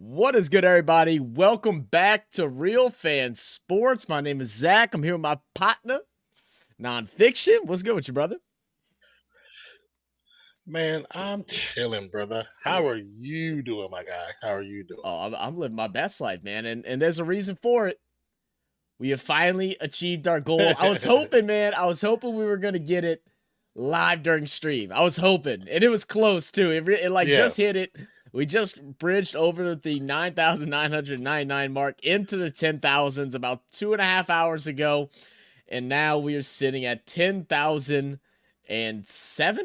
What is good, everybody? Welcome back to Real Fan Sports. My name is Zach. I'm here with my partner, Nonpfixion. What's good with you, brother? Man, I'm chilling, brother. How are you doing, my guy? How are you doing? Oh, I'm living my best life, man, and there's a reason for it. We have finally achieved our goal. I was hoping, man. I was hoping we were gonna get it live during stream. I was hoping, and it was close too. It like Yeah, just hit it. We just bridged over the 9,999 mark into the 10,000s about 2.5 hours ago. And now we are sitting at 10,007,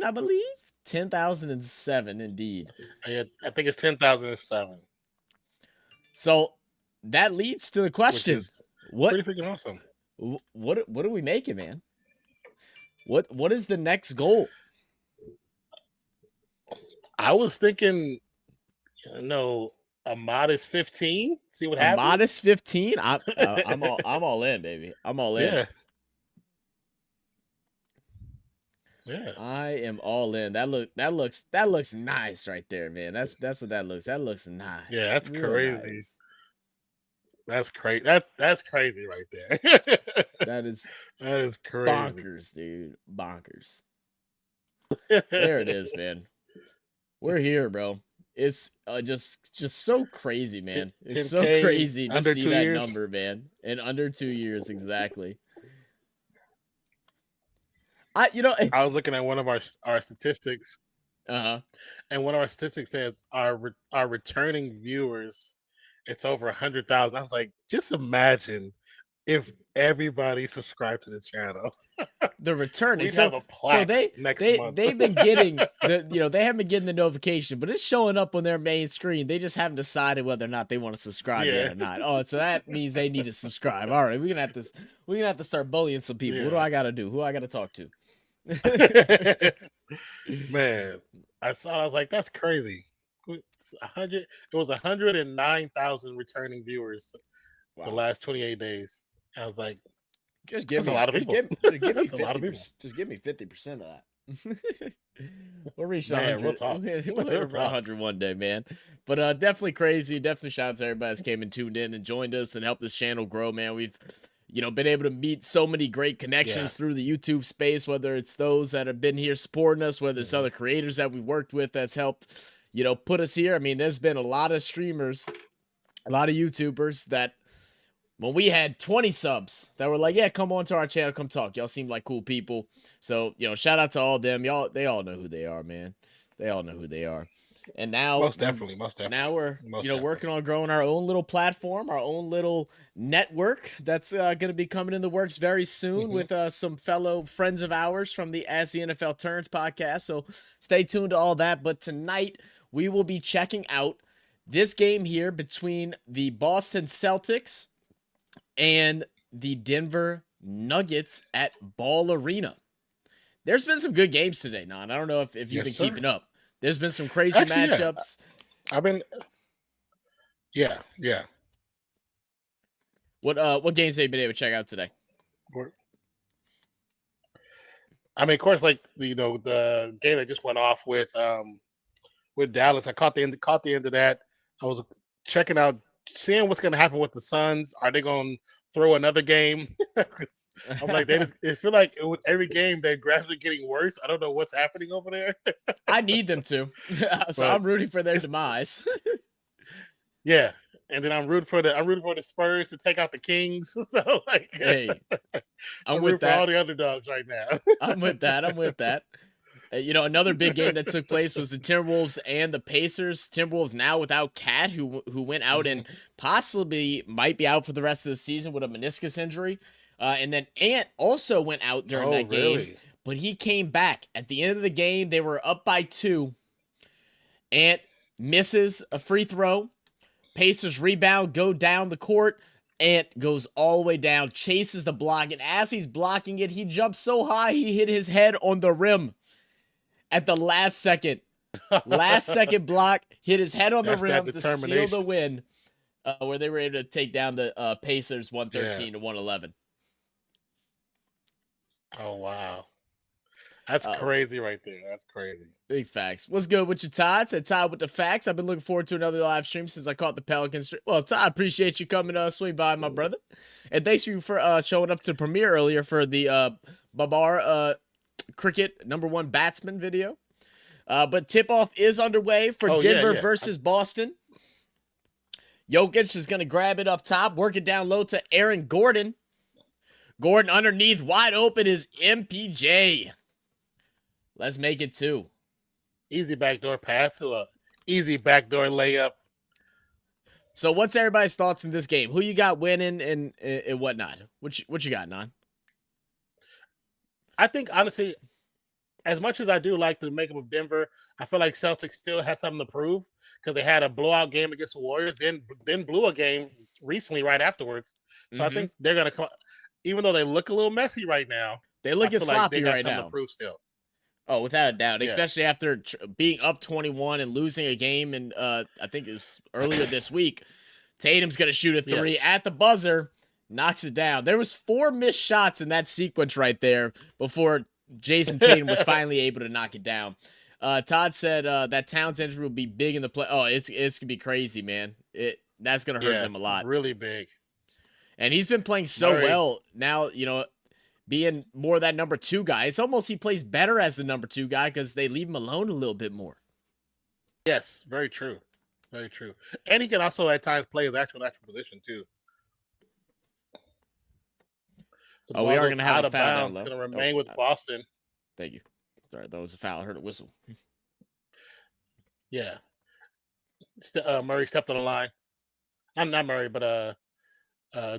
I believe. 10,007, indeed. I think it's 10,007, So that leads to the which question: is what pretty freaking awesome. what are we making, man? What is the next goal? I was thinking, a modest 15. See what A happens. modest 15? I'm all in, baby. I'm all in. Yeah, yeah, I am all in. That looks nice right there, man. That's what that looks. That looks yeah. nice. That's Real crazy. nice. That's crazy. That's crazy right there. That is That is crazy. bonkers, dude. Bonkers. There it is, man. We're here, bro. It's just so crazy, man. It's so 10K crazy to under see two that years. number, man. In under 2 years, exactly. I was looking at one of our statistics, Uh-huh. and one of our statistics says our returning viewers, it's over 100,000. I was like, just imagine if everybody subscribed to the channel. The returning. We'd So have a so plaque they next they month. they've been getting they haven't been getting the notification, but it's showing up on their main screen. They just haven't decided whether or not they want to subscribe yet Yeah, or not. Oh, so that means they need to subscribe. All right, we're gonna have to start bullying some people. What do yeah. I gotta do? Who I gotta talk to? Man, I was like, that's crazy. It's 100. It was 109,000 returning viewers the Wow. last 28 days. I was like, Just give that's a me lot of just people. give me That's a lot of fifty people. percent. Just give me 50% of that. We'll reach Man, real 100. talk. We'll hit Real over talk. 100 one day, man. But definitely crazy. Definitely shout out to everybody that's came and tuned in and joined us and helped this channel grow, man. We've been able to meet so many great Yeah. connections through the YouTube space, whether it's those that have been here supporting us, whether it's Mhm. other creators that we worked with that's helped, put us here. I mean, there's been a lot of streamers, a lot of YouTubers that when we had 20 subs that were like, yeah, come on to our channel, come talk. Y'all seem like cool people. So, shout out to all them. They all know who they are, man. They all know who they are. And now Most we're definitely, most definitely, now we're, most definitely. working on growing our own little platform, our own little network that's going to be coming in the works very soon Hmm. with some fellow friends of ours from the As the NFL Turns podcast. So stay tuned to all that. But tonight we will be checking out this game here between the Boston Celtics and the Denver Nuggets at Ball Arena. There's been some good games today, Nan. I don't know if you've Yes, been sir. keeping up. There's been some crazy Actually, yeah. matchups. I've been, yeah, yeah. What games have you been able to check out today? We're- I mean, of course, like the game that just went off with Dallas. I caught the end of that. I was checking out, seeing what's going to happen with the Suns. Are they going to throw another game? 'Cause I'm like, it feel like with every game they're gradually getting worse. I don't know what's happening over there, I need them to. So but I'm rooting for their it's demise. yeah. And then I'm rooting for the Spurs to take out the Kings. So like, Hey, I'm I'm with rooting for all that. the underdogs right now. I'm with that. I'm with that. Another big game that took place was the Timberwolves and the Pacers. Timberwolves now without Cat, who went out Mhm. and possibly might be out for the rest of the season with a meniscus injury. And then Ant also went out during Oh, that game, really? but he came back at the end of the game. They were up by 2. Ant misses a free throw. Pacers rebound, go down the court. Ant goes all the way down, chases the block, and as he's blocking it, he jumps so high he hit his head on the rim at the last second. Last second block, hit his head on the That's that rim to seal the determination. win, where they were able to take down the Pacers Yeah. 113 to 111. Oh, wow. That's crazy right there. That's crazy. Big facts. What's good with you, Todd? Said Todd with the facts. I've been looking forward to another live stream since I caught the Pelicans stream. Well, Todd, appreciate you coming swing by, my brother. And thanks you for showing up to premiere earlier for the Babar cricket #1 batsman video. But tip-off is underway for Denver versus Boston. Jokic is going to grab it up top, work it down low to Aaron Gordon. Gordon underneath, wide open is MPJ. Let's make it 2. Easy backdoor pass to a easy backdoor layup. So what's everybody's thoughts in this game? Who you got winning and whatnot? What you got, Non? I think, honestly, as much as I do like the makeup of Denver, I feel like Celtics still have something to prove because they had a blowout game against the Warriors, then blew a game recently right afterwards. So I think they're going to come, even though they look a little messy right now. They look sloppy right now. To prove still. Oh, without a doubt, especially after being up 21 and losing a game, and I think it was earlier this week. Tatum's going to shoot a 3 at the buzzer, knocks it down. There was 4 missed shots in that sequence right there before Jason Tatum was finally able to knock it down. Todd said that Towns injury will be big in the play. Oh, it's going to be crazy, man. That's going to hurt them a lot. Really big. And he's been playing so well now, being more that number 2 guy. It's almost he plays better as the number 2 guy because they leave him alone a little bit more. Yes, very true. Very true. And he can also at times play his actual natural position too. So we are going to have a foul down low. It's going to remain with Boston. Thank you. Sorry, that was a foul. I heard a whistle. Yeah. Murray stepped on the line. I'm not Murray, but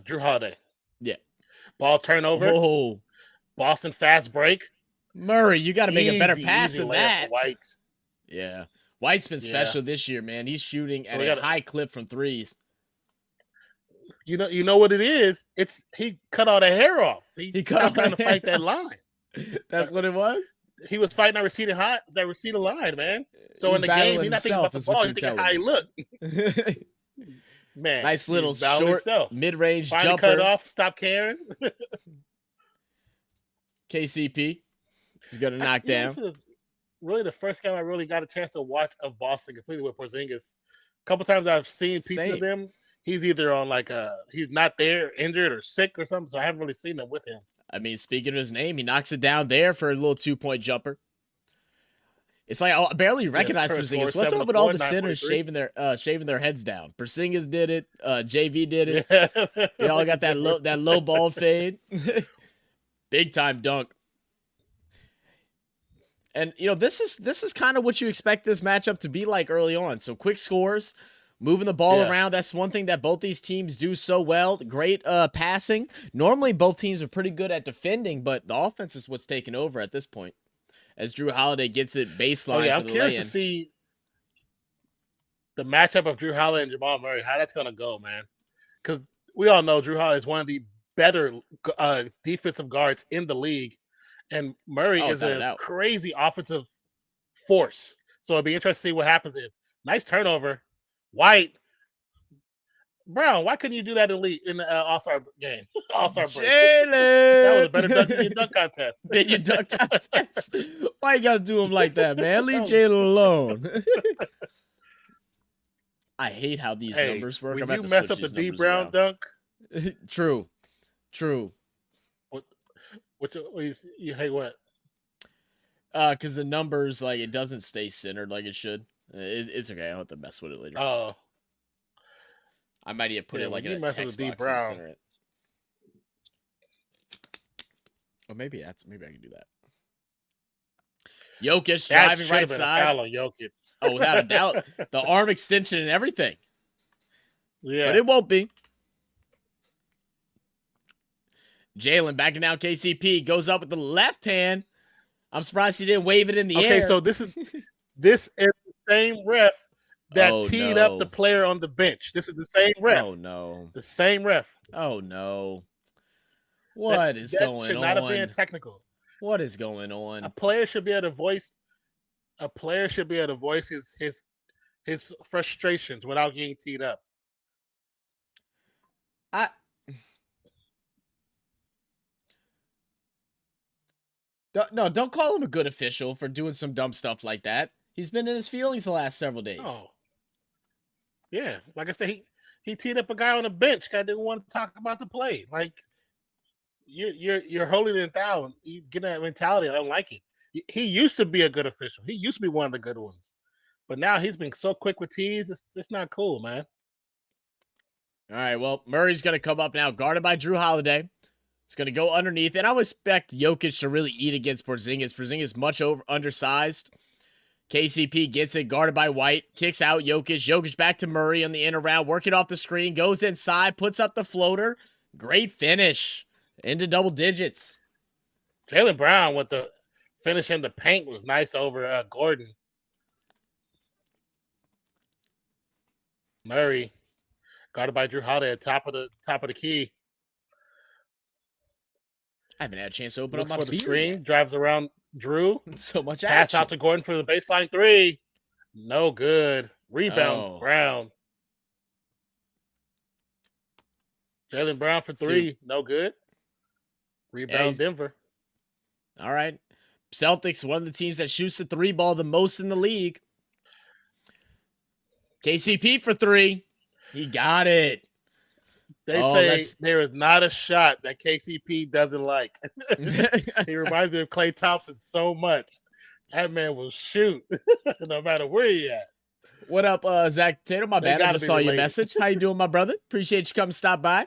Drew Holiday. Yeah. Ball turnover. Oh. Boston fast break. Murray, you got to make a better pass than that. White. Yeah. White's been special this year, man. He's shooting at a high clip from threes. You know what it is? It's he cut all the hair off. He cut trying to fight that line. That's what it was? He was fighting that receding line, man. So in the game, he's not thinking about the ball. He's thinking how he looked. Man, nice little short mid-range jumper. Cut it off, stop caring. KCP is going to knock down. This is really the first game I really got a chance to watch of Boston completely with Porzingis. A couple times I've seen pieces of him. He's either on he's not there, injured or sick or something, so I haven't really seen him with him. I mean, speaking of his name, he knocks it down there for a little 2-point jumper. It's like I barely recognize Porzingis. What's up with all the centers shaving their heads down? Porzingis did it. JV did it. Yeah. They all got that low ball fade. Big time dunk. And this is kind of what you expect this matchup to be like early on. So quick scores, moving the ball around. That's one thing that both these teams do so well. Great passing. Normally both teams are pretty good at defending, but the offense is what's taking over at this point. As Drew Holiday gets it baseline. I'm curious to see the matchup of Drew Holiday and Jamal Murray, how that's going to go, man. Because we all know Drew Holiday is one of the better defensive guards in the league. And Murray is a crazy offensive force. So it'd be interesting to see what happens. Nice turnover. White. Brown, why couldn't you do that in the All-Star game? All-Star break. That was a better dunk than your dunk contest. Than your dunk contest. Why you got to do him like that, man? Leave Jalen alone. I hate how these numbers work. When you mess up the D Brown dunk. True. You hate what? Because the numbers, it doesn't stay centered like it should. It's okay. I don't have to mess with it later. Oh. I might even put it in a text box and center it. Or maybe I can do that. Jokic driving right side. Foul on Jokic. Oh, without a doubt. The arm extension and everything. Yeah. But it won't be. Jalen backing down KCP. Goes up with the left hand. I'm surprised he didn't wave it in the air. Okay, so this is the same ref that teed up the player on the bench. This is the same ref. Oh, no. The same ref. Oh, no. What is going on? Should not have been technical. What is going on? A player should be able to voice his frustrations without getting teed up. No, don't call him a good official for doing some dumb stuff like that. He's been in his feelings the last several days. Oh, yeah. Like I said, he teed up a guy on the bench. Guy didn't want to talk about the play. Like you're holding it down. You get that mentality. I don't like it. He used to be a good official. He used to be one of the good ones, but now he's been so quick with tees. It's not cool, man. All right, well, Murray's going to come up now, guarded by Drew Holiday. It's going to go underneath, and I would expect Jokic to really eat against Porzingis. Porzingis much undersized. KCP gets it, guarded by White, kicks out Jokic. Jokic back to Murray on the in around, working off the screen, goes inside, puts up the floater. Great finish into double digits. Jaylen Brown with the finish in the paint was nice over Gordon. Murray guarded by Drew Holiday at top of the key. I haven't had a chance to open Looks up my for the screen, drives around Drew. So much action. Pass out to Gordon for the baseline three. No good. Rebound, Brown. Jaylen Brown for three. No good. Rebound, Denver. All right. Celtics, one of the teams that shoots the three ball the most in the league. KCP for three. He got it. They say there is not a shot that KCP doesn't like. He reminds me of Klay Thompson so much. That man will shoot no matter where he at. What up, Zach Tatum? My bad. I just saw your message. How you doing, my brother? Appreciate you coming stop by.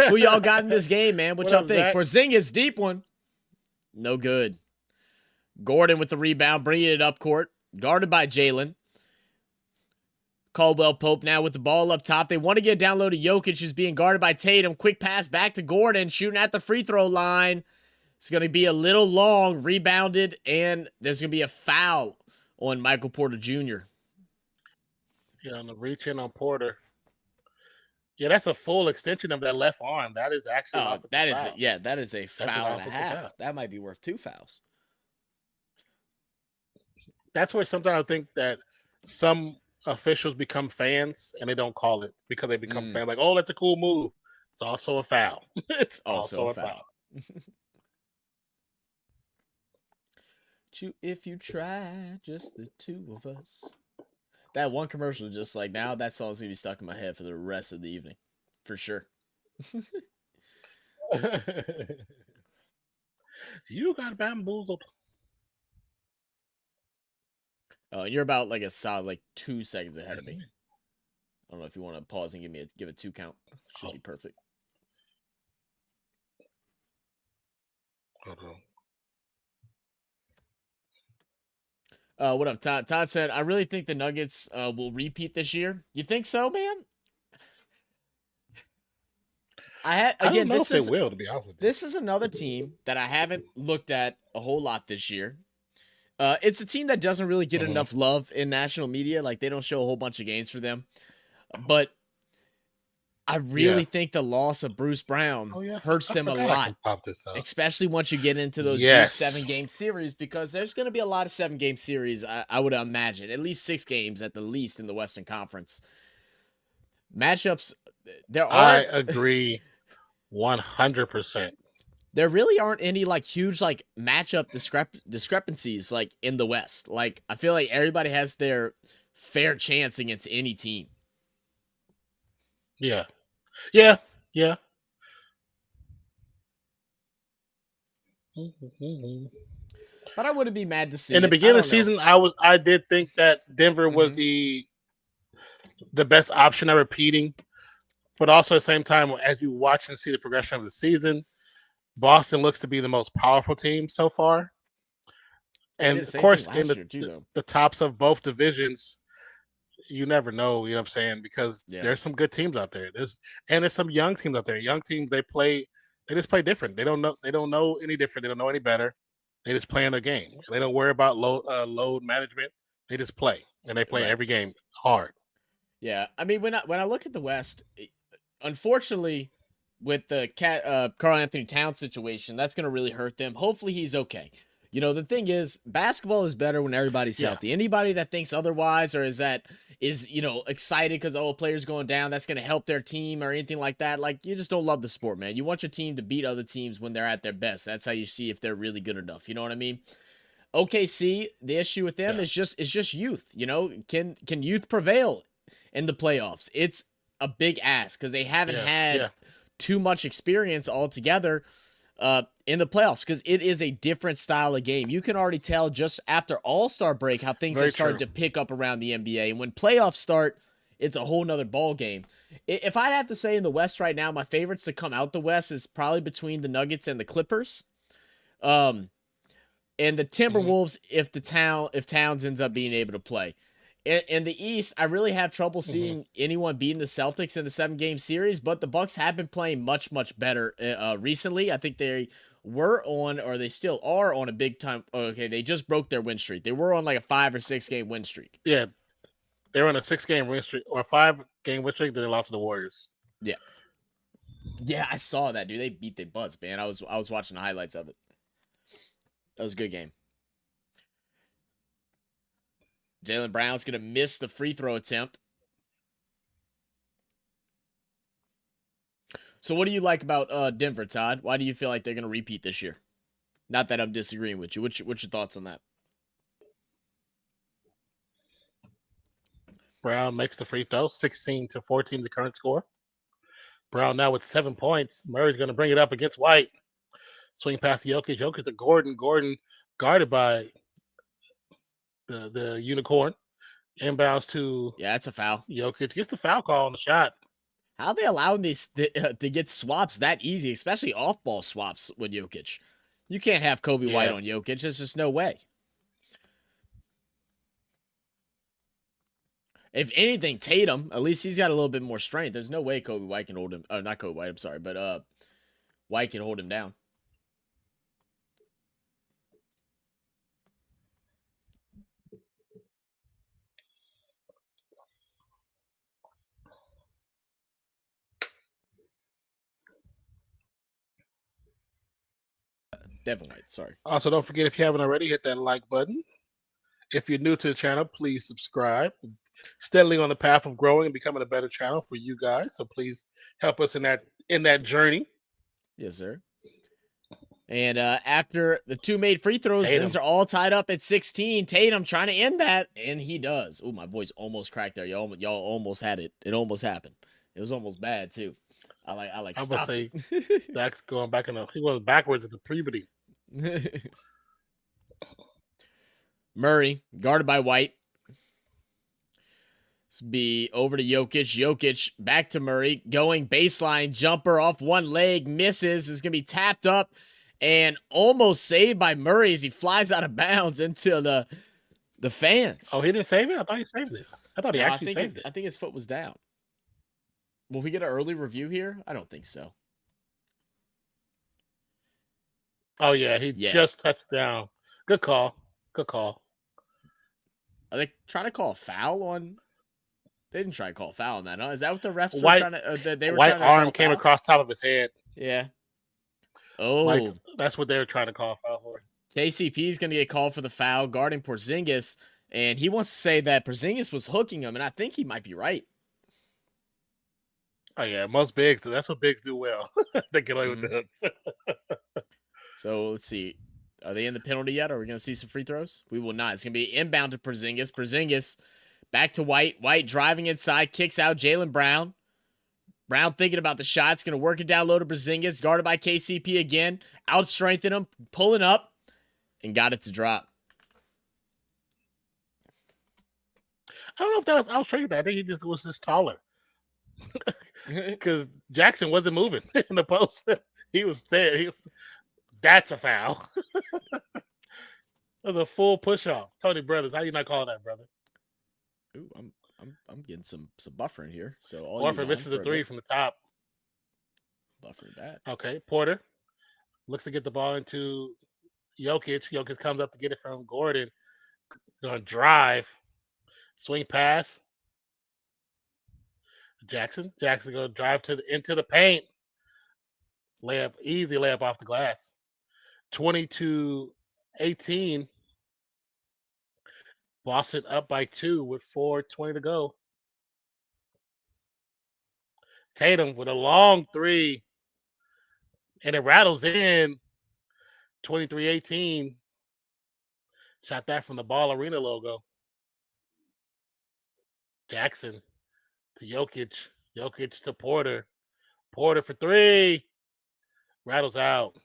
Who y'all got in this game, man? What y'all think? Zach? Porzingis, deep one. No good. Gordon with the rebound, bringing it up court. Guarded by Jaylen. Caldwell Pope now with the ball up top. They want to get down low to Jokic, who's being guarded by Tatum. Quick pass back to Gordon, shooting at the free throw line. It's going to be a little long, rebounded, and there's going to be a foul on Michael Porter Jr. Yeah, on the reach in on Porter. Yeah, that's a full extension of that left arm. That is actually that is a foul and a half. That might be worth 2 fouls. That's where sometimes I think that some officials become fans and they don't call it because they become fans. Like, oh, that's a cool move. It's also a foul. It's also a foul. If you try, just the two of us. That one commercial, just like now, that song's gonna be stuck in my head for the rest of the evening, for sure. You got bamboozled. You're about like a solid 2 seconds ahead of me. I don't know if you want to pause and give a 2 count. Should be perfect. What up, Todd? Todd said, I really think the Nuggets will repeat this year. You think so, man? I don't know if they will, to be honest with you. This is another team that I haven't looked at a whole lot this year. It's a team that doesn't really get enough love in national media. Like, they don't show a whole bunch of games for them. But I really think the loss of Bruce Brown hurts them a lot. Especially once you get into those 7-game series, because there's going to be a lot of 7-game series, I would imagine. At least 6 games at the least in the Western Conference. Matchups, I agree 100%. There really aren't any huge matchup discrepancies in the West. I feel like everybody has their fair chance against any team. Yeah. But I wouldn't be mad to see in the beginning of the season. I did think that Denver was the best option of repeating, but also at the same time, as you watch and see the progression of the season, Boston looks to be the most powerful team so far. And of course, in the tops of both divisions, you never know, you know what I'm saying? Because there's some good teams out there. There's some young teams out there. Young teams, they just play different. They don't know any different. They don't know any better. They just play in their game. They don't worry about load management. They just play, and they play every game hard. Yeah, I mean, when I look at the West, unfortunately, with the Karl Anthony Towns situation, that's going to really hurt them. Hopefully he's okay. You know, the thing is, basketball is better when everybody's Yeah. healthy. Anybody that thinks otherwise or is excited because players going down, that's going to help their team or anything like that. Like, you just don't love the sport, man. You want your team to beat other teams when they're at their best. That's how you see if they're really good enough. You know what I mean? OKC, the issue with them is just youth. You know, can youth prevail in the playoffs? It's a big ask because they haven't had too much experience altogether in the playoffs because it is a different style of game. You can already tell just after All-Star break how things have started to pick up around the NBA. And when playoffs start, it's a whole nother ball game. If I'd have to say in the West right now, my favorites to come out the West is probably between the Nuggets and the Clippers. And the Timberwolves if Towns ends up being able to play. In the East, I really have trouble seeing anyone beating the Celtics in a 7-game series, but the Bucks have been playing much, much better recently. I think they were on, or they still are on a big time. Okay, they just broke their win streak. They were on like a 5 or 6 game win streak. Yeah, they were on a 6-game win streak or a 5-game win streak. Then they lost to the Warriors. Yeah, yeah, I saw that, dude. They beat their butts, man. I was watching the highlights of it. That was a good game. Jaylen Brown's going to miss the free throw attempt. So what do you like about Denver, Todd? Why do you feel like they're going to repeat this year? Not that I'm disagreeing with you. What's your thoughts on that? Brown makes the free throw, 16-14, the current score. Brown now with 7 points. Murray's going to bring it up against White. Swing past Jokic. Jokic to Gordon. Gordon guarded by the unicorn. Inbounds to that's a foul. Jokic gets the foul call on the shot. How are they allowing these to get swaps that easy, especially off-ball swaps with Jokic? You can't have Kobe White on Jokic. There's just no way. If anything, Tatum, at least he's got a little bit more strength. There's no way Kobe White can hold him. Not Kobe White, I'm sorry, but White can hold him down. Devin White, sorry. Also, don't forget, if you haven't already, hit that like button. If you're new to the channel, please subscribe. Steadily on the path of growing and becoming a better channel for you guys. So please help us in that journey. Yes, sir. And after the 2 made free throws, things are all tied up at 16. Tatum trying to end that, and he does. Oh, my voice almost cracked there. Y'all almost had it. It almost happened. It was almost bad too. I like. I'm gonna say Zach's going back he went backwards into puberty. Murray guarded by White. This be over to Jokic. Jokic back to Murray, going baseline jumper off one leg, misses. Is gonna be tapped up and almost saved by Murray as he flies out of bounds into the fans. Oh, he didn't save it? I thought he saved it. I thought he actually saved it. I think his foot was down. Will we get an early review here? I don't think so. Oh, yeah. He just touched down. Good call. Good call. Are they trying to call a foul on? They didn't try to call a foul on that, huh? Is that what the refs were trying to? They were White arm came across top of his head. Yeah. Oh. That's what they were trying to call a foul for. KCP is going to get called for the foul guarding Porzingis, and he wants to say that Porzingis was hooking him, and I think he might be right. Oh, yeah. Most bigs, that's what bigs do well. They get away with the hooks. So, let's see. Are they in the penalty yet? Are we going to see some free throws? We will not. It's going to be inbound to Porzingis. Porzingis back to White. White driving inside, kicks out Jaylen Brown. Brown thinking about the shot. It's going to work it down low to Porzingis. Guarded by KCP again. Out-strengthen him. Pulling up. And got it to drop. I don't know if that was out-strengthen. I think he just was just taller. Because Jackson wasn't moving in the post. He was there. That's a foul. That was a full push-off. Tony Brothers, how you not calling that, brother? Ooh, I'm getting some buffering here. So Warford misses a 3 from the top. Buffering that. Okay, Porter looks to get the ball into Jokic. Jokic comes up to get it from Gordon. He's going to drive. Swing pass. Jackson going to drive into the paint. Easy layup off the glass. 20-18 18. Boston up by 2 with 4:20 to go. Tatum with a long three, and it rattles in. 23-18. Shot that from the Ball Arena logo. Jackson to Jokic. Jokic to Porter. Porter for three. Rattles out.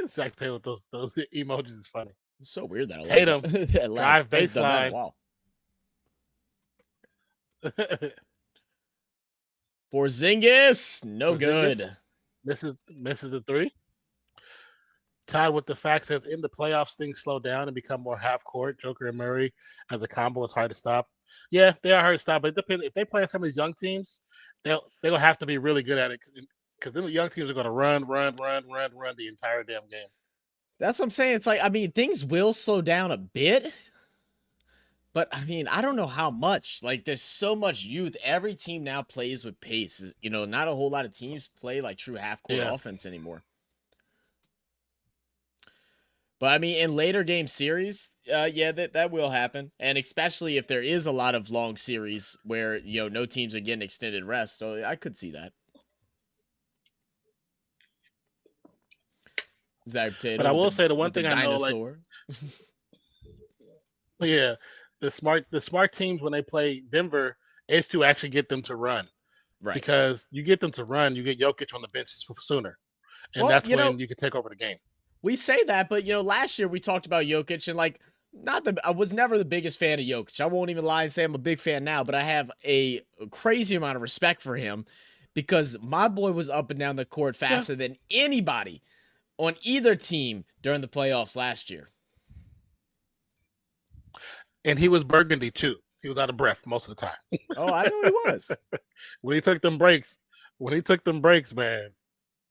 Zach Payne with those emojis is funny. It's so weird that Tatum, that drive hasn't done that in a baseline. while. Porzingis, no good. Misses the three. Tied with the fact that in the playoffs things slow down and become more half court. Joker and Murray as a combo is hard to stop. Yeah, they are hard to stop, but it depends. If they play some of these young teams, they're gonna have to be really good at it because then the young teams are gonna run the entire damn game. That's what I'm saying. It's like, I mean, things will slow down a bit, but I mean, I don't know how much. Like, there's so much youth. Every team now plays with pace. You know, not a whole lot of teams play like true half court offense anymore. But I mean, in later game series, yeah, that will happen, and especially if there is a lot of long series where no teams are getting extended rest. So I could see that. Zach Potato, but I will say the one thing I know, like, yeah, the smart teams when they play Denver is to actually get them to run, right? Because you get them to run, you get Jokic on the bench sooner, and that's when you can take over the game. We say that, but last year we talked about Jokic, and like, I was never the biggest fan of Jokic. I won't even lie and say I'm a big fan now, but I have a crazy amount of respect for him because my boy was up and down the court faster than anybody on either team during the playoffs last year. And he was burgundy too. He was out of breath most of the time. Oh, I know he was. When he took them breaks, man.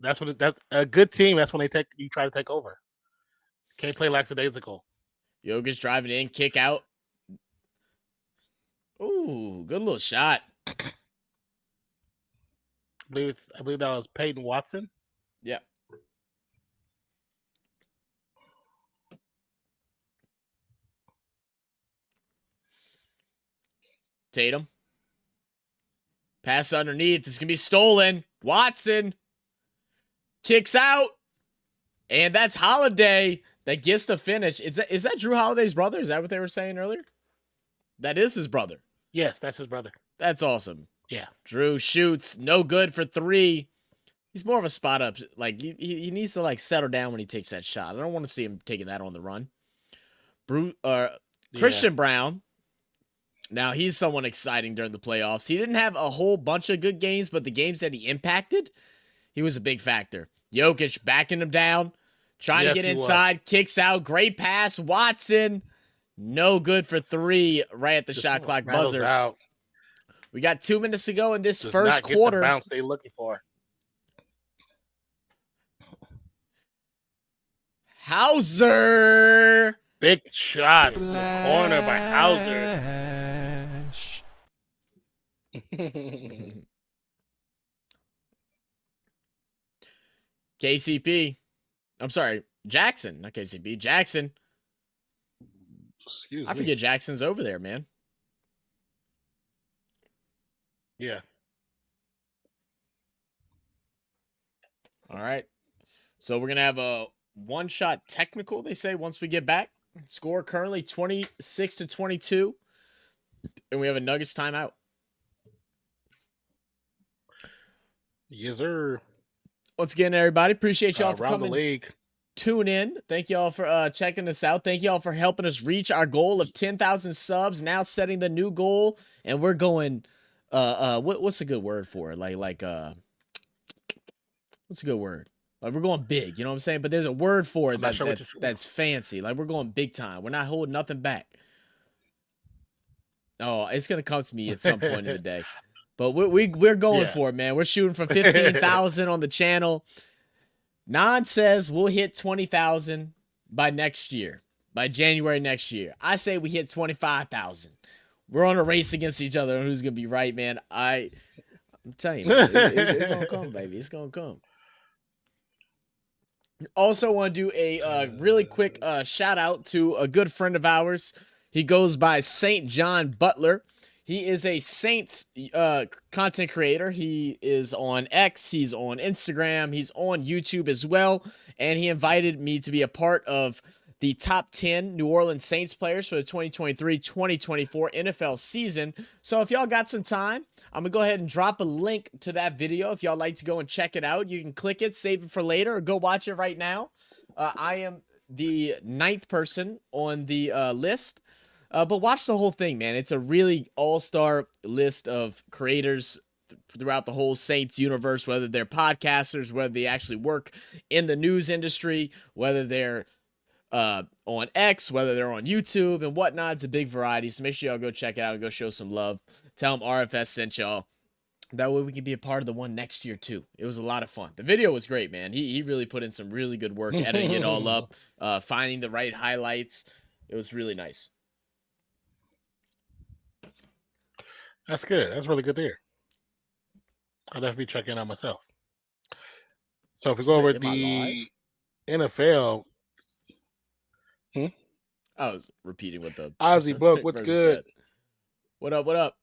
That's a good team. That's when you try to take over. Can't play lackadaisical. Jokic driving in, kick out. Ooh, good little shot. I believe that was Peyton Watson. Yeah. Tatum. Pass underneath. It's going to be stolen. Watson kicks out. And that's Holiday that gets the finish. Is that Drew Holiday's brother? Is that what they were saying earlier? That is his brother. Yes, that's his brother. That's awesome. Yeah. Drew shoots. No good for three. He's more of a spot up. Like, he needs to, like, settle down when he takes that shot. I don't want to see him taking that on the run. Christian Brown. Now, he's someone exciting during the playoffs. He didn't have a whole bunch of good games, but the games that he impacted, he was a big factor. Jokic backing him down, trying to get inside, kicks out, great pass. Watson, no good for three right at the shot clock buzzer. Out. We got 2 minutes to go in this first quarter. Get the bounce they looking for. Hauser. Big shot. Corner by Hauser. KCP. I'm sorry. Jackson. Not KCP. Jackson. Excuse me. I forget Jackson's over there, man. Yeah. All right. So we're going to have a one-shot technical, they say, once we get back. Score currently 26-22. And we have a Nuggets timeout. Yes, sir. Once again, everybody, appreciate y'all for coming. The league. Tune in. Thank y'all for checking us out. Thank y'all for helping us reach our goal of 10,000 subs. Now setting the new goal, and we're going. What's a good word for it? Like what's a good word? Like, we're going big. You know what I'm saying? But there's a word for it that's fancy. Like, we're going big time. We're not holding nothing back. Oh, it's gonna come to me at some point in the day. But we're going for it, man. We're shooting for 15,000 on the channel. Non says we'll hit 20,000 by next year, by January next year. I say we hit 25,000. We're on a race against each other on who's gonna be right, man. I'm telling you, man, it's gonna come, baby. It's gonna come. Also want to do a really quick shout out to a good friend of ours. He goes by St. John Butler. He is a Saints content creator. He is on X, he's on Instagram, he's on YouTube as well, and he invited me to be a part of the top 10 New Orleans Saints players for the 2023-2024 NFL season. So if y'all got some time, I'm going to go ahead and drop a link to that video. If y'all like to go and check it out, you can click it, save it for later, or go watch it right now. I am the 9th person on the list. But watch the whole thing, man. It's a really all-star list of creators throughout the whole Saints universe, whether they're podcasters, whether they actually work in the news industry, whether they're on X, whether they're on YouTube and whatnot. It's a big variety, so make sure y'all go check it out and go show some love. Tell them RFS sent y'all. That way we can be a part of the one next year too. It was a lot of fun. The video was great, man. He really put in some really good work editing it all up, finding the right highlights. It was really nice. That's good. That's really good to hear. I'll definitely be checking out myself. So if we go over the NFL. I was repeating what the Ozzy Bloke, what's good? Said. What up? What up?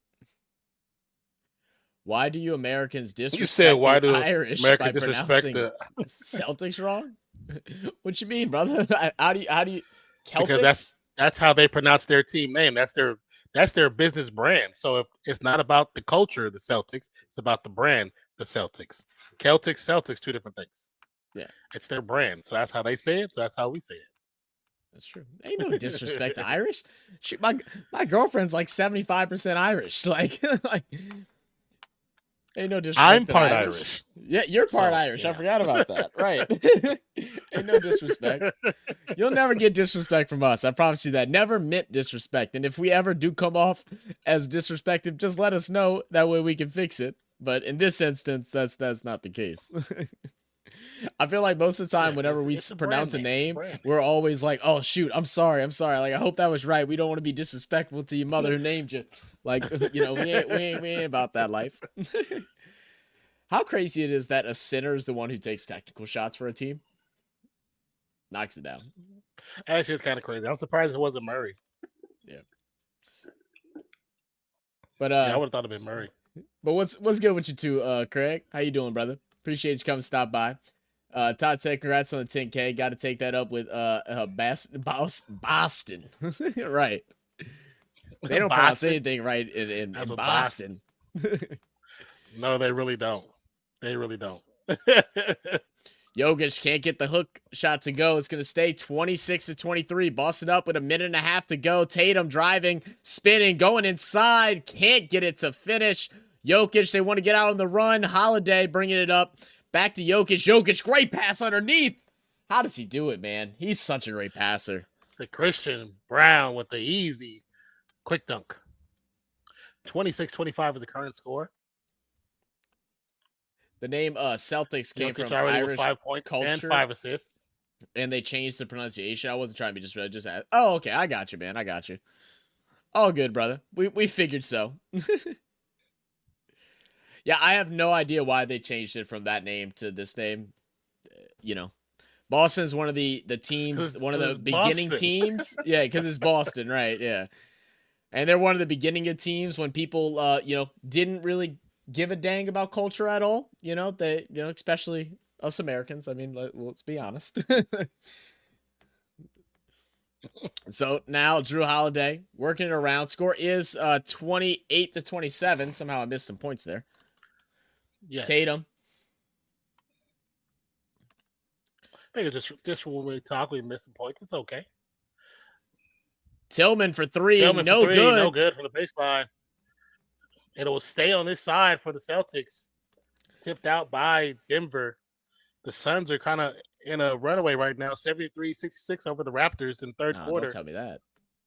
Why do you Americans disrespect you said why do Irish Americans by disrespect pronouncing Celtics wrong? What you mean, brother? How do you Celtics? Because that's how they pronounce their team name. That's their business brand. So if it's not about the culture of the Celtics, it's about the brand, the Celtics. Celtics, two different things. Yeah. It's their brand. So that's how they say it. So that's how we say it. That's true. Ain't no disrespect to Irish. Shoot, my girlfriend's like 75% Irish. Like ain't no disrespect. I'm part Irish. Yeah, you're part Irish. Yeah. I forgot about that. Right. Ain't no disrespect. You'll never get disrespect from us. I promise you that. Never meant disrespect. And if we ever do come off as disrespectful, just let us know. That way we can fix it. But in this instance, that's not the case. I feel like most of the time, whenever we pronounce a name, we're always like, "Oh shoot, I'm sorry." Like, I hope that was right. We don't want to be disrespectful to your mother who named you. Like, we ain't about that life. How crazy it is that a center is the one who takes technical shots for a team. Knocks it down. Actually, it's kind of crazy. I'm surprised it wasn't Murray. Yeah. But I would have thought it'd been Murray. But what's good with you two, Craig? How you doing, brother? Appreciate you coming stop by. Todd said congrats on the 10K. Got to take that up with Boston. Right. They don't pronounce anything right in Boston. No, they really don't. They really don't. Jokic can't get the hook shot to go. It's going to stay 26-23. Boston up with a minute and a half to go. Tatum driving, spinning, going inside. Can't get it to finish. Jokic, they want to get out on the run. Holiday bringing it up. Back to Jokic. Jokic, great pass underneath. How does he do it, man? He's such a great passer. The Christian Brown with the easy quick dunk. 26-25 is the current score. The name Celtics came Jokic from Irish 5 points culture and 5 assists. And they changed the pronunciation. I wasn't trying to be just oh, okay. I got you, man. I got you. All good, brother. We figured so. Yeah, I have no idea why they changed it from that name to this name. You know, Boston's one of the teams, one of the beginning teams. Yeah, because it's Boston, right? Yeah, and they're one of the beginning of teams when people, didn't really give a dang about culture at all. Especially us Americans. I mean, let's be honest. So now Drew Holiday working it around. Score is 28-27. Somehow I missed some points there. Yes. Tatum. I think it's just when we talk, we miss some points. It's okay. Tillman for three. No good from the baseline. It'll stay on this side for the Celtics. Tipped out by Denver. The Suns are kind of in a runaway right now. 73-66 over the Raptors in third quarter. Don't tell me that.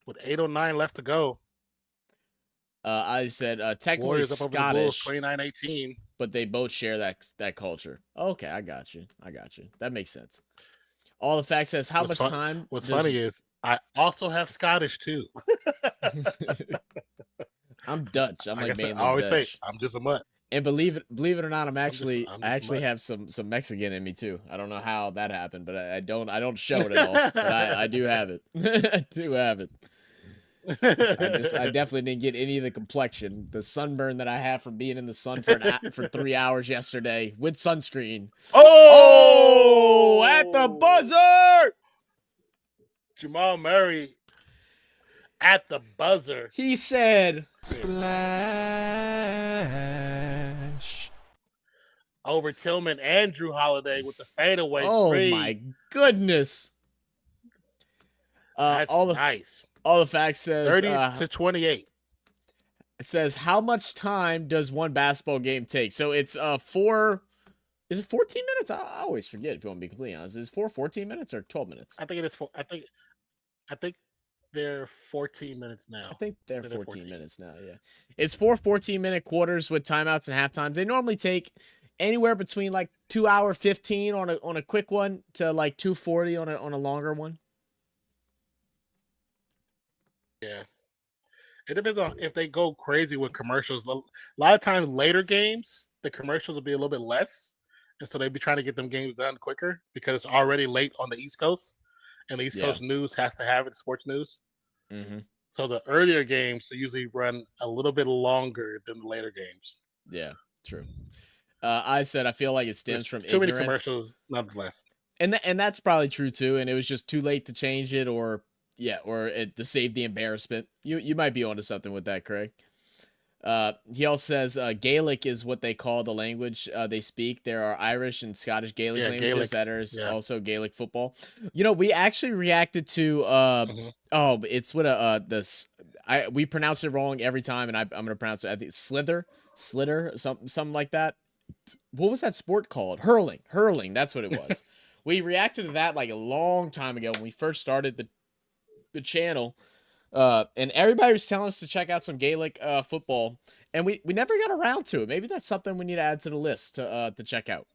With 8:09 left to go. I said technically Warriors up over the Bulls, Scottish, 29-18. but they both share that culture. Okay, I got you. That makes sense. All the facts says how much time. What's funny is I also have Scottish too. I'm Dutch. I'm like mainly I always Dutch. say I'm just a mutt. And believe it or not, I I'm just actually mud. have some Mexican in me too. I don't know how that happened, but I don't show it at all. But I do have it. I do have it. I definitely didn't get any of the complexion, the sunburn that I have from being in the sun for 3 hours yesterday with sunscreen. Oh, at the buzzer! Jamal Murray at the buzzer. He said, "Splash." Over Tillman and Drew Holiday with the fadeaway Oh three. my goodness! That's nice. All the facts says 30-28. It says how much time does one basketball game take? So it's 4. Is it 14 minutes? I always forget if you want to be completely honest. Is 14 minutes or 12 minutes? I think it is. I think they're 14 minutes now. I think they're 14 minutes now. Yeah, it's 4 14-minute quarters with timeouts and half times. They normally take anywhere between like 2 hour 15 on a quick one to like 2:40 on a longer one. Yeah. It depends on if they go crazy with commercials. A lot of times later games, the commercials will be a little bit less. And so they'd be trying to get them games done quicker because it's already late on the East Coast. And the East Coast news has to have it, sports news. Mm-hmm. So the earlier games usually run a little bit longer than the later games. Yeah, true. I said I feel like it stems from too ignorance. many commercials, nonetheless. And that's probably true too. And it was just too late to change it, or to save the embarrassment. You might be onto something with that, Craig. He also says Gaelic is what they call the language they speak. There are Irish and Scottish Gaelic languages that are also Gaelic football. You know, we actually reacted to it's what we pronounce it wrong every time, and I'm gonna pronounce it. I think Slither, something like that. What was that sport called? Hurling. That's what it was. We reacted to that like a long time ago when we first started the channel. And everybody was telling us to check out some Gaelic football, and we never got around to it. Maybe that's something we need to add to the list to check out.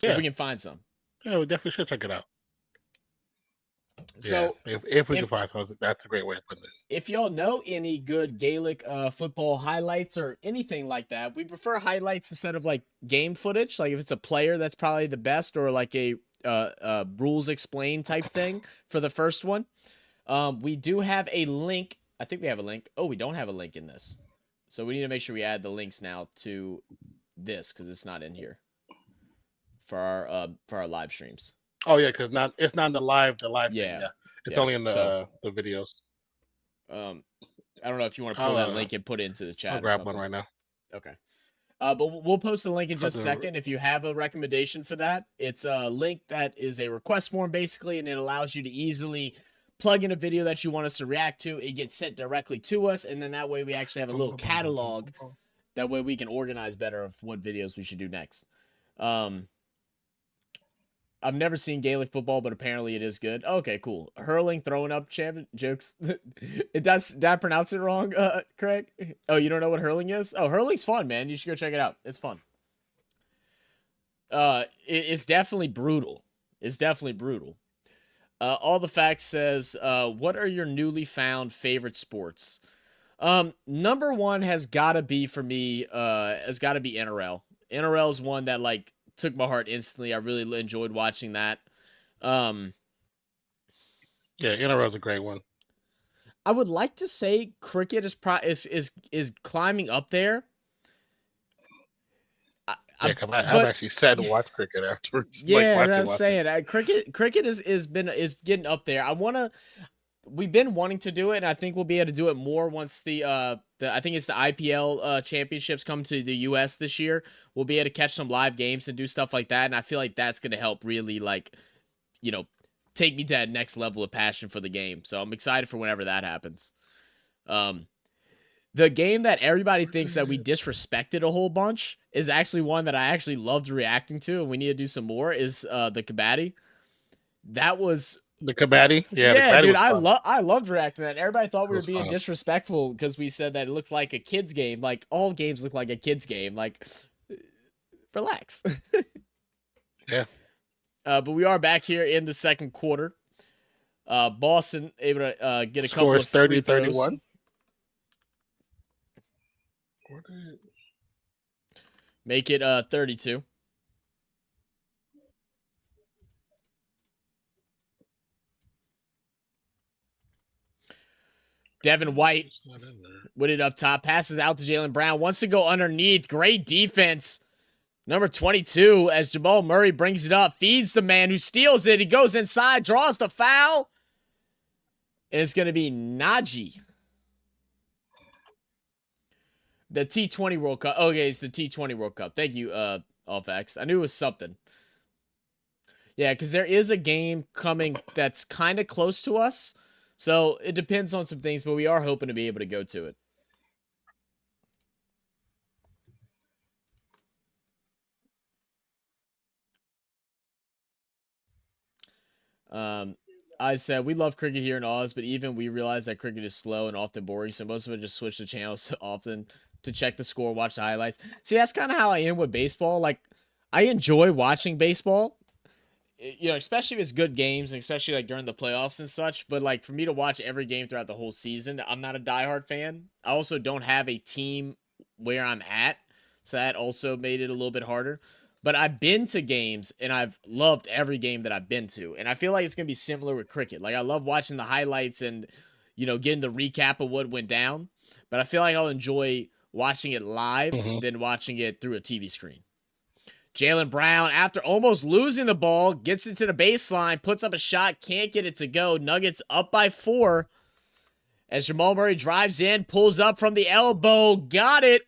Yeah. If we can find some. Yeah, we definitely should check it out. So if we can find some, that's a great way of putting it. If y'all know any good Gaelic football highlights or anything like that, we prefer highlights instead of like game footage. Like if it's a player, that's probably the best, or like a rules explained type thing for the first one. We do have a link. I think we have a link. Oh, we don't have a link in this. So we need to make sure we add the links now to this because it's not in here for our live streams. Oh yeah, because it's not in the live thing, yeah. It's only in the videos. I don't know if you want to pull that link and put it into the chat. I'll grab one right now. Okay. But we'll post the link in just a second. If you have a recommendation for that, it's a link that is a request form basically, and it allows you to easily plug in a video that you want us to react to. It gets sent directly to us, and then that way we actually have a little catalog. That way we can organize better of what videos we should do next. I've never seen Gaelic football, but apparently it is good. Okay, cool. Hurling, throwing up jokes. Did I pronounce it wrong, Craig? Oh, you don't know what hurling is? Oh, hurling's fun, man. You should go check it out. It's fun. It's definitely brutal. All the facts says, what are your newly found favorite sports? Number one has got to be for me, NRL. NRL is one that like took my heart instantly. I really enjoyed watching that. Yeah, NRL is a great one. I would like to say cricket is climbing up there. I've actually sat and watched cricket afterwards. Yeah, I was saying cricket is getting up there. We've been wanting to do it, and I think we'll be able to do it more once I think it's the IPL championships come to the US this year. We'll be able to catch some live games and do stuff like that, and I feel like that's going to help really take me to that next level of passion for the game. So I'm excited for whenever that happens. The game that everybody thinks that we disrespected a whole bunch is actually one that I actually loved reacting to, and we need to do some more, is the Kabaddi. That was... The Kabaddi? Yeah, dude, I loved reacting to that. Everybody thought we were being disrespectful because we said that it looked like a kid's game. Like, all games look like a kid's game. Like, relax. Yeah. But we are back here in the second quarter. Boston able to get a couple of 30-31. Make it 32. Devin White with it up top. Passes out to Jaylen Brown. Wants to go underneath. Great defense. Number 22 as Jamal Murray brings it up. Feeds the man who steals it. He goes inside. Draws the foul. And it's going to be Najee. The T20 World Cup. Okay, it's the T20 World Cup. Thank you, Allfax. I knew it was something. Yeah, because there is a game coming that's kind of close to us. So it depends on some things, but we are hoping to be able to go to it. I said, we love cricket here in Oz, but even we realize that cricket is slow and often boring, so most of it just switch the channels often to check the score, watch the highlights. See, that's kind of how I am with baseball. Like, I enjoy watching baseball, you know, especially if it's good games, and especially like during the playoffs and such. But like for me to watch every game throughout the whole season, I'm not a diehard fan. I also don't have a team where I'm at, so that also made it a little bit harder. But I've been to games and I've loved every game that I've been to, and I feel like it's gonna be similar with cricket. Like I love watching the highlights and, you know, getting the recap of what went down. But I feel like I'll enjoy watching it live than watching it through a TV screen. Jaylen Brown, after almost losing the ball, gets it to the baseline, puts up a shot, can't get it to go. Nuggets up by 4 as Jamal Murray drives in, pulls up from the elbow, got it.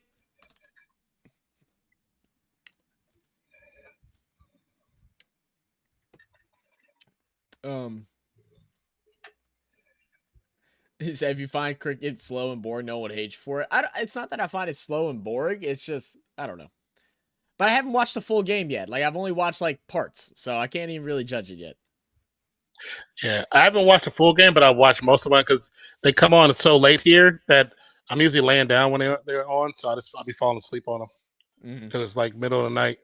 He said, if you find cricket slow and boring, no one hates you for it. It's not that I find it slow and boring. It's just, I don't know. But I haven't watched the full game yet. Like, I've only watched, like, parts. So I can't even really judge it yet. Yeah, I haven't watched the full game, but I watched most of it because they come on so late here that I'm usually laying down when they're on. So I'll be falling asleep on them because it's like middle of the night.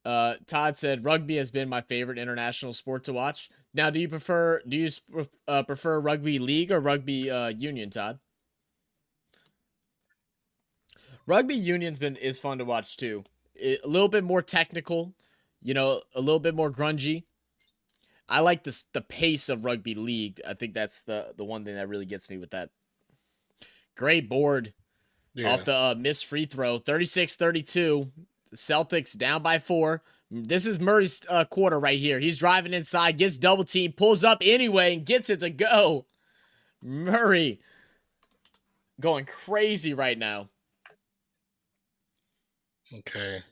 Todd said, rugby has been my favorite international sport to watch. Now, do you prefer rugby league or rugby union, Todd? Rugby union's is fun to watch too. A little bit more technical, you know, a little bit more grungy. I like the pace of rugby league. I think that's the one thing that really gets me with that. Great board off the missed free throw. 36-32. The Celtics down by 4. This is Murray's quarter right here. He's driving inside, gets double team, pulls up anyway, and gets it to go. Murray going crazy right now. Okay.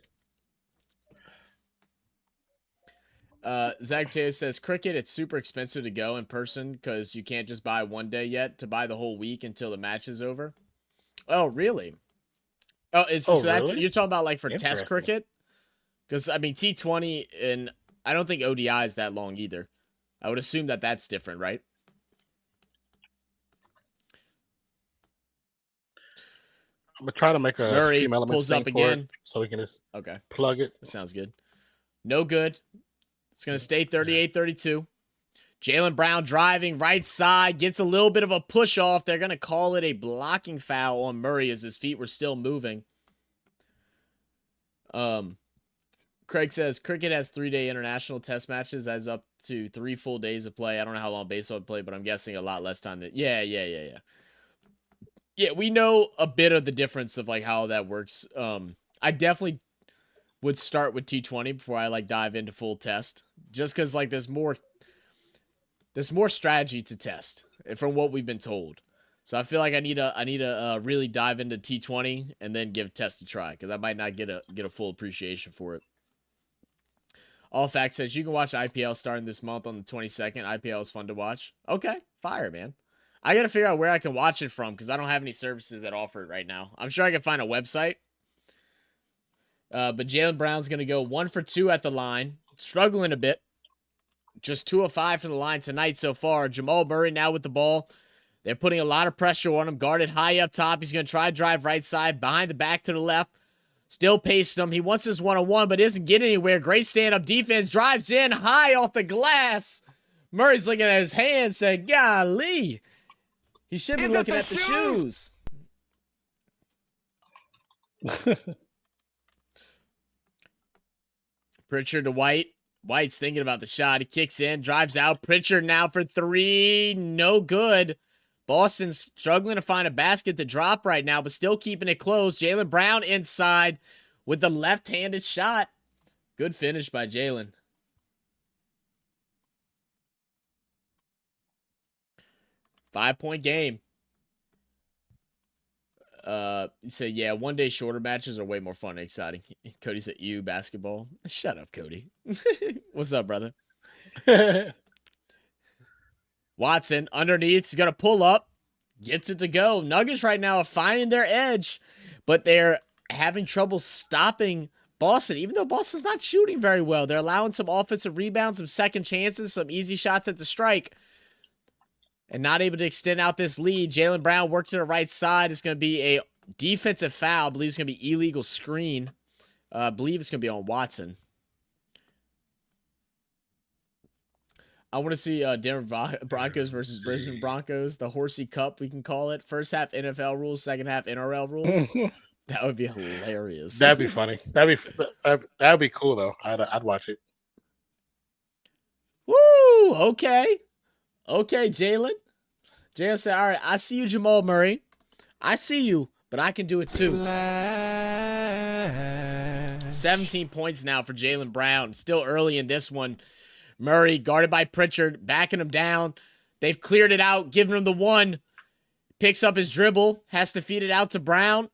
Zach Taylor says, cricket, it's super expensive to go in person because you can't just buy one day yet to buy the whole week until the match is over. Oh, really? Oh, so that's really? You're talking about like for test cricket? Because I mean T20 and I don't think ODI is that long either. I would assume that that's different, right? I'm gonna try to make a Murray Stream Elements pulls up thing for again, it so we can just okay, plug it. That sounds good. No good. It's gonna stay 38-32. Jaylen Brown driving right side, gets a little bit of a push off. They're gonna call it a blocking foul on Murray as his feet were still moving. Craig says cricket has 3-day international test matches as up to 3 full days of play. I don't know how long baseball would play, but I'm guessing a lot less time than yeah. Yeah, we know a bit of the difference of like how that works. I definitely would start with T20 before I like dive into full test. Just because like there's more strategy to test from what we've been told. So I feel like I need to really dive into T20 and then give test a try because I might not get a full appreciation for it. All Facts says you can watch IPL starting this month on the 22nd. IPL is fun to watch. Okay, fire, man. I got to figure out where I can watch it from because I don't have any services that offer it right now. I'm sure I can find a website. But Jaylen Brown's going to go 1 for 2 at the line. Struggling a bit. Just 2 of 5 from the line tonight so far. Jamal Murray now with the ball. They're putting a lot of pressure on him. Guarded high up top. He's going to try to drive right side. Behind the back to the left. Still pacing him. He wants his one-on-one, but isn't getting anywhere. Great stand-up defense. Drives in high off the glass. Murray's looking at his hands saying, golly. He should be looking at the shoes. Pritchard to White. White's thinking about the shot. He kicks in, drives out. Pritchard now for three. No good. Boston's struggling to find a basket to drop right now, but still keeping it close. Jaylen Brown inside with the left-handed shot. Good finish by Jaylen. Five-point game. You say, yeah, one-day shorter matches are way more fun and exciting. Cody said, you basketball. Shut up, Cody. What's up, brother? Watson underneath. He's going to pull up. Gets it to go. Nuggets right now are finding their edge, but they're having trouble stopping Boston. Even though Boston's not shooting very well, they're allowing some offensive rebounds, some second chances, some easy shots at the strike, and not able to extend out this lead. Jaylen Brown worked to the right side. It's going to be a defensive foul. I believe it's going to be illegal screen. I believe it's going to be on Watson. I want to see Denver Broncos versus Brisbane Broncos, the Horsey Cup, we can call it. First half NFL rules, second half NRL rules. That would be hilarious. That'd be funny. That'd be cool though. I'd watch it. Woo! Okay, Jaylen. Jaylen said, "All right, I see you, Jamal Murray. I see you, but I can do it too." 17 points now for Jaylen Brown. Still early in this one. Murray, guarded by Pritchard, backing him down. They've cleared it out, giving him the one. Picks up his dribble, has to feed it out to Brown.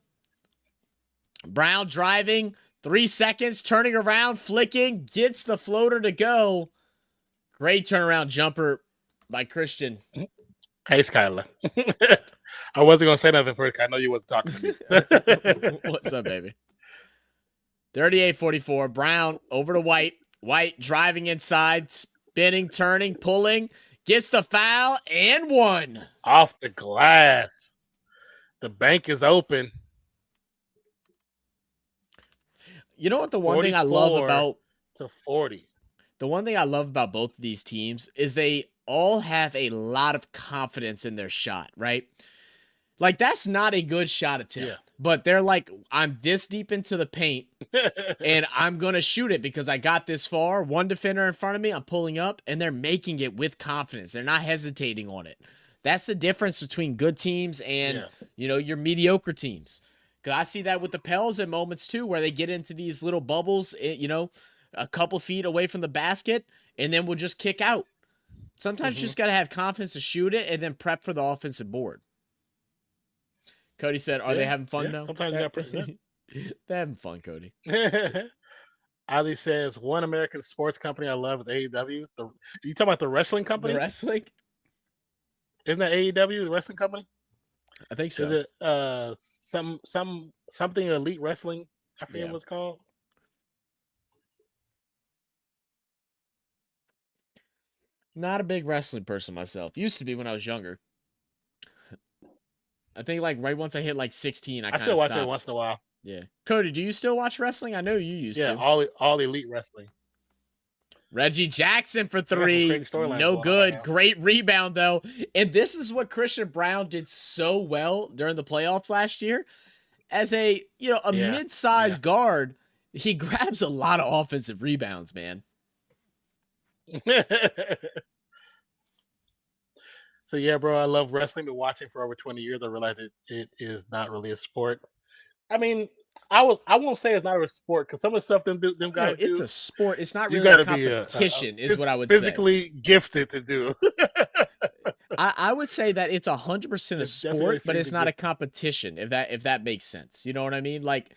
Brown driving, 3 seconds, turning around, flicking, gets the floater to go. Great turnaround jumper by Christian. Hey, Skylar. I wasn't going to say nothing first. I know you wasn't talking to me. What's up, baby? 38-44. Brown over to White. White driving inside, spinning, turning, pulling, gets the foul, and one. Off the glass. The bank is open. You know what the one thing I love about... to 40. The one thing I love about both of these teams is they all have a lot of confidence in their shot, right? Like, that's not a good shot attempt. Yeah. But they're like, I'm this deep into the paint, and I'm going to shoot it because I got this far. One defender in front of me, I'm pulling up, and they're making it with confidence. They're not hesitating on it. That's the difference between good teams and, you know, your mediocre teams. Because I see that with the Pels at moments, too, where they get into these little bubbles, you know, a couple feet away from the basket, and then we'll just kick out. Sometimes you just got to have confidence to shoot it and then prep for the offensive board. Cody said, are they having fun, though? Sometimes you got to They're having fun, Cody. Ali says, one American sports company I love is AEW. You talking about the wrestling company? The wrestling? Isn't that AEW, the wrestling company? I think so. Is it something Elite Wrestling? I forget what it's called. Not a big wrestling person myself. Used to be when I was younger. I think like right once I hit like 16, I kind of stopped. I still watch it once in a while. Yeah. Cody, do you still watch wrestling? I know you used to. Yeah, all Elite Wrestling. Reggie Jackson for three. No good. Great rebound, though. And this is what Christian Brown did so well during the playoffs last year. As a, you know, mid-sized guard, he grabs a lot of offensive rebounds, man. So, yeah, bro, I love wrestling. Been watching for over 20 years. I realized it is not really a sport. I mean, I won't say it's not a sport because some of the stuff them guys do. It's a sport. It's not really a competition, is what I would say. Physically gifted to do. I would say that it's 100% a sport, but it's not a competition, if that makes sense. You know what I mean? Like,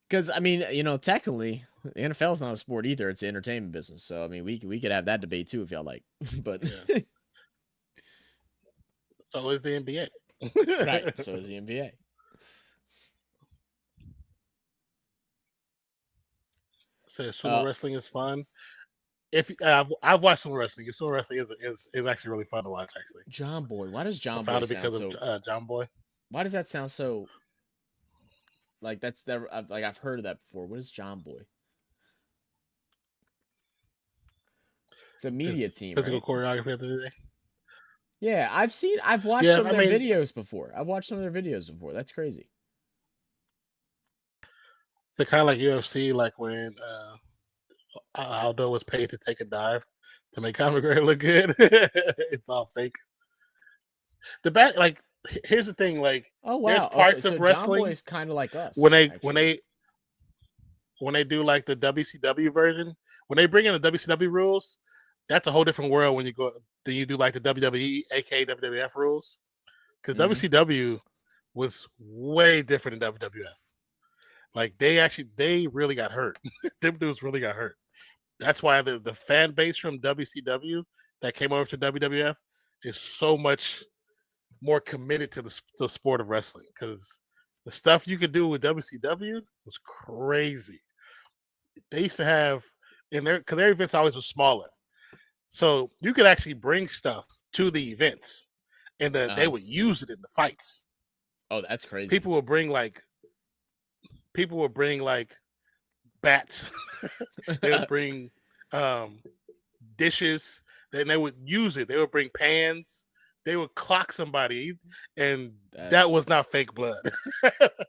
because, I mean, you know, technically, the NFL is not a sport either. It's an entertainment business. So, I mean, we could have that debate too if y'all like. But so is the NBA. Right. So is the NBA. Says sumo wrestling is fun. If I've watched sumo wrestling, sumo wrestling is actually really fun to watch. Actually, John Boy. Why does John Boy sound because so? Of John Boy. Why does that sound so? Like that's that. Like I've heard of that before. What is John Boy? It's a media team. Physical choreography at the end of the day. Yeah, I've watched some of their videos before. I've watched some of their videos before. That's crazy. So kind of like UFC, like when Aldo was paid to take a dive to make Conor McGregor look good. It's all fake. The back, like, here's the thing, like, Oh there's wow. Okay, parts so of John Boy wrestling is kind of like us, when they when actually. they when they do like the WCW version, when they bring in the WCW rules, that's a whole different world when you go. Then you do like the WWE, aka WWF rules, because Hmm. WCW was way different than WWF. Like they really got hurt. Them dudes really got hurt. That's why the fan base from WCW that came over to WWF is so much more committed to the sport of wrestling, because the stuff you could do with WCW was crazy. They used to have in their because their events always was smaller, so you could actually bring stuff to the events, and they Uh-huh. would use it in the fights. Oh, that's crazy. People would bring bats. They would bring um, dishes, and they would use it. They would bring pans. They would clock somebody, and that That's was not fake blood.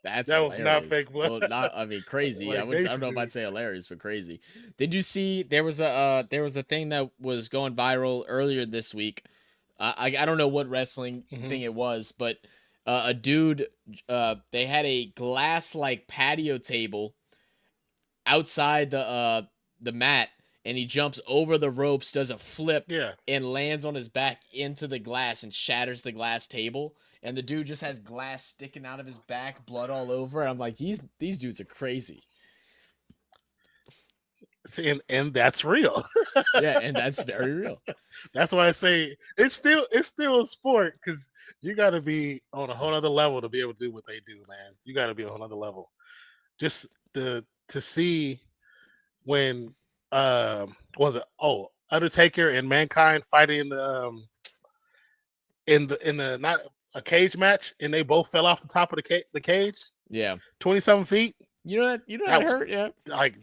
that's That was not hilarious. fake blood. Well, not I mean crazy. Like I they don't should know if do. I'd say hilarious, but crazy. Did you see there was a thing that was going viral earlier this week? I don't know what wrestling Mhm. thing it was, but a dude they had a glass like patio table outside the mat, and he jumps over the ropes, does a flip, Yeah. and lands on his back into the glass and shatters the glass table. And the dude just has glass sticking out of his back, blood all over. And I'm like, these dudes are crazy. See, and that's real. Yeah, and that's very real. That's why I say it's still a sport, because you got to be on a whole other level to be able to do what they do, man. You got to be on a whole other level. Just to see when was it Undertaker and Mankind fighting in the not a cage match, and they both fell off the top of the cage Yeah. 27 feet. You know That that was hurt, yeah. like,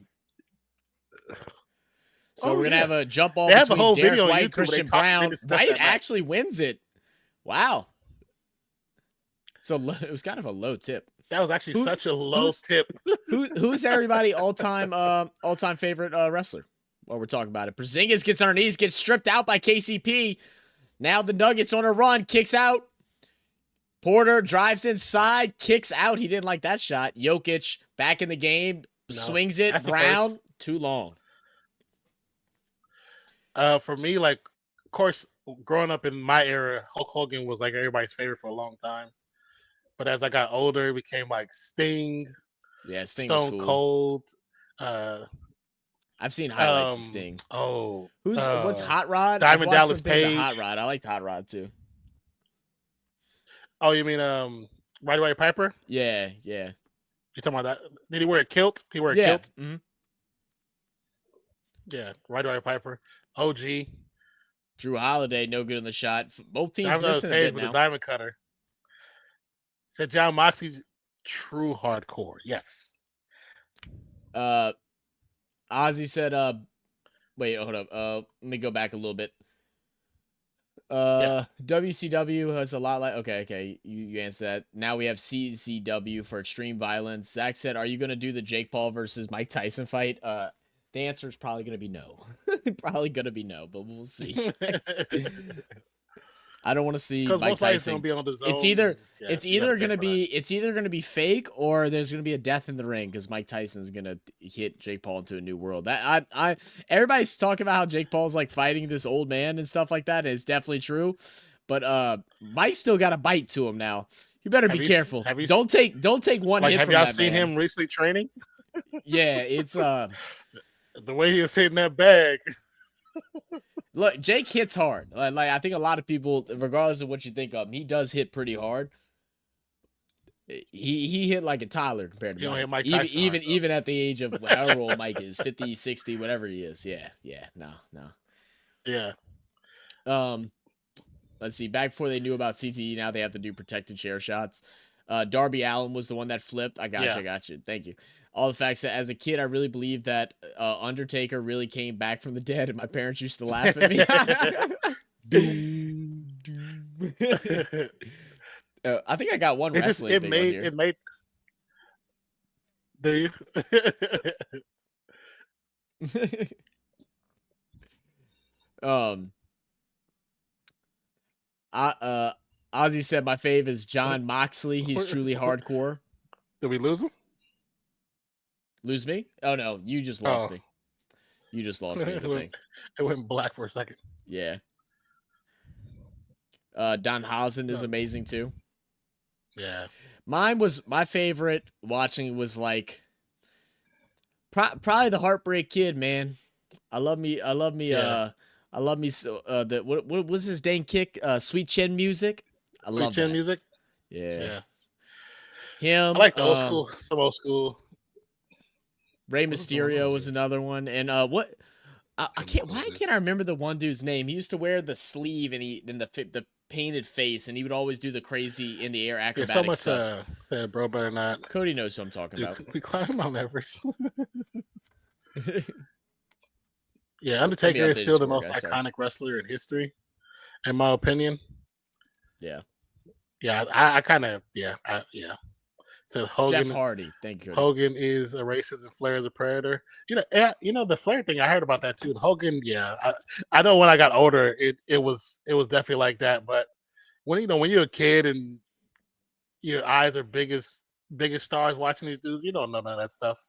So oh we're gonna yeah, have a jump ball they have a between whole Derek video on White, YouTube where Christian they Brown. discuss White that match. actually wins it. Wow. So it was kind of a low tip. That was actually Who such a low who's tip. who's everybody all time favorite wrestler? While we're talking about it, Porzingis gets on her knees, gets stripped out by KCP. Now the Nuggets on a run, kicks out. Porter drives inside, kicks out. He didn't like that shot. Jokic back in the game, No, swings it. that's the first. Brown too long. For me, like, of course, growing up in my era, Hulk Hogan was like everybody's favorite for a long time. But as I got older, it became like Sting, Yeah, Sting was Stone cool. Cold, uh, I've seen highlights of Sting. What's Hot Rod? I've Diamond watched Dallas some things of Hot Page. Rod. I liked Hot Rod too. Oh, you mean Roddy Piper? Yeah, yeah, You talking about that? Did he wear a kilt? He wear a yeah. kilt? Yeah, Roddy Piper. OG. Drew Holiday, no good in the shot. Both teams Diamond Dallas missing a Page bit with a now. diamond cutter. Said John Moxley, true hardcore. Yes. Ozzy said, wait, hold up. Let me go back a little bit. Yeah. WCW has a lot like okay, you answer that. Now we have CZW for extreme violence. Zach said, "Are you gonna do the Jake Paul versus Mike Tyson fight?" The answer is probably gonna be no. Probably gonna be no, but we'll see. I don't want to see Because Mike most likely it's gonna Tyson. be on the zone. It's either Yeah, it's you gotta either pay gonna for that. be fake, or there's gonna be a death in the ring because Mike Tyson's gonna hit Jake Paul into a new world. That I everybody's talking about how Jake Paul's like fighting this old man and stuff like that. And it's definitely true, but Mike still got a bite to him now. You better be careful. Have you Don't take one like hit have from y'all that seen man. him recently training? Yeah, it's The way he was hitting that bag. look, Jake hits hard. Like I think a lot of people, regardless of what you think of him, he does hit pretty hard. He hit like a toddler compared to You don't hit Mike. Mike Tyson hard, though. Even at the age of however old Mike is, 50, 60, whatever he is. Yeah, no. Yeah. Let's see. Back before they knew about CTE, now they have to do protected chair shots. Darby Allin was the one that flipped. I got you. Thank you. All the facts that as a kid, I really believed that Undertaker really came back from the dead, and my parents used to laugh at me. Doom, doom. I think I got one wrestling thing on here. It made Do you? um, Ozzy said my fave is John Moxley. He's truly hardcore. Did we lose him? Lose me? Oh no, you just lost me. You just lost me in the thing. It went black for a second. Yeah. Danhausen is amazing too. Yeah. Mine was my favorite watching was like probably the Heartbreak Kid, man. I love me so what was his dang kick? Sweet Chin Music. I love Chin that. Music. Yeah. Him. I like the old school, some old school. Rey Mysterio was another one. And what I can't why can't I remember the one dude's name? He used to wear the sleeve and the painted face, and he would always do the crazy in the air acrobatic stuff. Said bro better not. Cody knows who I'm talking about. We climb Mount Everest. Yeah, Undertaker is still the most iconic wrestler in history, in my opinion. Yeah. Yeah, I kind of So Hogan, Jeff Hardy, thank you. Hogan is a racist and Flair is a predator. You know the Flair thing. I heard about that too. Hogan, yeah, I know when I got older, it was definitely like that. But when you're a kid and your eyes are biggest stars watching these dudes, you don't know none of that stuff.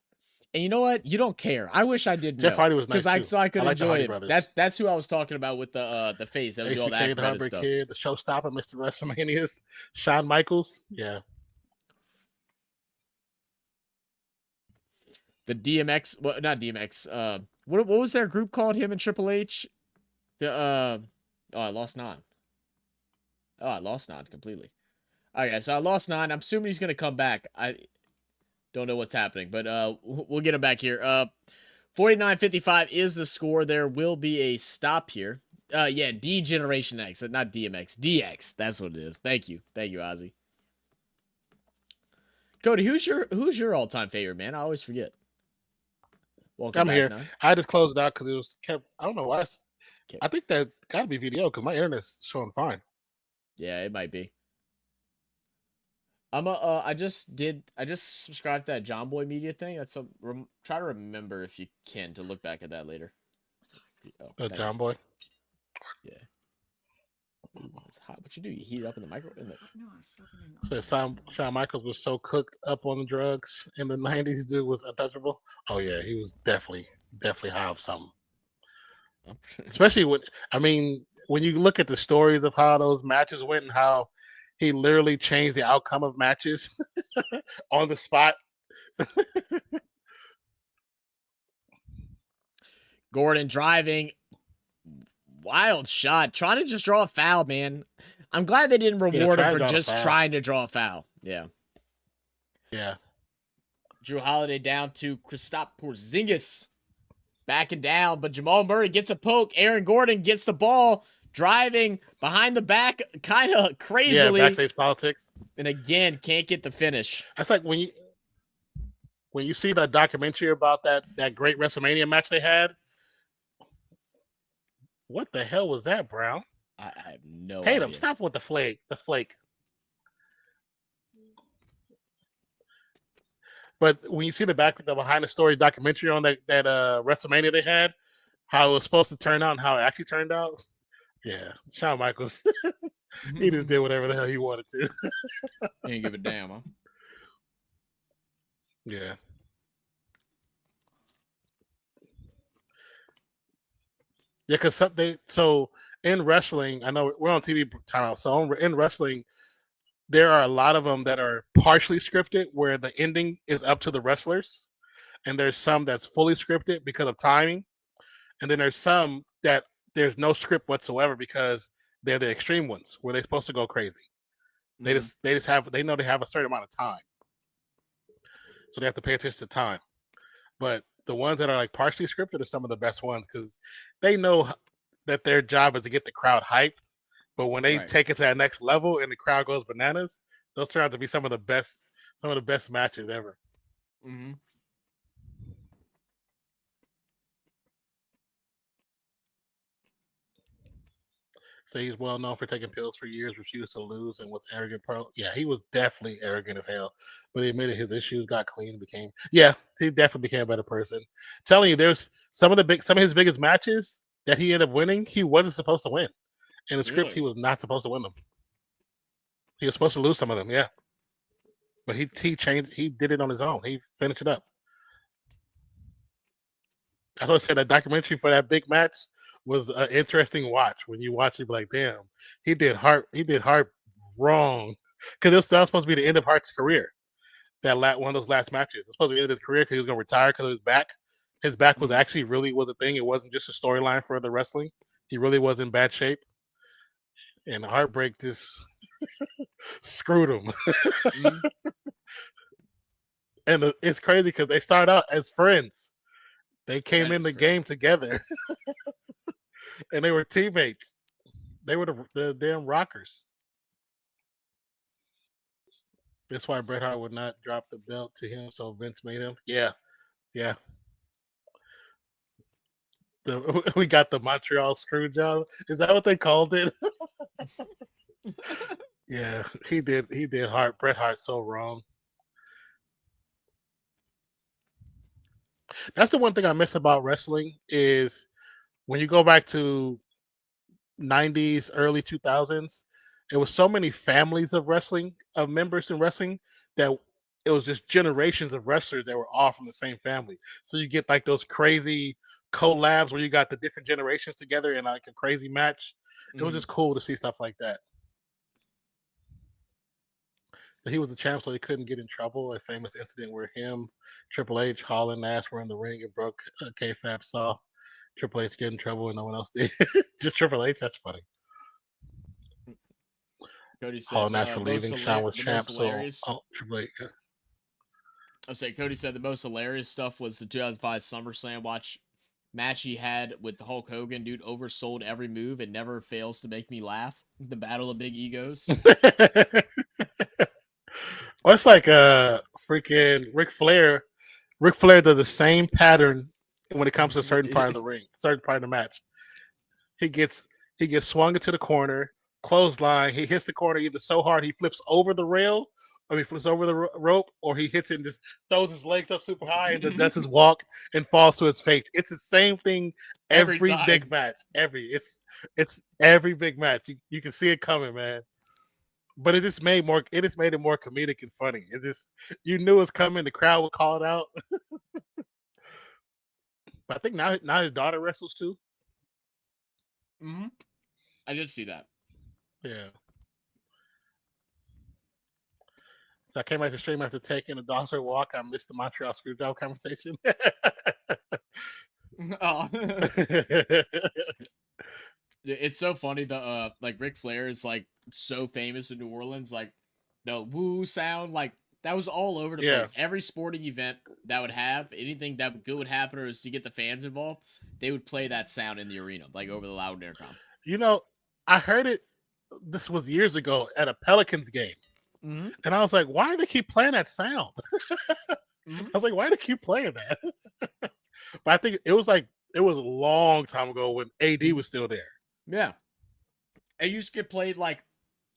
And you know what? You don't care. I wish I did. Jeff Hardy was nice too. So I could enjoy it. That's who I was talking about with the face. That was all that the Heartbreak Kid, the Showstopper, Mr. WrestleManias, Shawn Michaels, yeah. The DMX, well, not DMX. What was their group called? Him and Triple H. I lost Nan. Oh, I lost Nan completely. Okay, so I lost Nan. I'm assuming he's gonna come back. I don't know what's happening, but we'll get him back here. 49-55 is the score. There will be a stop here. Yeah, D Generation X, not DMX. DX. That's what it is. Thank you, Ozzy. Cody, who's your all-time favorite, man? I always forget. Welcome I'm back, here. Now. I just closed it out because it was kept. I don't know why. I think that got to be video because my internet's showing fine. Yeah, it might be. I just subscribed to that John Boy Media thing. That's try to remember if you can to look back at that later. Oh, John Boy. Yeah. Ooh, it's hot. What you do? You heat it up in the micro? So Shawn Michaels was so cooked up on the drugs in the 90s. Dude was untouchable. Oh yeah, he was definitely high off something. Especially when you look at the stories of how those matches went and how he literally changed the outcome of matches on the spot. Gordon driving. Wild shot. Trying to just draw a foul, man. I'm glad they didn't reward him for just trying to draw a foul. Yeah. Yeah. Drew Holiday down to Kristaps Porzingis. Backing down, but Jamal Murray gets a poke. Aaron Gordon gets the ball. Driving behind the back, kind of crazily. Yeah, backstage politics. And again, can't get the finish. That's like when you see the documentary about that great WrestleMania match they had. What the hell was that, Brown? I have no Tatum, idea. stop with the flake. But when you see the behind the story documentary on that WrestleMania they had, how it was supposed to turn out and how it actually turned out. Yeah, Shawn Michaels, he just did whatever the hell he wanted to. He didn't give a damn, huh? Yeah. Yeah, because so in wrestling, I know we're on TV timeout. So in wrestling, there are a lot of them that are partially scripted, where the ending is up to the wrestlers, and there's some that's fully scripted because of timing, and then there's some that there's no script whatsoever because they're the extreme ones where they're supposed to go crazy. They know they have a certain amount of time, so they have to pay attention to time. But the ones that are like partially scripted are some of the best ones because they know that their job is to get the crowd hyped. But when they take it to that next level and the crowd goes bananas, those turn out to be some of the best matches ever. Mm-hmm. So he's well known for taking pills for years, refused to lose, and was arrogant. Yeah, he was definitely arrogant as hell. But he admitted his issues, got clean, became he definitely became a better person. Telling you, there's some of his biggest matches that he ended up winning. He wasn't supposed to win. In the script, Really? he was not supposed to win them. He was supposed to lose some of them, yeah. But he changed. He did it on his own. He finished it up. That's what I said. That documentary for that big match was an interesting watch. When you watch it, like, damn, he did Hart wrong because that was supposed to be the end of Hart's career. One of those last matches. It was supposed to be the end of his career because he was going to retire because of his back. His back was actually really was a thing. It wasn't just a storyline for the wrestling. He really was in bad shape, and Heartbreak just screwed him. And it's crazy because they start out as friends. They came in the game together, and they were teammates. They were the damn Rockers. That's why Bret Hart would not drop the belt to him, so Vince made him. Yeah. We got the Montreal screw job. Is that what they called it? Yeah, he did. He did Bret Hart so wrong. That's the one thing I miss about wrestling is when you go back to 90s, early 2000s, there was so many families of members in wrestling that it was just generations of wrestlers that were all from the same family. So you get like those crazy collabs where you got the different generations together in like a crazy match. It was just cool to see stuff like that. So he was the champ, so he couldn't get in trouble. A famous incident where him, Triple H, Hall, and Nash were in the ring and broke kayfabe. Saw Triple H get in trouble and no one else did. Just Triple H. That's funny. Cody said Hall and Nash for leaving. Shawn was champ, so Triple H. I say Cody said the most hilarious stuff was the 2005 SummerSlam match he had with Hulk Hogan. Dude oversold every move and never fails to make me laugh. The Battle of Big Egos. Well, it's like freaking Ric Flair. Ric Flair does the same pattern when it comes to a certain part of the ring, certain part of the match. He gets swung into the corner, clothesline. He hits the corner either so hard he flips over the rail, or he flips over the rope, or he hits it and just throws his legs up super high and does his walk and falls to his face. It's the same thing every big match. It's every big match. You can see it coming, man. But it just made it more comedic and funny. It just you knew it was coming. The crowd would call it out. But I think now his daughter wrestles too. I did see that. Yeah. So I came back to stream after taking a dog's walk. I missed the Montreal Screwjob conversation. Oh. It's so funny. The like Ric Flair is like so famous in New Orleans. Like the woo sound, like that was all over the place. Every sporting event that would have anything that good would happen, or is to get the fans involved, they would play that sound in the arena, like over the loud intercom. You know, I heard it. This was years ago at a Pelicans game, and I was like, "Why do they keep playing that sound?" I was like, "Why do they keep playing that?" But I think it was a long time ago when AD was still there. Yeah, it used to get played like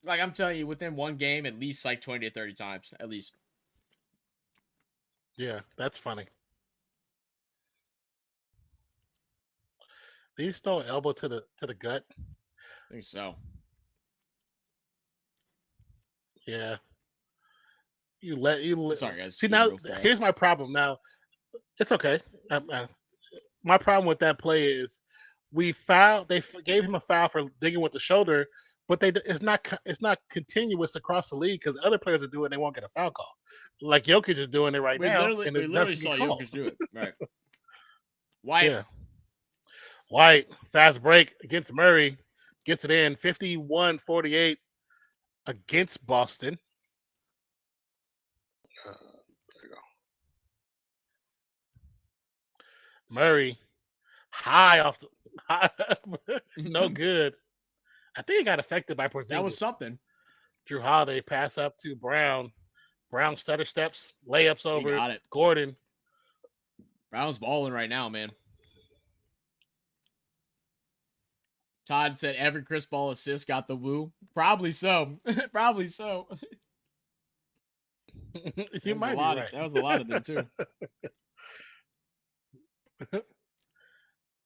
I'm telling you, within one game, at least like 20 to 30 times, at least. Yeah, that's funny. Did he throw an elbow to the gut? I think so. Yeah. Sorry, guys. See, now here's my problem. Now, it's okay. My problem with that play is they gave him a foul for digging with the shoulder, but it's not continuous across the league because other players are doing it, they won't get a foul call. Like Jokic is doing it right now. We literally saw Jokic do it. Right. White. Yeah. White, fast break against Murray, gets it in 51-48 against Boston. There you go. Murray, high off no good. I think he got affected by Porzingis. That was something. Drew Holiday pass up to Brown. Brown stutter steps, layups over Gordon. Brown's balling right now, man. Todd said every Chris Paul assist got the woo. Probably so. Probably so. You might be right. That was a lot of them too.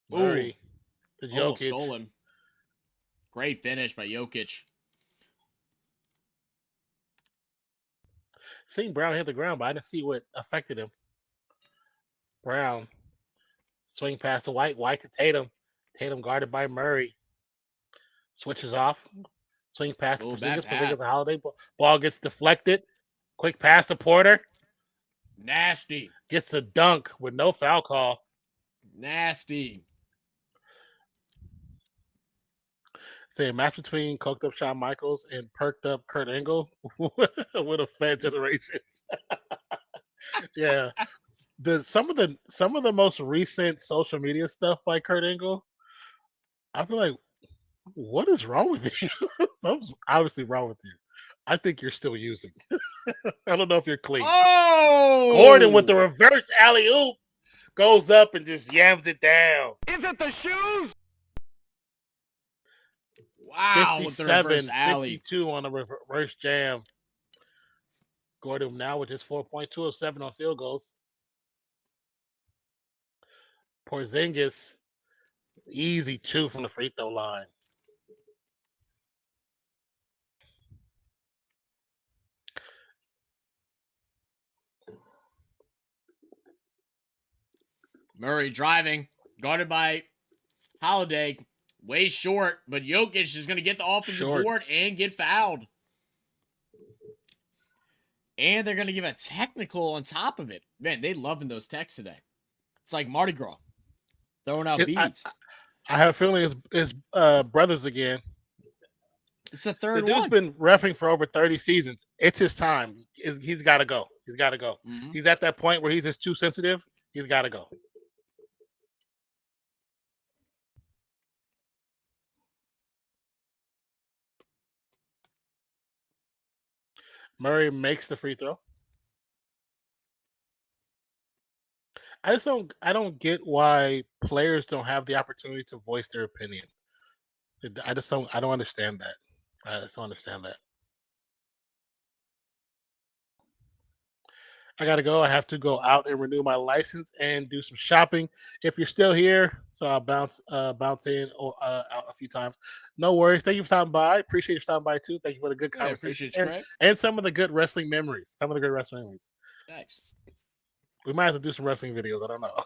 Murray, the almost Jokic. stolen. Great finish by Jokic. Seen Brown hit the ground, but I didn't see what affected him. Brown swing past to White. White to Tatum. Tatum guarded by Murray. Switches off. Swing pass to Porzingis. Porzingis a Holiday. Ball gets deflected. Quick pass to Porter. Nasty. Gets a dunk with no foul call. Nasty. Say a match between coked up Shawn Michaels and perked up Kurt Angle with a fan generations. Yeah. Some of the most recent social media stuff by Kurt Angle, I feel like, what is wrong with you? Something's obviously wrong with you. I think you're still using. I don't know if you're clean. Oh, Gordon with the reverse alley-oop goes up and just yams it down. Is it the shoes? Wow, with the reverse alley. 52 on a reverse jam. Gordon now with his 4.2 of 7 on field goals. Porzingis, easy 2 from the free throw line. Murray driving, guarded by Holiday. Way short, but Jokic is going to get the offensive board and get fouled. And they're going to give a technical on top of it. Man, they loving those techs today. It's like Mardi Gras. Throwing out beads. I have a feeling it's brothers again. It's the third one. The dude's been reffing for over 30 seasons. It's his time. He's got to go. He's got to go. Mm-hmm. He's at that point where he's just too sensitive. He's got to go. Murray makes the free throw. I don't get why players don't have the opportunity to voice their opinion. I don't understand that. I just don't understand that. I gotta go. I have to go out and renew my license and do some shopping. If you're still here, so I'll bounce in or out a few times. No worries. Thank you for stopping by. Appreciate you stopping by too. Thank you for the good conversation and some of the good wrestling memories. Thanks. We might have to do some wrestling videos. I don't know.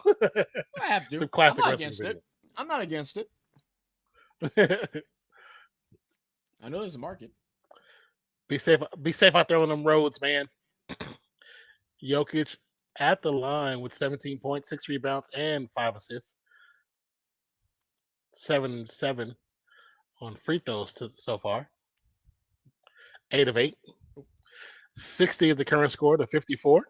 I have to. Some classic I'm not wrestling against videos. it. I'm not against it. I know there's a market. Be safe. Be safe out there on them roads, man. Jokic at the line with 17 points, 6 rebounds, and 5 assists. 7-7 on free throws so far. 8 of 8. 60 is the current score to 54.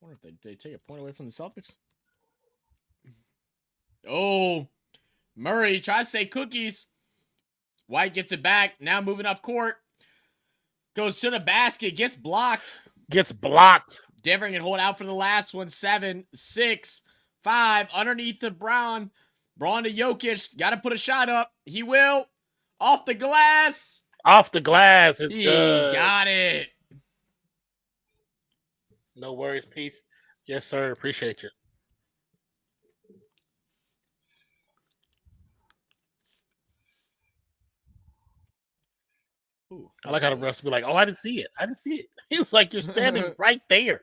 I wonder if they take a point away from the Celtics. Oh, Murray tries to say cookies. White gets it back. Now moving up court. Goes to the basket. Gets blocked. Denver can hold out for the last one. 7, 6, 5. Underneath the Braun. Braun to Jokic. Got to put a shot up. He will. Off the glass. It's he good. Got it. No worries. Peace. Yes, sir. Appreciate you. Ooh, I like how the refs be like, "Oh, I didn't see it. He's like, "You're standing right there."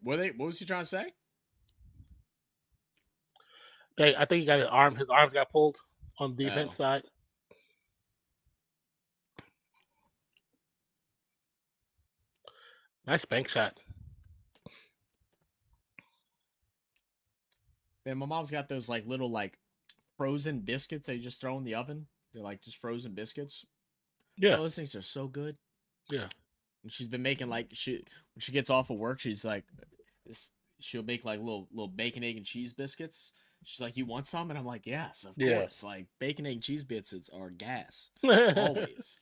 What was he trying to say? I think he got his arm. His arms got pulled on the defense side. Nice bank shot. Man, my mom's got those like little like frozen biscuits they just throw in the oven. They're like just frozen biscuits. Yeah, those things are so good. Yeah, and she's been making like when she gets off of work, she's like, she'll make like little bacon, egg, and cheese biscuits. She's like, "You want some?" And I'm like, "Yes, of course." Like bacon, egg, cheese biscuits are gas always.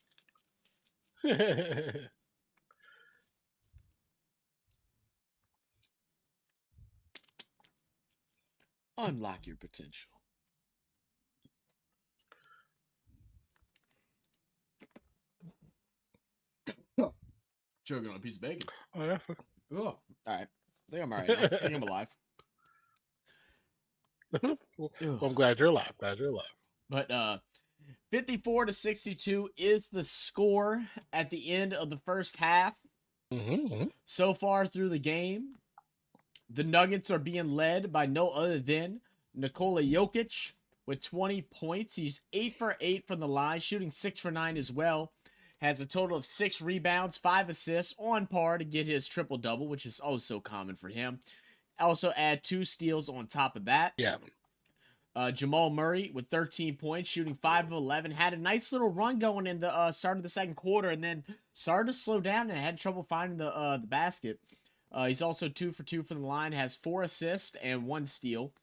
Unlock your potential. Choking on a piece of bacon. Oh, yeah. Oh, all right. I think I'm all right now. I think I'm alive. Well, I'm glad you're alive. But 54-62 is the score at the end of the first half. So far through the game, the Nuggets are being led by no other than Nikola Jokic with 20 points. He's 8 for 8 from the line, shooting 6 for 9 as well. Has a total of 6 rebounds, 5 assists, on par to get his triple-double, which is oh so common for him. Also add 2 steals on top of that. Yeah. Jamal Murray with 13 points, shooting 5 of 11. Had a nice little run going in the start of the second quarter, and then started to slow down and had trouble finding the basket. He's also 2 for 2 from the line, has 4 assists and 1 steal.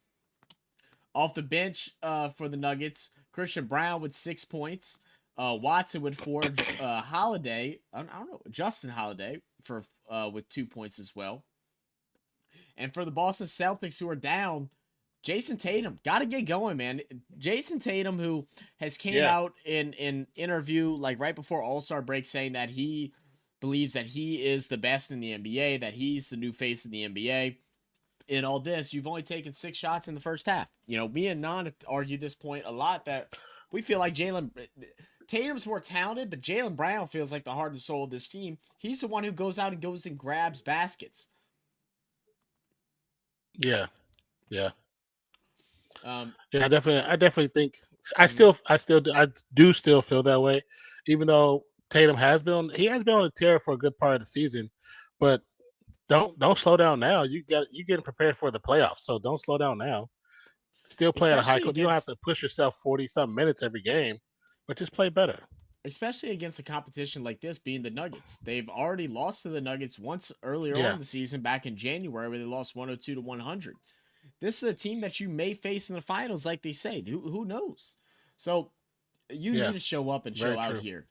Off the bench for the Nuggets, Christian Brown with 6 points. Watson with 4. Holiday, I don't know, Justin Holiday for with 2 points as well. And for the Boston Celtics, who are down, Jason Tatum, got to get going, man. Jason Tatum, who has came out in interview like right before All-Star break saying that he believes that he is the best in the NBA, that he's the new face of the NBA. In all this, you've only taken 6 shots in the first half. You know, me and Non argue this point a lot that we feel like Tatum's more talented, but Jaylen Brown feels like the heart and soul of this team. He's the one who goes out and goes and grabs baskets. Yeah. Yeah, I definitely think I do still feel that way, even though Tatum has been on a tear for a good part of the season, but don't slow down now. You're getting prepared for the playoffs, so don't slow down now. Still play at a high level. You don't have to push yourself 40-something minutes every game, but just play better. Especially against a competition like this being the Nuggets. They've already lost to the Nuggets once earlier on in the season back in January where they lost 102-100. This is a team that you may face in the finals, like they say. Who knows? So you need to show up and show out here.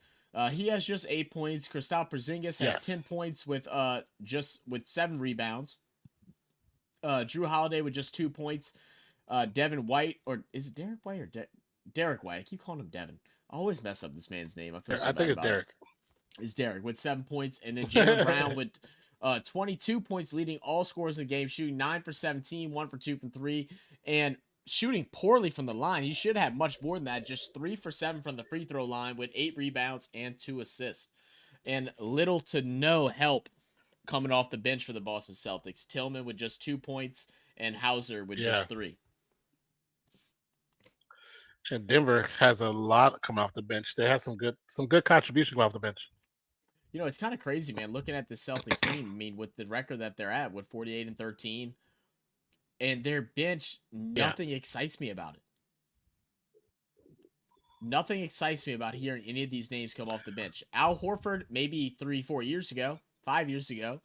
He has just 8 points. Kristaps Porzingis has 10 points with 7 rebounds. Drew Holiday with just 2 points. Devin White, or is it Derek White or Derek White? I keep calling him Devin. I always mess up this man's name. I think it's Derek. It's Derek with 7 points, and then Jaylen Brown with 22 points, leading all scorers in the game, shooting 9 for 17, 1 for 2 from 3, and shooting poorly from the line. He should have much more than that, just 3 for 7 from the free throw line with 8 rebounds and 2 assists. And little to no help coming off the bench for the Boston Celtics. Tillman with just 2 points and Hauser with just 3. And Denver has a lot coming off the bench. They have some good contribution coming off the bench. You know, it's kind of crazy, man, looking at the Celtics team. I mean, with the record that they're at, with 48-13, and their bench, nothing excites me about it. Nothing excites me about hearing any of these names come off the bench. Al Horford, maybe 3-4 years ago, 5 years ago,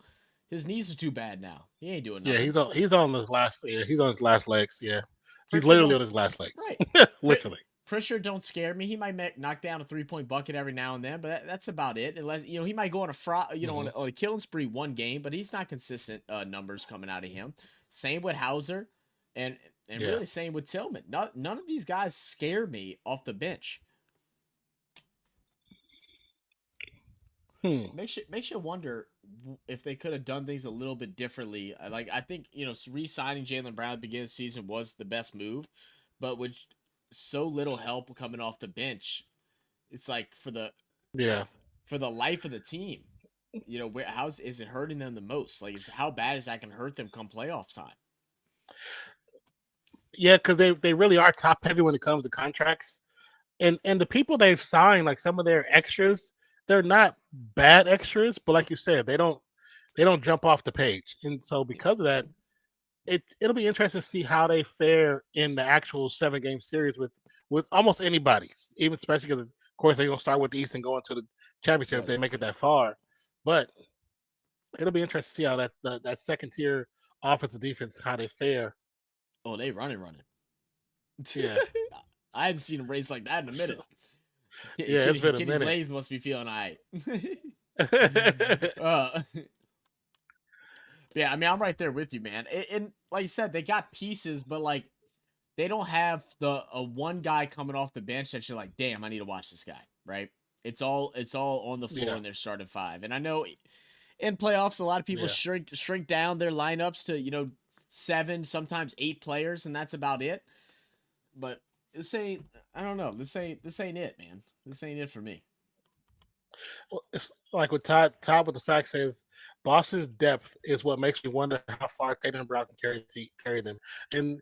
his knees are too bad now. He ain't doing nothing. Yeah, he's on his last legs. Yeah. He's literally on his last legs. Right. Literally. Pritchard don't scare me. He might knock down a 3-point bucket every now and then, but that's about it. Unless he might go on on a killing spree one game, but he's not consistent numbers coming out of him. Same with Hauser, and really same with Tillman. None of these guys scare me off the bench. Makes you wonder if they could have done things a little bit differently. Like, I think re-signing Jaylen Brown at the beginning of the season was the best move, but with so little help coming off the bench, it's like for the life of the team, how is it hurting them the most? Like, how bad is that going to hurt them come playoff time? Yeah, because they really are top heavy when it comes to contracts, and the people they've signed, like some of their extras, they're not bad extras, but like you said, they don't jump off the page, and so because of that, it'll be interesting to see how they fare in the actual 7-game series with almost anybody, even especially because of course they're gonna start with the East and go into the championship if they make it that far. But it'll be interesting to see how that second tier offensive defense, how they fare. Oh, they running. Yeah, I hadn't seen him race like that in a minute. It's been a minute. His legs must be feeling all right. Yeah, I mean, I'm right there with you, man. And like you said, they got pieces, but like they don't have the a one guy coming off the bench that you're like, damn, I need to watch this guy, right? It's all on the floor Yeah, in their starting five. And I know in playoffs a lot of people yeah. shrink down their lineups to, 7, sometimes 8 players, and that's about it. But this ain't I don't know. This ain't it, man. This ain't it for me. Well, it's like with Todd with the fact says Boston's depth is what makes me wonder how far Tatum and Brown can carry them. And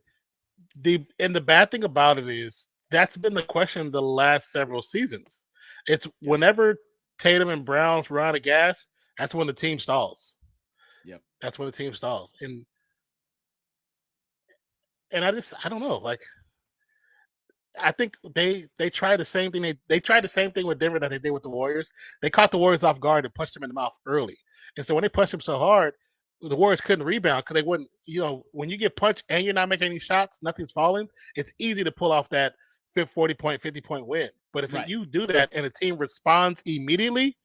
the bad thing about it is that's been the question the last several seasons. It's Yep. whenever Tatum and Brown run out of gas, that's when the team stalls. Yep. That's when the team stalls. And I don't know. Like I think they tried the same thing. They tried the same thing with Denver that they did with the Warriors. They caught the Warriors off guard and punched them in the mouth early. And so when they punched them so hard, the Warriors couldn't rebound because they wouldn't. When you get punched and you're not making any shots, nothing's falling. It's easy to pull off that 40-point, 50-point win. But if Right. you do that and a team responds immediately,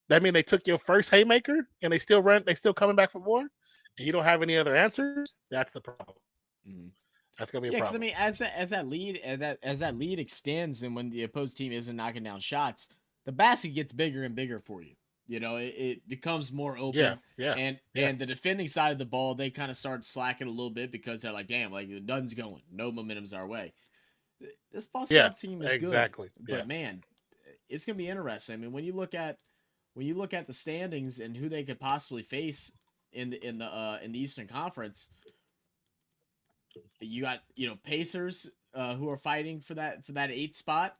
that means they took your first haymaker and they still coming back for more, and you don't have any other answers. That's the problem. Mhm. That's gonna be a Yeah, because I problem. mean, as that lead extends, and when the opposed team isn't knocking down shots, the basket gets bigger and bigger for you. It becomes more Yeah, open, yeah, and yeah, the defending side of the ball, they kind of start slacking a little bit because they're like, damn, like nothing's going, no momentum's our way. This Boston yeah. Celtics team is good, Exactly. Yeah. but man, it's gonna be interesting. I mean, when you look at the standings and who they could possibly face in the Eastern Conference, you got Pacers who are fighting for that 8th spot.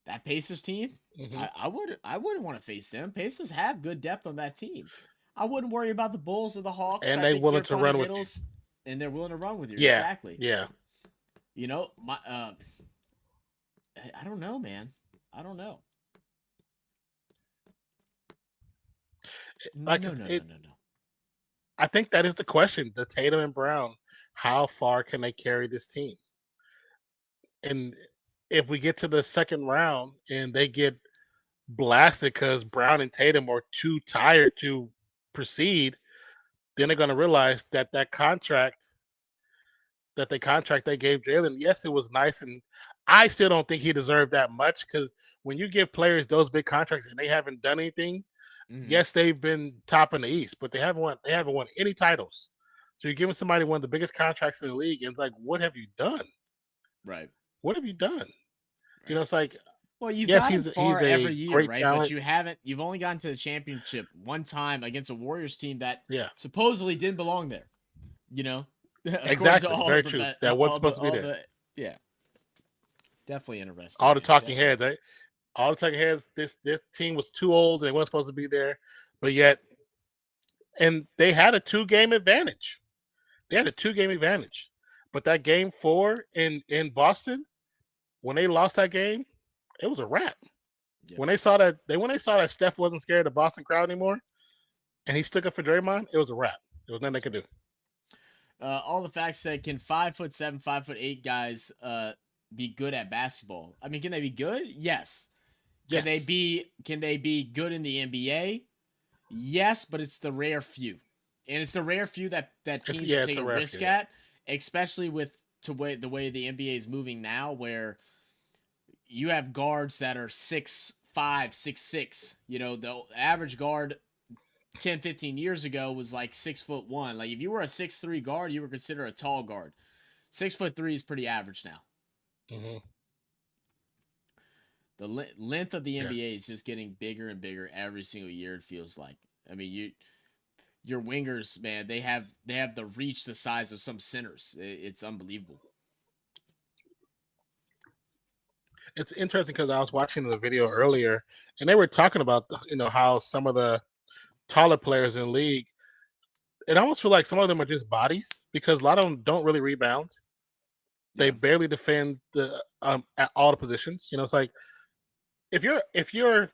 That Pacers team, Hmm. I wouldn't want to face them. Pacers have good depth on that team. I wouldn't worry about the Bulls or the Hawks. And I they think willing they're to funny run with you. middles, and they're willing to run with you. Yeah, Exactly. yeah. My I don't know, man. I don't know. Like No, no, no, it. no, no. I think that is the question. The Tatum and Brown. How far can they carry this team? And if we get to the second round and they get blasted because Brown and Tatum are too tired to proceed, then they're going to realize that the contract they gave Jalen, yes, it was nice, and I still don't think he deserved that much because when you give players those big contracts and they haven't done anything, Hmm. yes, they've been top in the East, but they haven't won any titles. So you're giving somebody one of the biggest contracts in the league, and it's like, what have you done? Right. What have you done? Right. It's like, Well, you've yes, gotten he's far a every year, great right? But talent. you haven't. You've only gotten to the championship one time against a Warriors team that Yeah, supposedly didn't belong there. You know, according to exactly. all Very the true. That wasn't supposed to be all there. the yeah, definitely interesting, All the man. talking Definitely heads, right? All the talking heads. This team was too old. They weren't supposed to be there, but yet, and they had a 2-game advantage. They had a 2-game advantage. But that game 4 in Boston, when they lost that game, it was a wrap. Yep. When they saw that Steph wasn't scared of the Boston crowd anymore, and he stuck up for Draymond, it was a wrap. There was nothing they could do. All the facts said, can 5'7", 5'8" guys be good at basketball? I mean, can they be good? Yes. Can they Yes, be good in the NBA? Yes, but it's the rare few, and it's the rare few that teams will it's take a a rare few. risk Yeah. at, especially with the way the NBA is moving now, where you have guards that are 6'5", 6'6". The average guard 10, 15 years ago was like 6'1". Like if you were a 6'3" guard, you were considered a tall guard. 6'3" is pretty average now. Hmm. The length of the Yeah. NBA is just getting bigger and bigger every single year. It feels like. I mean, your wingers, man, they have the reach the size of some centers. It's unbelievable. It's interesting because I was watching the video earlier, and they were talking about how some of the taller players in the league. It almost feels like some of them are just bodies because a lot of them don't really rebound. They Yeah. barely defend at all the positions. It's like if you're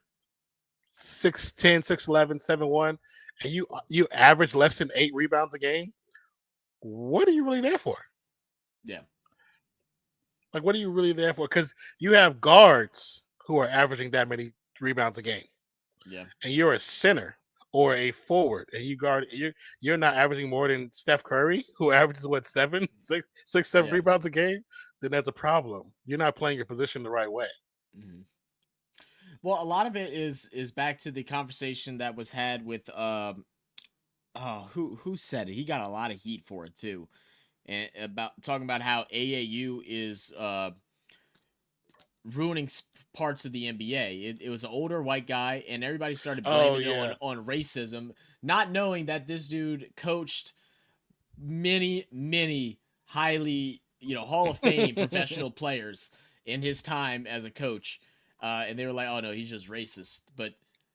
6'10", 6'11", 7'1", and you average less than 8 rebounds a game, what are you really there for? Yeah. Like, what are you really there for? Because you have guards who are averaging that many rebounds a game, Yeah. and you're a center. or a forward, and you're not averaging more than Steph Curry, who averages what 7 Yeah. rebounds a game, then that's a problem. You're not playing your position the right way. Mhm. Well, a lot of it is back to the conversation that was had with oh, who said it? He got a lot of heat for it too, and about talking about how AAU is ruining parts of the NBA. It was an older white guy, and everybody started Oh blaming it yeah, on racism, not knowing that this dude coached many highly Hall of Fame professional players in his time as a coach, and they were like, "Oh no, he's just racist." But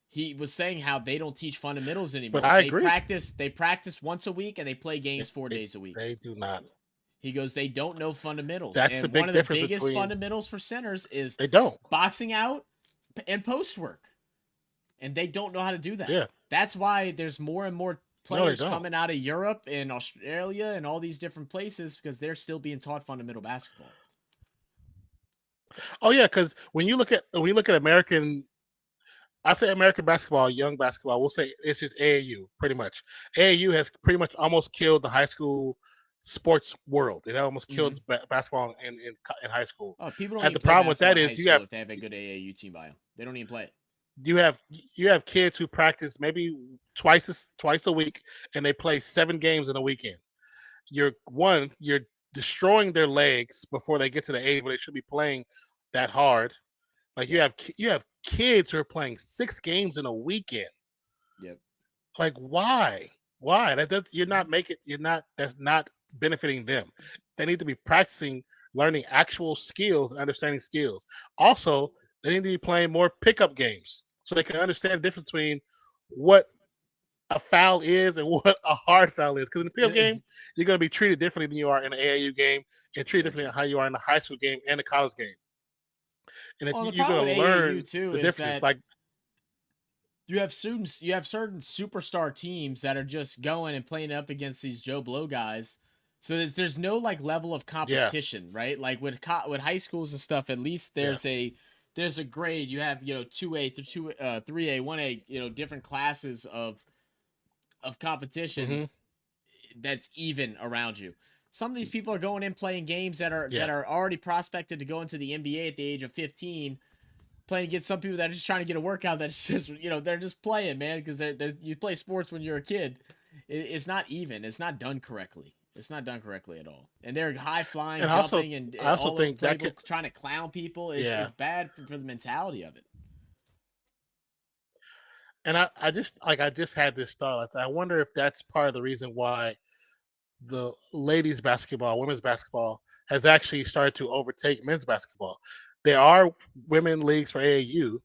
he was saying how they don't teach fundamentals but anymore. I They agree. practice once a week and they play games four They, days a week. they do not. He goes, they don't know fundamentals. That's the And one big of the difference biggest between fundamentals for centers is they don't. boxing out and post work. And they don't know how to do that. Yeah, That's why there's more and more no, they players don't. coming out of Europe and Australia and all these different places because they're still being taught fundamental basketball. Oh yeah, because when you look at American, I say American basketball, young basketball, we'll say it's just AAU pretty much. AAU has pretty much almost killed the high school sports world. It almost Mm-hmm. killed basketball in high school. Oh, people don't And even the play problem with basketball that in is high school if they have a good AAU team bio. They don't even play it. you have kids who practice maybe twice a week, and they play 7 games in a weekend. You're destroying their legs before they get to the age where they should be playing that hard. Like you Yep. have you have kids who are playing 6 games in a weekend. Yep. Like why? Why? That does you're not that's not benefiting them. They need to be practicing learning actual skills and understanding skills. Also, they need to be playing more pickup games so they can understand the difference between what a foul is and what a hard foul is. Because in the pickup game, you're going to be treated differently than you are in an AAU game, and treated Very differently true. than how you are in the high school game and the college game. And if Well, the you're problem going with to AAU learn too the is differences, that like you have certain superstar teams that are just going and playing up against these Joe Blow guys. So there's no like level of yeah, competition, right? Like with high schools and stuff, at least yeah, there's a grade. You have 2A through 3A, 1A, different classes of hmm competitions that's even around you. Some of these people are going in playing games that yeah. are already prospected to go into the NBA at the age of 15, playing against some people that are just trying to get a workout. That's just they're just playing, man, because you play sports when you're a kid. It's not even. It's not done correctly. It's not done correctly at all. And they're high flying, And also, jumping, and I also all over the think that could, playbook, trying to clown people. yeah. It's bad for the mentality of it. And I just had this thought. I wonder if that's part of the reason why the ladies basketball, women's basketball has actually started to overtake men's basketball. There are women leagues for AAU,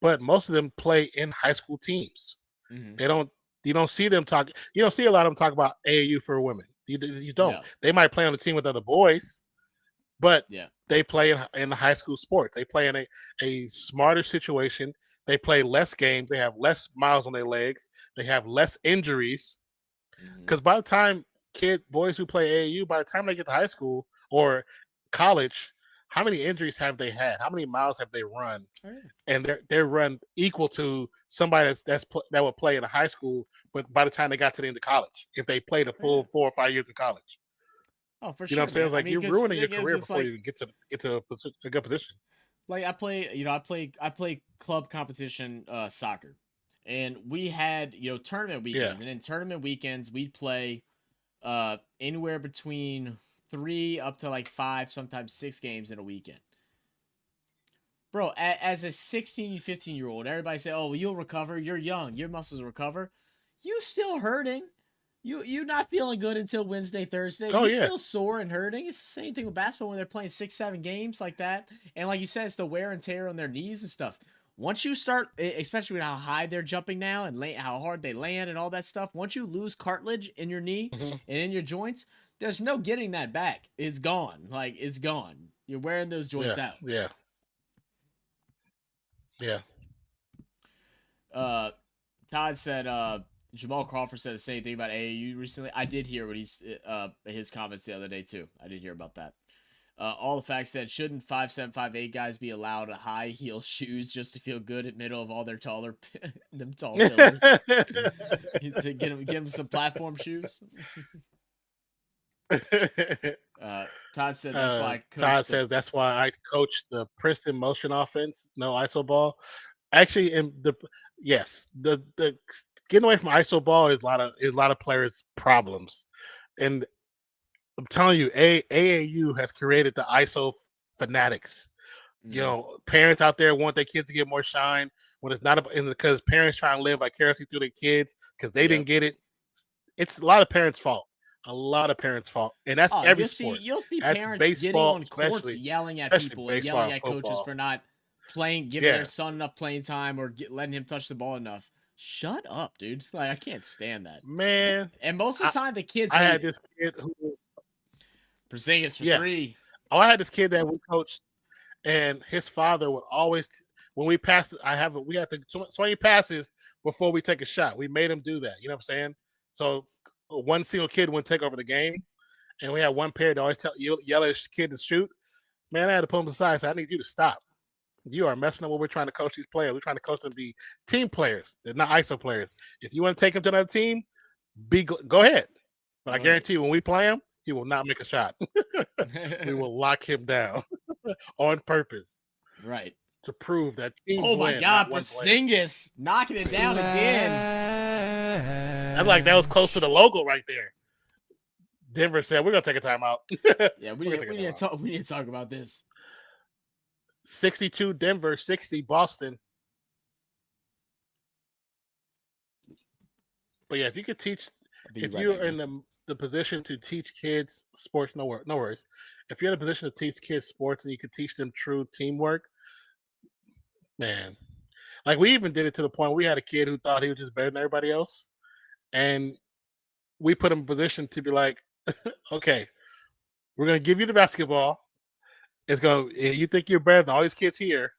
but most of them play in high school teams. Mm-hmm. They don't you don't see them talk. You don't see a lot of them talk about AAU for women. You don't. No. They might play on the team with other boys, but Yeah. they play in the high school sport. They play in a smarter situation. They play less games. They have less miles on their legs. They have less injuries. Mm-hmm. Because by the time boys who play AAU, by the time they get to high school or college, how many injuries have they had? How many miles have they run? Oh, yeah. And they're run equal to somebody that would play in a high school, but by the time they got to the end of college, if they played a Oh, yeah. full 4 or 5 years in college. Oh, for You know what sure, I'm saying? man. It's I like mean, you're because the ruining your thing is, career it's before you like even get to a good position. I play club competition soccer, and we had tournament Yeah. weekends, and in tournament weekends we'd play anywhere between 3 up to like 5, sometimes 6 games in a weekend. Bro, as a 16, 15-year old, everybody say, "Oh, well, you'll recover. You're young. Your muscles recover." You still hurting. You not feeling good until Wednesday, Thursday. Oh You yeah. still sore and hurting. It's the same thing with basketball when they're playing 6, 7 games like that. And like you said, it's the wear and tear on their knees and stuff. Once you start, especially with how high they're jumping now and how hard they land and all that stuff, once you lose cartilage in your knee hmm and in your joints, there's no getting that back. It's gone. Like it's gone. You're wearing those joints Yeah. out. Yeah. Yeah. Uh, Todd said Jamal Crawford said the same thing about AAU recently. I did hear what his comments the other day too. I did hear about that. All the facts said, shouldn't 5'7", 5'8" guys be allowed high heel shoes just to feel good at middle of all their taller, them tall pillars? To get them some platform shoes. Todd said that's why I Todd coached says that's why I coach the Princeton motion offense, no ISO ball. Actually, in the yes, the getting away from ISO ball is a lot of players' problems, and I'm telling you, AAU has created the ISO fanatics. You know, parents out there want their kids to get more shine when it's not about, because parents trying to live vicariously through their kids because they didn't get it. It's a lot of parents' fault. A lot of parents' fault, and that's Oh, every sport. you'll see That's parents getting baseball, on courts yelling at especially people and baseball yelling and at coaches football. for not giving their Yeah, son enough playing time or letting him touch the ball enough. Shut up, dude. Like, I can't stand that. man. And most of the time, the kids I hate had it. this kid who, Porzingis for yeah. 3. Oh, I had this kid that we coached, and his father would always, when we passed, we had to swing passes before we take a shot. We made him do that. You know what I'm saying? So one single kid wouldn't take over the game, and we had one parent that always yell at his kid to shoot. Man, I had to pull him aside and say, I need you to stop. You are messing up what we're trying to coach these players. We're trying to coach them to be team players. They're not ISO players. If you want to take them to another team, go ahead. But I guarantee you, when we play him, he will not make a shot. We will lock him down on purpose. Right. To prove that teams Oh my win, God, not one player. Porzingis knocking it down again. That's like that was close to the logo right there. Denver said we're gonna take a timeout. Yeah, we need to talk about this. 62 Denver, 60 Boston. But yeah, if you could teach, if right you're back, in the position to teach kids sports, no worries. If you're in a position to teach kids sports and you could teach them true teamwork, man. Like we even did it to the point we had a kid who thought he was just better than everybody else, and we put him in a position to be like, okay, we're gonna give you the basketball. It's going. You think you're better than all these kids here,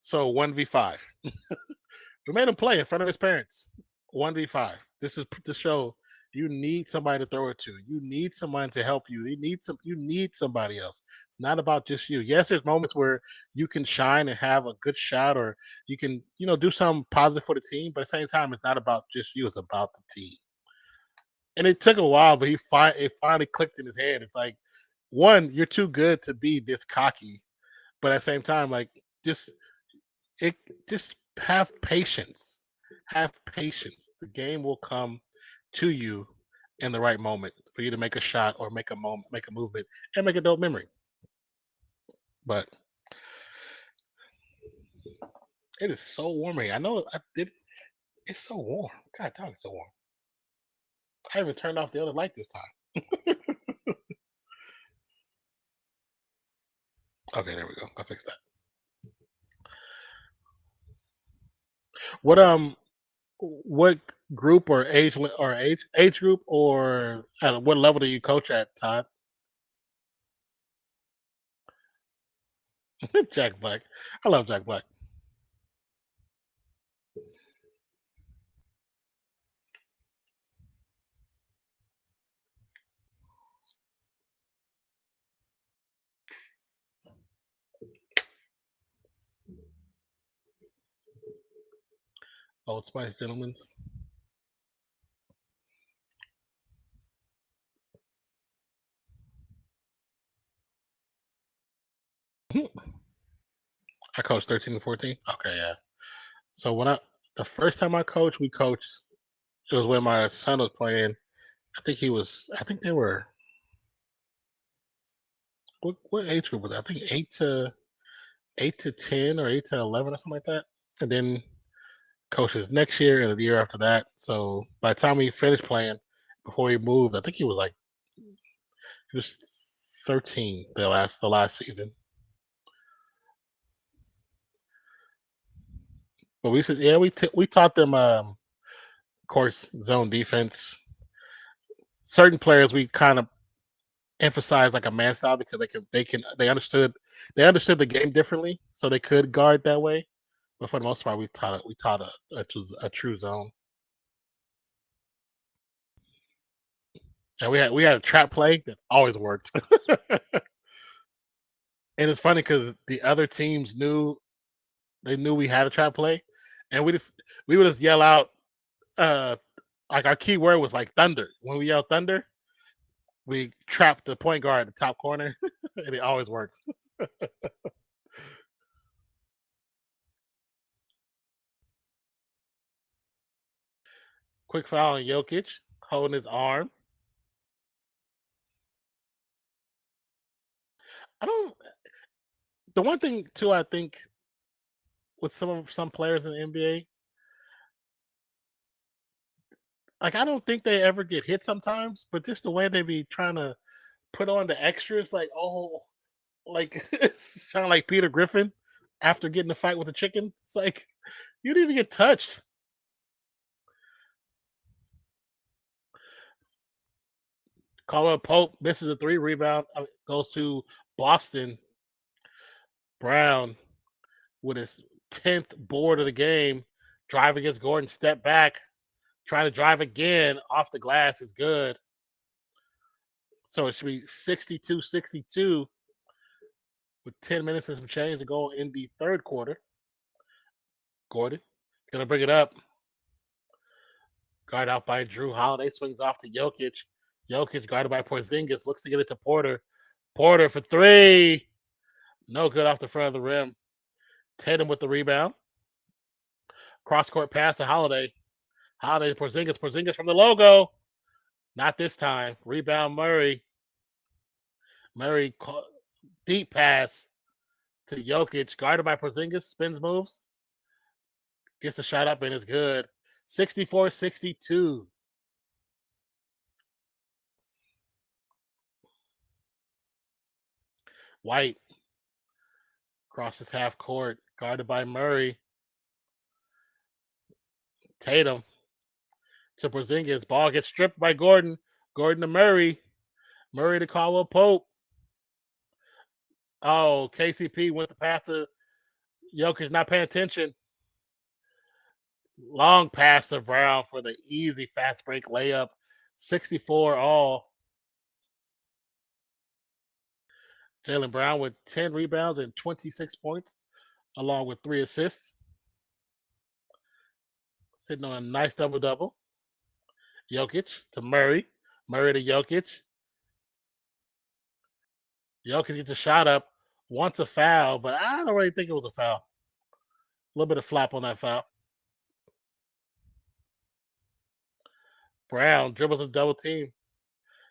so 1v5. We made him play in front of his parents. 1v5. This is to show you need somebody to throw it to. You need someone to help you. You need somebody else. It's not about just you. Yes, there's moments where you can shine and have a good shot, or you can, do something positive for the team. But at the same time, it's not about just you. It's about the team. And it took a while, but it finally clicked in his head. It's like, one, you're too good to be this cocky, but at the same time, like just it just have patience. Have patience. The game will come to you in the right moment for you to make a shot or make a movement, and make a dope memory. But it is so warm here. I know I did. It's so warm. God, dog, it's so warm. I even turned off the other light this time. Okay, there we go. I fixed that. What group or age group or what level do you coach at, Todd? Jack Black. I love Jack Black. Old Spice Gentlemen's. I coached 13 and 14. Okay, yeah. So the first time I coached, it was when my son was playing. I think they were, what age group was that? I think 8 to 10 or 8 to 11 or something like that. And then coaches next year and the year after that. So by the time we finished playing, before he moved, I think he was 13 the last season. But we said, yeah, we taught them, of course, zone defense. Certain players we kind of emphasize like a man style because they understood the game differently, so they could guard that way. But for the most part, we taught a true zone. And we had a trap play that always worked. And it's funny because the other teams knew we had a trap play, and we would just yell out like our key word was like thunder. When we yell thunder, we trap the point guard at the top corner, and it always works. Quick foul on Jokic, holding his arm. I don't. The one thing too, I think with some players in the NBA, like I don't think they ever get hit sometimes, but just the way they be trying to put on the extras, like like sound like Peter Griffin after getting a fight with a chicken. It's like you didn't even get touched. Caldwell Pope misses a three rebound, goes to Boston. Brown with his 10th board of the game, drive against Gordon, step back, trying to drive again off the glass is good. So it should be 62-62 with 10 minutes and some change to go in the third quarter. Gordon going to bring it up. Guard out by Drew Holiday, swings off to Jokic. Jokic guarded by Porzingis, looks to get it to Porter. Porter for three. No good off the front of the rim. Tatum with the rebound. Cross court pass to Holiday. Holiday to Porzingis. Porzingis from the logo. Not this time. Rebound Murray. Murray deep pass to Jokic. Guarded by Porzingis. Spins moves. Gets the shot up and it's good. 64-62. White crosses half court. Guarded by Murray. Tatum to Porzingis. Ball gets stripped by Gordon. Gordon to Murray. Murray to Caldwell Pope. Oh, KCP went to pass to Jokic, not paying attention. Long pass to Brown for the easy fast break layup. 64 all. Jaylen Brown with 10 rebounds and 26 points, along with 3 assists. Sitting on a nice double-double. Jokic to Murray. Murray to Jokic. Jokic gets a shot up. Wants a foul, but I don't really think it was a foul. A little bit of flop on that foul. Brown dribbles a double team.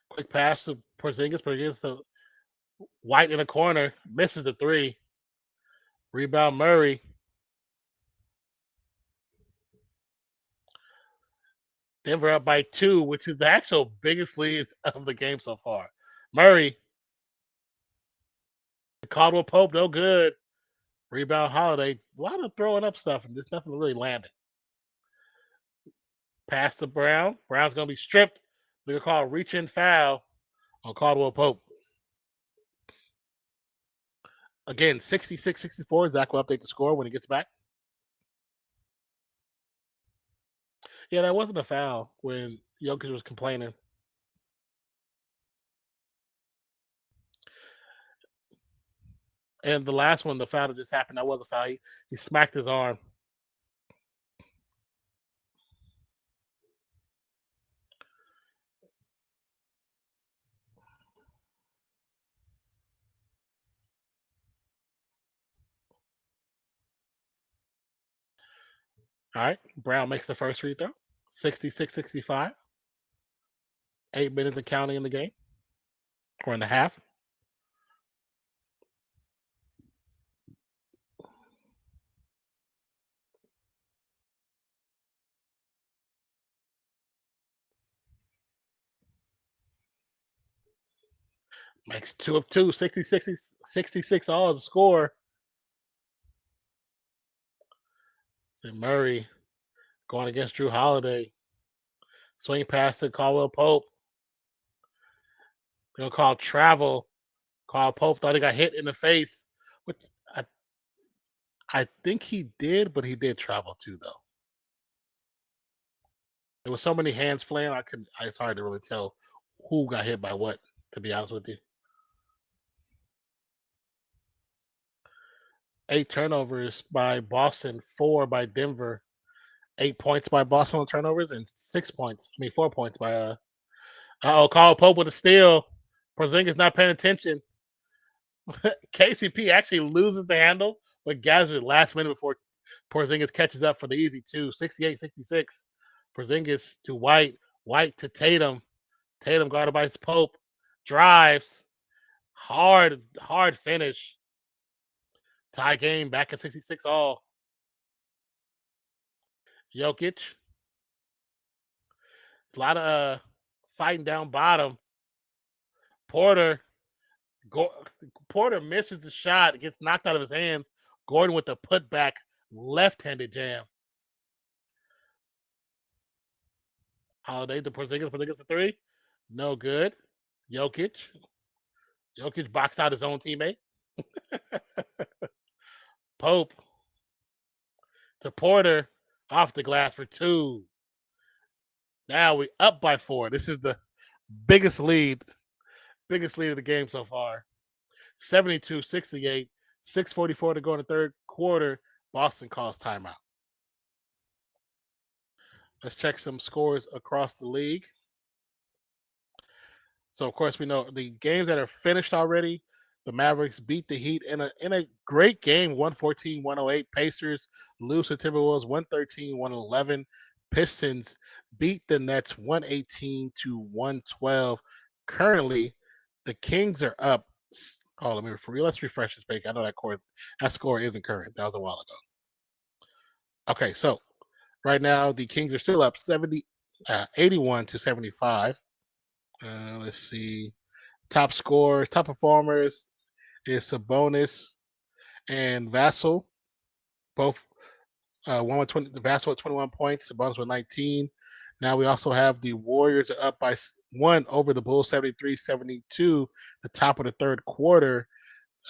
Quick pass to Porzingis. Porzingis to White in the corner. Misses the three. Rebound Murray. Denver up by 2, which is the actual biggest lead of the game so far. Murray. Caldwell Pope, no good. Rebound Holiday. A lot of throwing up stuff, and just nothing really landed. Pass to Brown. Brown's going to be stripped. They're going to call a reach-in foul on Caldwell Pope. Again, 66-64. Zach will update the score when he gets back. Yeah, that wasn't a foul when Jokic was complaining. And the last one, the foul that just happened, that was a foul. He smacked his arm. All right. Brown makes the first free throw. 66-65. 8 minutes and counting in the game. Or in the half. Makes 2 of 2. 66 all as a score. So Murray going against Drew Holiday. Swing pass to Caldwell Pope. They're going to call travel. Caldwell Pope thought he got hit in the face. Which I think he did, but he did travel too, though. There were so many hands flaring, it's hard to really tell who got hit by what, to be honest with you. 8 turnovers by Boston, 4 by Denver, 8 points by Boston on turnovers, and 4 points by Carl Pope with a steal. Porzingis not paying attention. KCP actually loses the handle, but gathers it last minute before Porzingis catches up for the easy 2, 68-66. Porzingis to White, White to Tatum. Tatum guarded by Pope, drives, hard finish. Tie game, back at 66 all. Jokic. A lot of fighting down bottom. Porter misses the shot, gets knocked out of his hands. Gordon with the putback, left-handed jam. Holiday to Porzingis for 3. No good. Jokic boxed out his own teammate. Pope to Porter, off the glass for 2. Now we up by 4. This is the biggest lead of the game so far. 72-68, 6:44 to go in the third quarter. Boston calls timeout. Let's check some scores across the league. So, of course, we know the games that are finished already. The Mavericks beat the Heat in a great game, 114-108. Pacers lose to Timberwolves, 113-111. Pistons beat the Nets, 118-112. Currently, the Kings are up. Oh, let's refresh this page. I know that score isn't current. That was a while ago. Okay, so right now the Kings are still up 81-75. Let's see. Top scorers, top performers is Sabonis and Vassell. Both one with 20. Vassell with 21 points. Sabonis with 19. Now we also have the Warriors are up by 1 over the Bulls, 73-72. The top of the third quarter.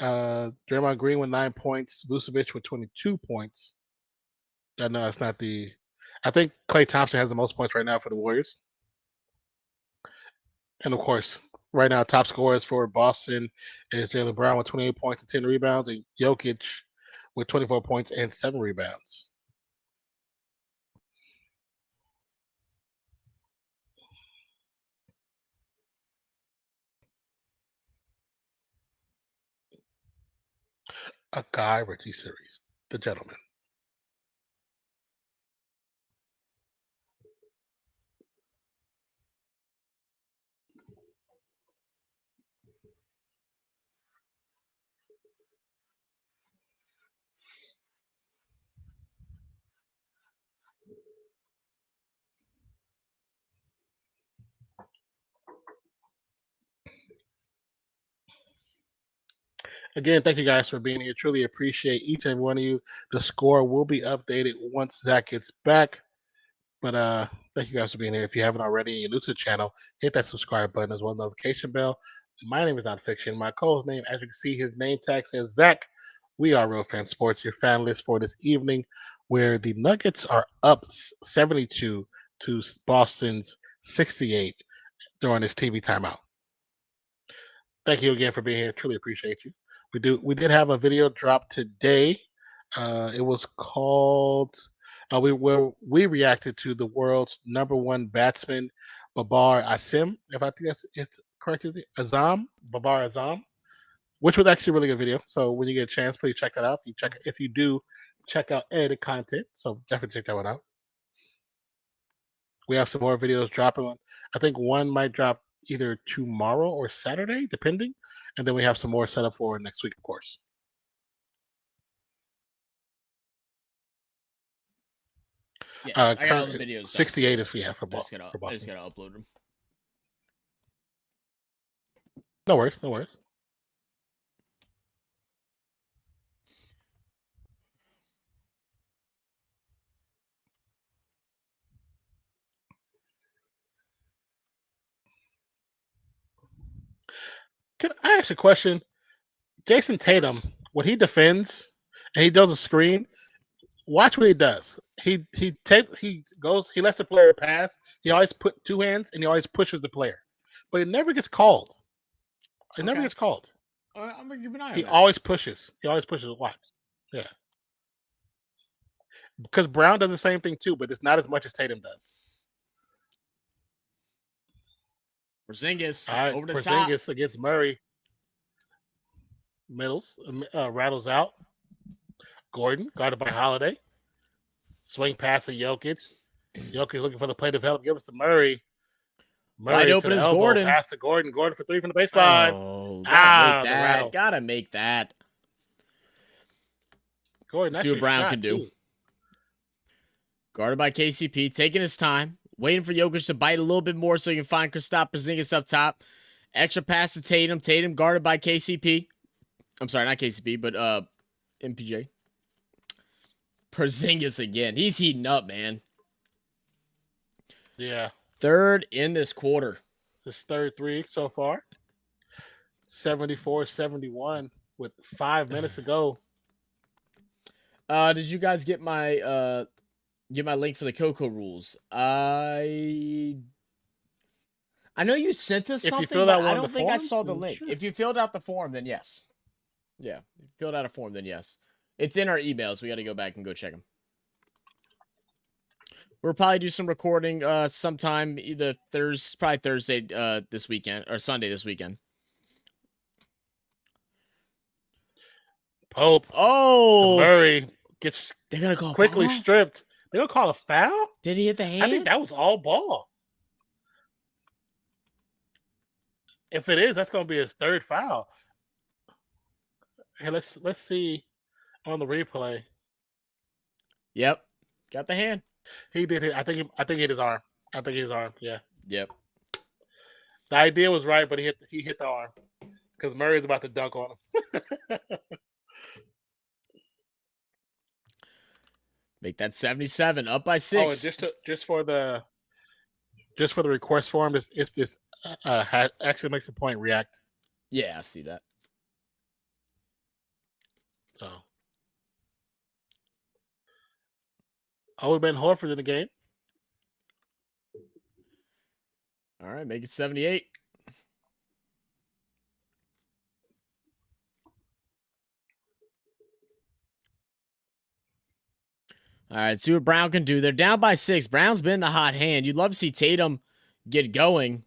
Draymond Green with 9 points. Vucevic with 22 points. No, it's not the. I think Klay Thompson has the most points right now for the Warriors. And of course, right now, top scorers for Boston is Jaylen Brown with 28 points and 10 rebounds, and Jokic with 24 points and 7 rebounds. A Guy Ritchie series, The Gentleman. Again, thank you guys for being here. Truly appreciate each and every one of you. The score will be updated once Zach gets back. But thank you guys for being here. If you haven't already and you're new to the channel, hit that subscribe button as well as notification bell. My name is Nonpfixion. My co-host name, as you can see, his name tag says Zach. We are Real Fan Sports, your fan list for this evening, where the Nuggets are up 72 to Boston's 68 during this TV timeout. Thank you again for being here. Truly appreciate you. We did have a video drop today. It was called we reacted to the world's #1 batsman, Babar Azam, if I think it's correct. Babar Azam, which was actually a really good video. So when you get a chance, please check that out. If you do, check out edited content. So definitely check that one out. We have some more videos dropping. I think one might drop either tomorrow or Saturday, depending. And then we have some more set up for next week, of course. Yes, I got all the videos. 68 is we have for I just gotta upload them. No worries. Can I ask a question? Jason Tatum, when he defends and he does a screen, watch what he does. He lets the player pass. He always put 2 hands and he always pushes the player, but it never gets called. It never gets called. I'm gonna keep an eye on He that. always pushes. Watch. Yeah. Because Brown does the same thing too, but it's not as much as Tatum does. Porzingis All right, over the top. Porzingis against Murray. Middles rattles out. Gordon guarded by Holiday. Swing pass to Jokic. Jokic looking for the play develop. Give us to Murray. Wide Murray to open the is elbow. Gordon. Pass to Gordon. Gordon for three from the baseline. Oh, gotta make The that. rattle. Gotta make that. Gordon, See what Brown can do. Too. Guarded by KCP, taking his time, waiting for Jokic to bite a little bit more so he can find Kristaps Porzingis up top. Extra pass to Tatum. Tatum guarded by KCP. I'm sorry, not KCP, but MPJ. Porzingis again. He's heating up, man. Yeah. Third in this quarter. It's his third three so far. 74-71 with 5 minutes to go. Did you guys get my link for the Coco rules? I know you sent us something, but I don't think I saw the link. Sure. If you filled out the form, then yes. Yeah, if you filled out a form, then yes. It's in our emails. We got to go back and go check them. We'll probably do some recording sometime either Thursday this weekend or Sunday this weekend. Pope. Oh, Murray gets they're gonna call quickly foul? stripped. They're gonna call a foul? Did he hit the hand? I think that was all ball. If it is, that's gonna be his third foul. Hey, let's see on the replay. Yep, got the hand. He did it. I think he hit his arm. I think he hit his arm. Yeah. Yep. The idea was right, but he hit the arm because Murray's about to dunk on him. Make that 77 up by 6. Oh, and just for the request form, it's this actually makes a point react. Yeah, I see that. So, we've been Horford in the game. All right, make it 78. All right, see what Brown can do. They're down by 6. Brown's been the hot hand. You'd love to see Tatum get going.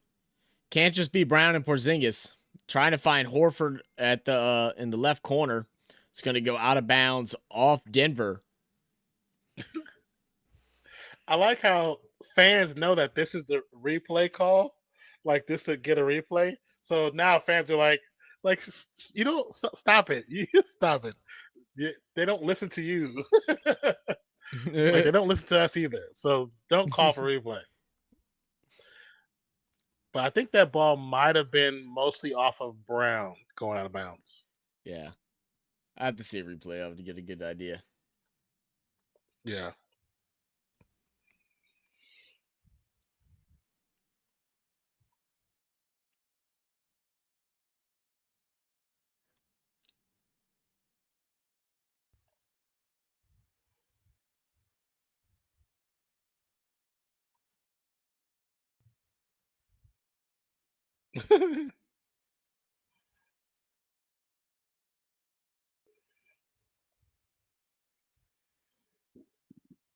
Can't just be Brown and Porzingis. Trying to find Horford at the in the left corner. It's going to go out of bounds off Denver. I like how fans know that this is the replay call, like this to get a replay. So now fans are like you don't stop it. You stop it. They don't listen to you. They don't listen to us either. So don't call for replay. But I think that ball might have been mostly off of Brown going out of bounds. Yeah. I have to see a replay of it to get a good idea. Yeah.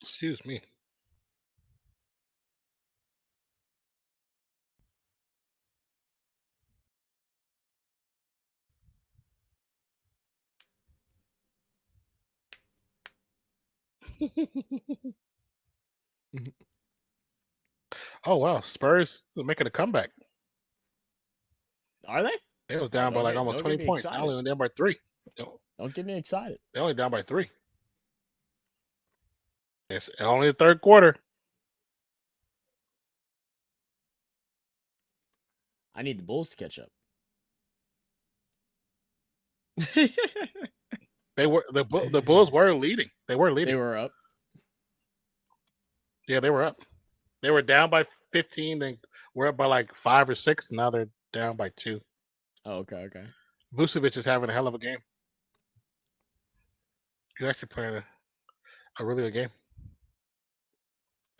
Excuse me. Oh wow, Spurs are making a comeback. Are they? They were down by like almost 20 points. They only went down by 3. Don't get me excited. They're only down by 3. It's only the third quarter. I need the Bulls to catch up. The Bulls were leading. They were leading. They were up. Yeah, they were up. They were down by 15 and we're up by like 5 or 6. Now they're down by 2. Oh, okay. Vucevic is having a hell of a game. He's actually playing a really good game.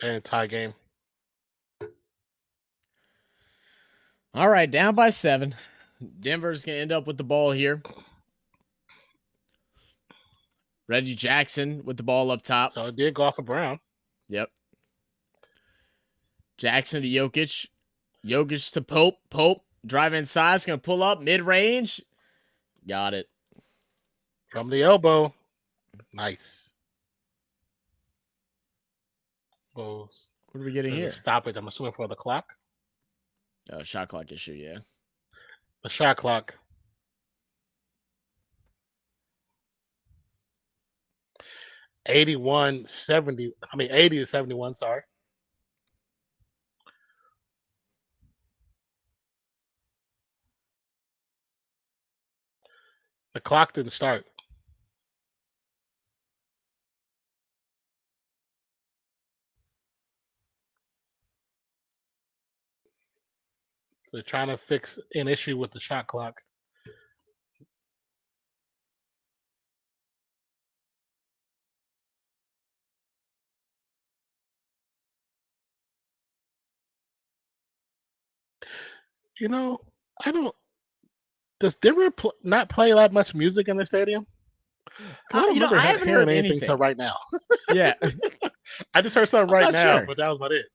And a tie game. All right, down by 7. Denver's going to end up with the ball here. Reggie Jackson with the ball up top. So it did go off of Brown. Yep. Jackson to Jokic. Jokic to Pope. Pope drive inside. It's going to pull up mid-range. Got it. From the elbow. Nice. What are we getting here? Stop it. I'm assuming for the clock. Oh, shot clock issue, yeah. The shot clock. $80 to 71, sorry. The clock didn't start. They're trying to fix an issue with the shot clock. You know, does Denver not play that much music in their stadium? I don't remember hearing anything till right now. Yeah. I just heard something right now, but that was about it.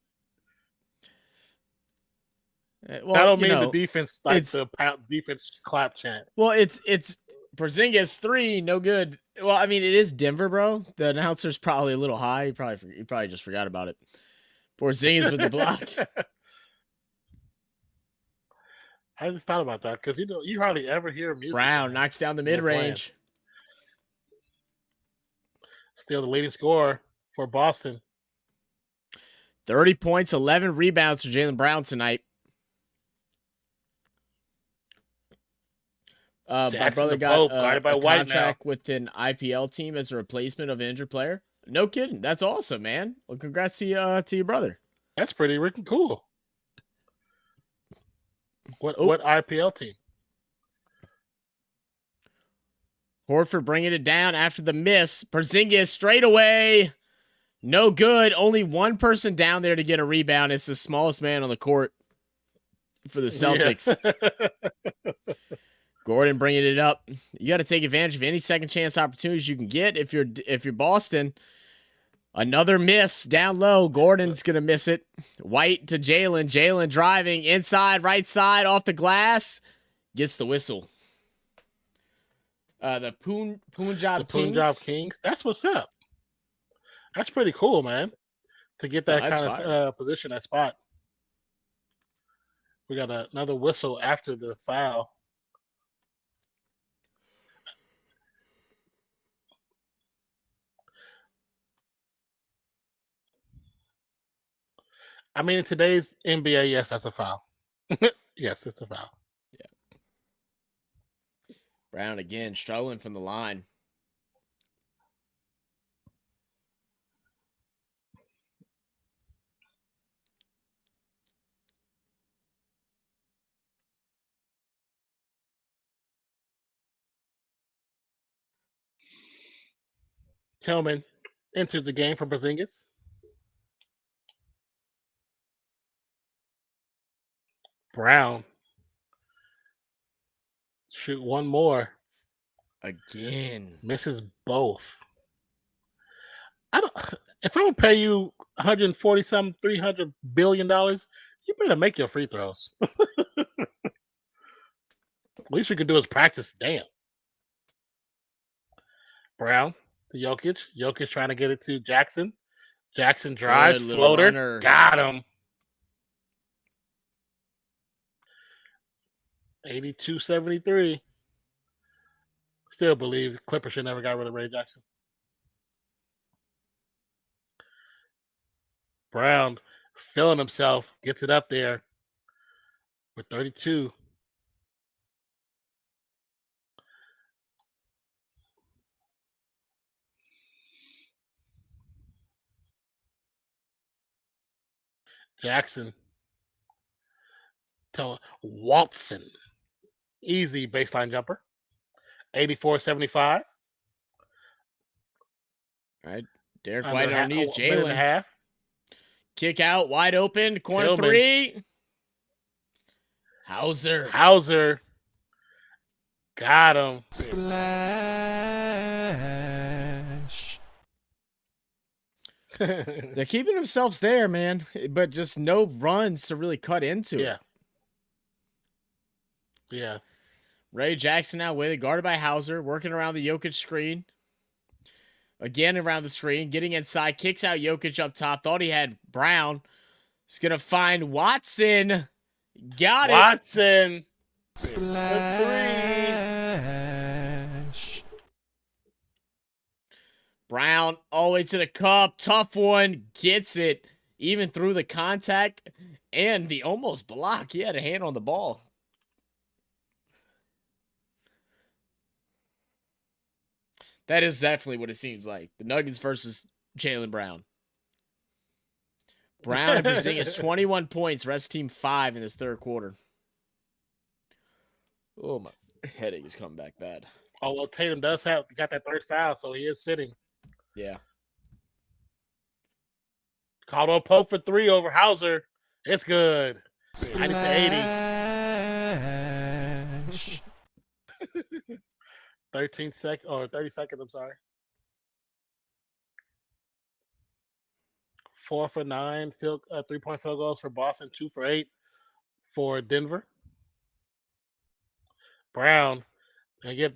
Well, I don't mean the defense, like the defense clap chant. Well, it's Porzingis 3, no good. Well, I mean, it is Denver, bro. The announcer's probably a little high. He probably just forgot about it. Porzingis with the block. I just thought about that because you hardly ever hear music. Brown knocks down the mid range. Still the leading scorer for Boston. 30 points, 11 rebounds for Jaylen Brown tonight. My brother got a contract with an IPL team as a replacement of an injured player. No kidding. That's awesome, man. Well, congrats to your brother. That's pretty freaking cool. What IPL team? Horford bringing it down after the miss. Porzingis straight away. No good. Only one person down there to get a rebound. It's the smallest man on the court for the Celtics. Yeah. Gordon bringing it up. You got to take advantage of any second chance opportunities you can get. If you're Boston, another miss down low. Gordon's gonna miss it. White to Jaylen. Jaylen driving inside, right side, off the glass, gets the whistle. The Punjab Kings. That's what's up. That's pretty cool, man. To get that kind of position, that spot. We got another whistle after the foul. I mean, in today's NBA, yes, that's a foul. Yes, it's a foul. Yeah. Brown again, struggling from the line. Tillman enters the game for Porzingis. Brown. Shoot one more. Again. Misses both. If I'm gonna pay you $140 $300 billion, you better make your free throws. At least you can do is practice. Damn. Brown to Jokic. Jokic trying to get it to Jackson. Jackson drives, floater. Got him. 82-73. Still believe Clippers should never got rid of Ray Jackson. Brown feeling himself, gets it up there with 32. Jackson to Watson. Easy baseline jumper. 84-75. All right. Derek White underneath Jaylen. Kick out, wide open, corner Tillman. 3. Hauser. Got him. Splash. They're keeping themselves there, man, but just no runs to really cut into Yeah. it. Yeah. Ray Jackson now with it, guarded by Hauser, working around the Jokic screen. Again around the screen, getting inside, kicks out Jokic up top. Thought he had Brown. He's going to find Watson. Got it. Watson. Splash. Brown all the way to the cup. Tough one. Gets it. Even through the contact and the almost block. He had a hand on the ball. That is definitely what it seems like. The Nuggets versus Jaylen Brown. Brown and Porzingis 21 points. Rest team 5 in this third quarter. Oh, my headache is coming back bad. Oh, well, Tatum got that third foul, so he is sitting. Yeah. Caldwell Pope for 3 over Hauser. It's good. 90 to 80. 30 seconds, I'm sorry. 4 for 9 3-point field goals for Boston, 2 for 8 for Denver. Brown and get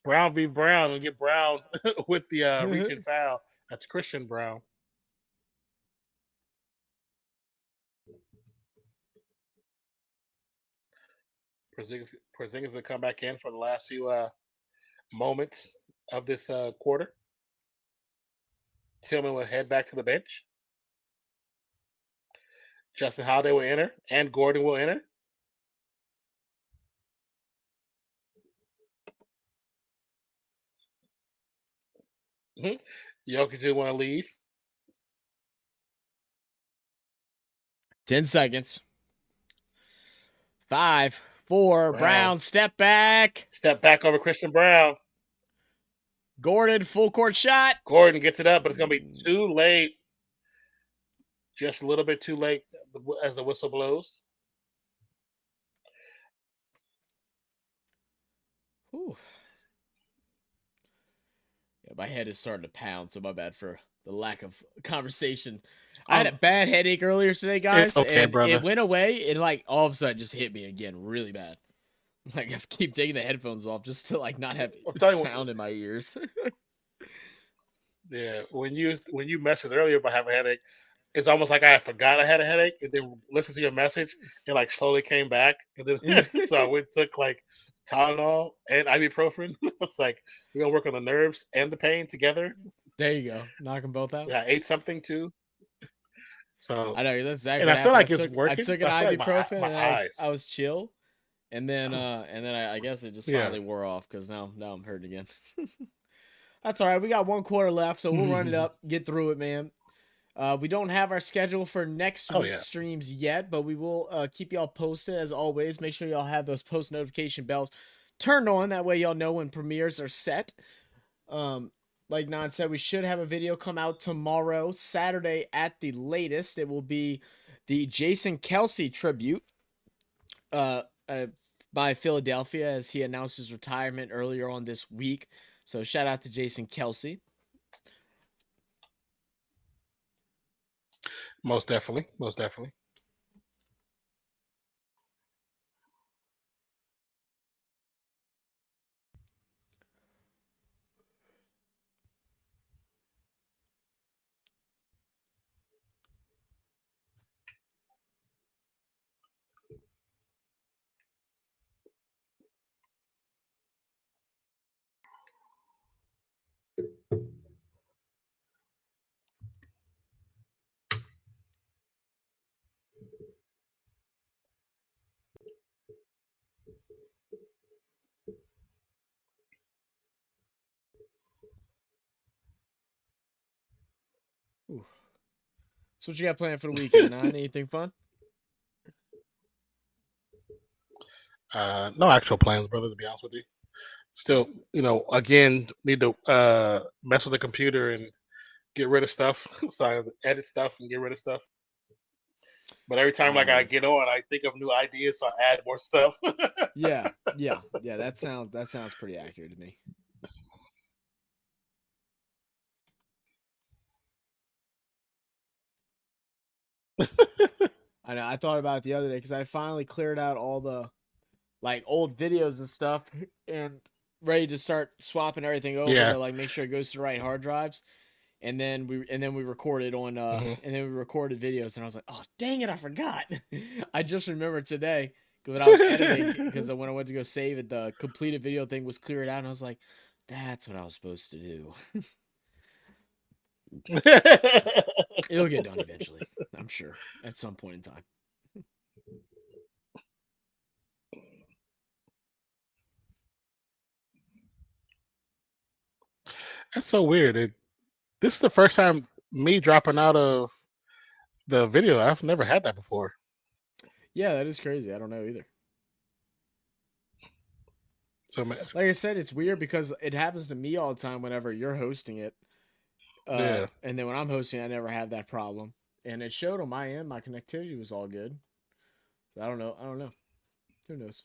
Brown v. Brown and get Brown with the reaching foul. That's Christian Brown. Porzingis will come back in for the last few moments of this quarter. Tillman will head back to the bench. Justin Holiday will enter, and Gordon will enter. Jokic didn't want to leave. 10 seconds. 5, 4. Brown step back. Step back over Christian Brown. Gordon, full court shot. Gordon gets it up, but it's going to be too late. Just a little bit too late as the whistle blows. Whew. Yeah, my head is starting to pound, so my bad for the lack of conversation. I had a bad headache earlier today, guys. It's okay, and brother. It went away, and like all of a sudden just hit me again really bad. Like I keep taking the headphones off just to like not have sound in my ears. Yeah, when you messaged earlier about having a headache, it's almost like I forgot I had a headache, and then listened to your message, and like slowly came back, and then so I went took like Tylenol and ibuprofen. It's like we're gonna work on the nerves and the pain together. There you go, knock them both out. Yeah, I ate something too. So I know that's exactly. And I feel like it's working. I took an ibuprofen my and I was chill, and then I guess it just finally wore off because now I'm hurting again. That's all right. We got 1 quarter left, so we'll run it up, get through it, man. We don't have our schedule for next week's streams yet, but we will keep y'all posted as always. Make sure y'all have those post notification bells turned on. That way y'all know when premieres are set. Like Nan said, we should have a video come out tomorrow, Saturday at the latest. It will be the Jason Kelce tribute by Philadelphia as he announced his retirement earlier on this week. So shout out to Jason Kelce. Most definitely. Most definitely. Ooh. So what you got planned for the weekend, Nan? Anything fun? No actual plans, brother, to be honest with you. Still, again, need to mess with the computer and get rid of stuff. So I edit stuff and get rid of stuff. But every time I get on, I think of new ideas, so I add more stuff. Yeah. That sounds pretty accurate to me. I know. I thought about it the other day because I finally cleared out all the like old videos and stuff and ready to start swapping everything over Yeah. to like make sure it goes to the right hard drives. And then we recorded on Mhm. and then we recorded videos and I was like, oh dang it, I forgot. I just remembered today when I was editing because when I went to go save it, the completed video thing was cleared out and I was like, that's what I was supposed to do. It'll get done eventually, I'm sure, at some point in time. That's so weird. This is the first time me dropping out of the video. I've never had that before. Yeah, that is crazy. I don't know either. So Like I said, it's weird because it happens to me all the time whenever you're hosting it. yeah, And then when I'm hosting, I never have that problem. And it showed on my end, my connectivity was all good. So I don't know. I don't know. Who knows?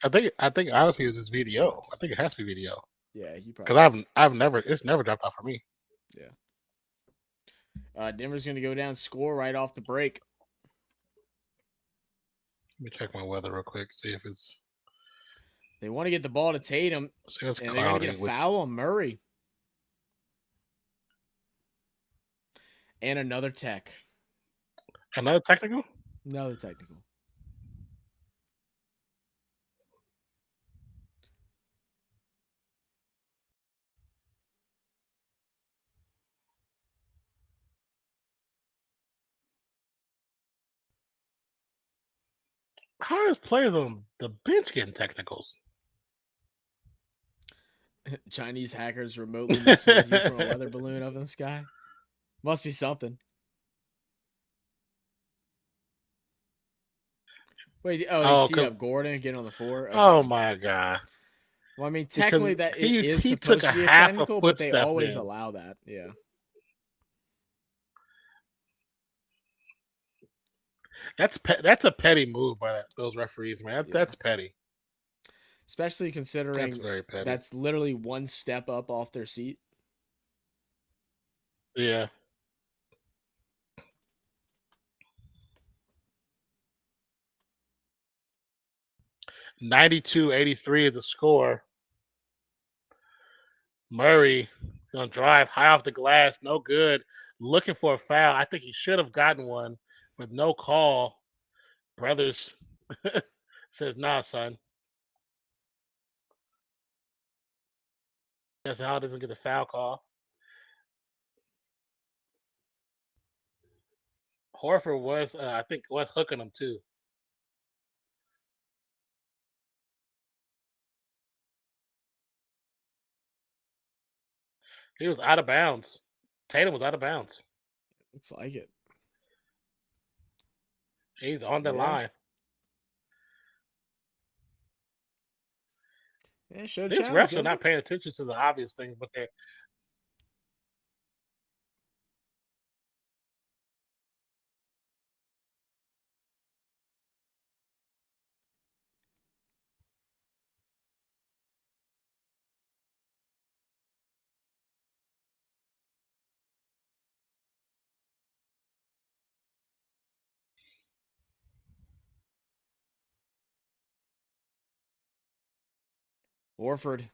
I think honestly it's just VDO. I think it has to be VDO Yeah, you because probably. I've never it's never dropped off for me. Yeah. Denver's going to go down score right off the break. Let me check my weather real quick, see if it's They want to get the ball to Tatum, see if it's and they're going to cloudy. get a foul on Murray. And another tech. Another technical? Another technical. How is players on the bench getting technicals? Chinese hackers remotely messing with you from a weather balloon up in the sky. Must be something. Wait, oh, he Oh, teed cause up Gordon getting on the floor. Okay. oh my god! Well, I mean, Because technically that it is he took supposed a to be a half a technical, but they footstep always then. allow that. Yeah. That's a petty move by those referees, man. Yeah. That's petty. Especially That's considering very petty. that's literally one step up off their seat. Yeah. $92-83 is the score. Murray is going to drive high off the glass. No good. Looking for a foul. I think he should have gotten one with no call. Brothers says, nah, son. That's how doesn't get the foul call. Horford was, I think, was hooking him too. He was out of bounds. Tatum was out of bounds. Looks like it. He's on the Yeah. line. Yeah, show These challenge. refs are not paying attention to the obvious things, but they're Warford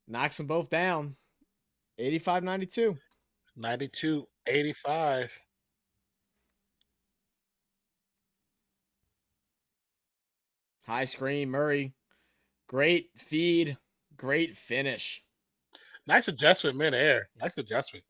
knocks them both down. 85-92. 92-85. High screen, Murray. Great feed. Great finish. Nice adjustment midair. Nice adjustment.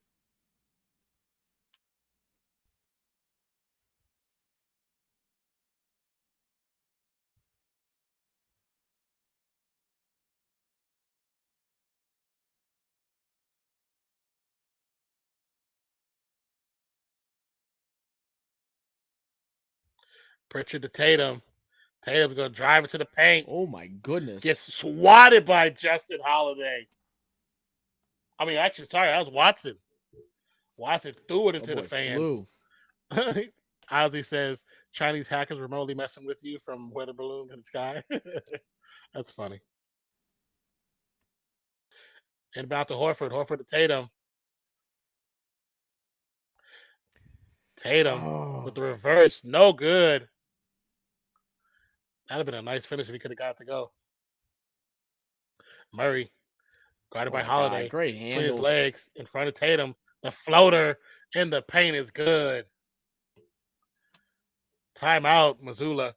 Pritchard to Tatum. Tatum's going to drive it to the paint. Oh my goodness. Gets swatted by Justin Holiday. I mean, actually, sorry, that was Watson. Watson threw it into the fans. Ozzy says, Chinese hackers remotely messing with you from weather balloons in the sky. That's funny. Inbound to Horford. Horford to Tatum. Tatum with the reverse. No good. That'd have been a nice finish if he could have got it to go. Murray, guarded by my God, Holiday. great Between his handles. legs in front of Tatum. The floater in the paint is good. Timeout, Missoula,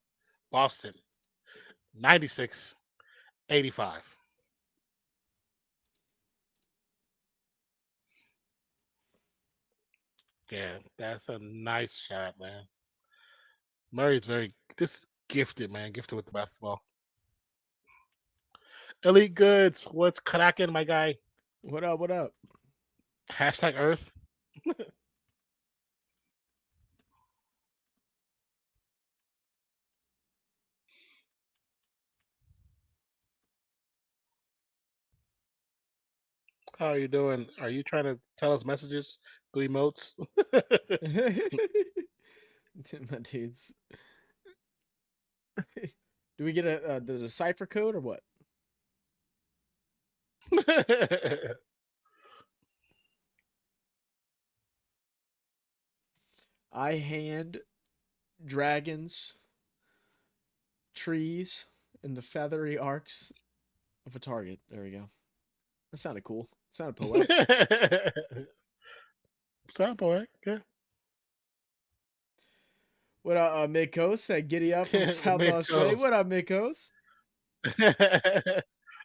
Boston. 96-85. Yeah, that's a nice shot, man. Murray's very gifted, man. Gifted with the basketball. Elite Goods, what's cracking, my guy? What up? What up? Hashtag Earth. How are you doing? Are you trying to tell us messages through emotes? My dudes. Do we get the cipher code or what? I hand dragons, trees, and the feathery arcs of a target. There we go. That sounded cool. Sounded poetic. Sound poetic, yeah. What up, Mid-Coast? Said giddy up from South Mid-Coast. Australia. What up, Mid-Coast?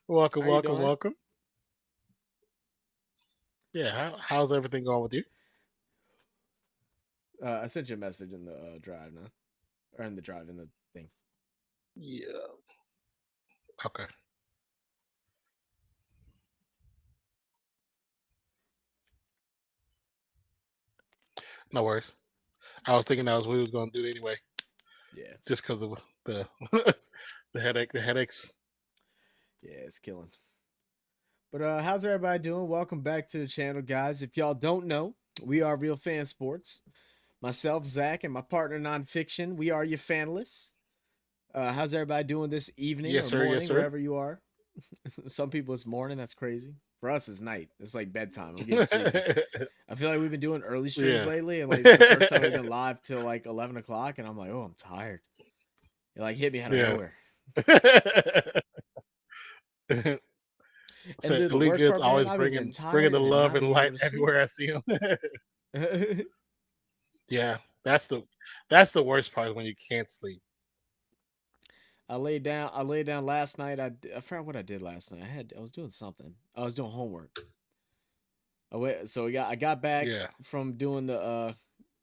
welcome, How you welcome, doing? welcome. Yeah, how's everything going with you? I sent you a message in the drive now. Or in the drive, in the thing. Yeah. Okay. No worries. I was thinking that was what we was going to do anyway. Yeah. Just because of the the headaches. Yeah, it's killing. But how's everybody doing? Welcome back to the channel, guys. If y'all don't know, we are Real Fan Sports. Myself, Zach, and my partner, Nonpfixion. We are your fanlists. How's everybody doing this evening Yes, or sir. morning, Yes, sir. wherever you are? Some people it's morning. That's crazy. For us, it's night. It's like bedtime. I'm getting sleepy. I feel like we've been doing early streams Yeah. lately, and like it's the first time we've been live till like 11 o'clock, and I'm like, oh, I'm tired. It like hit me out of Yeah. nowhere. So And dude, the Elite worst Goods part, man, always I've been getting bringing tired the and love not and being light able to sleep. everywhere I see him. Yeah, that's the worst part when you can't sleep. I laid down last night. I forgot what I did last night. I was doing something. I was doing homework. I got back Yeah. from doing the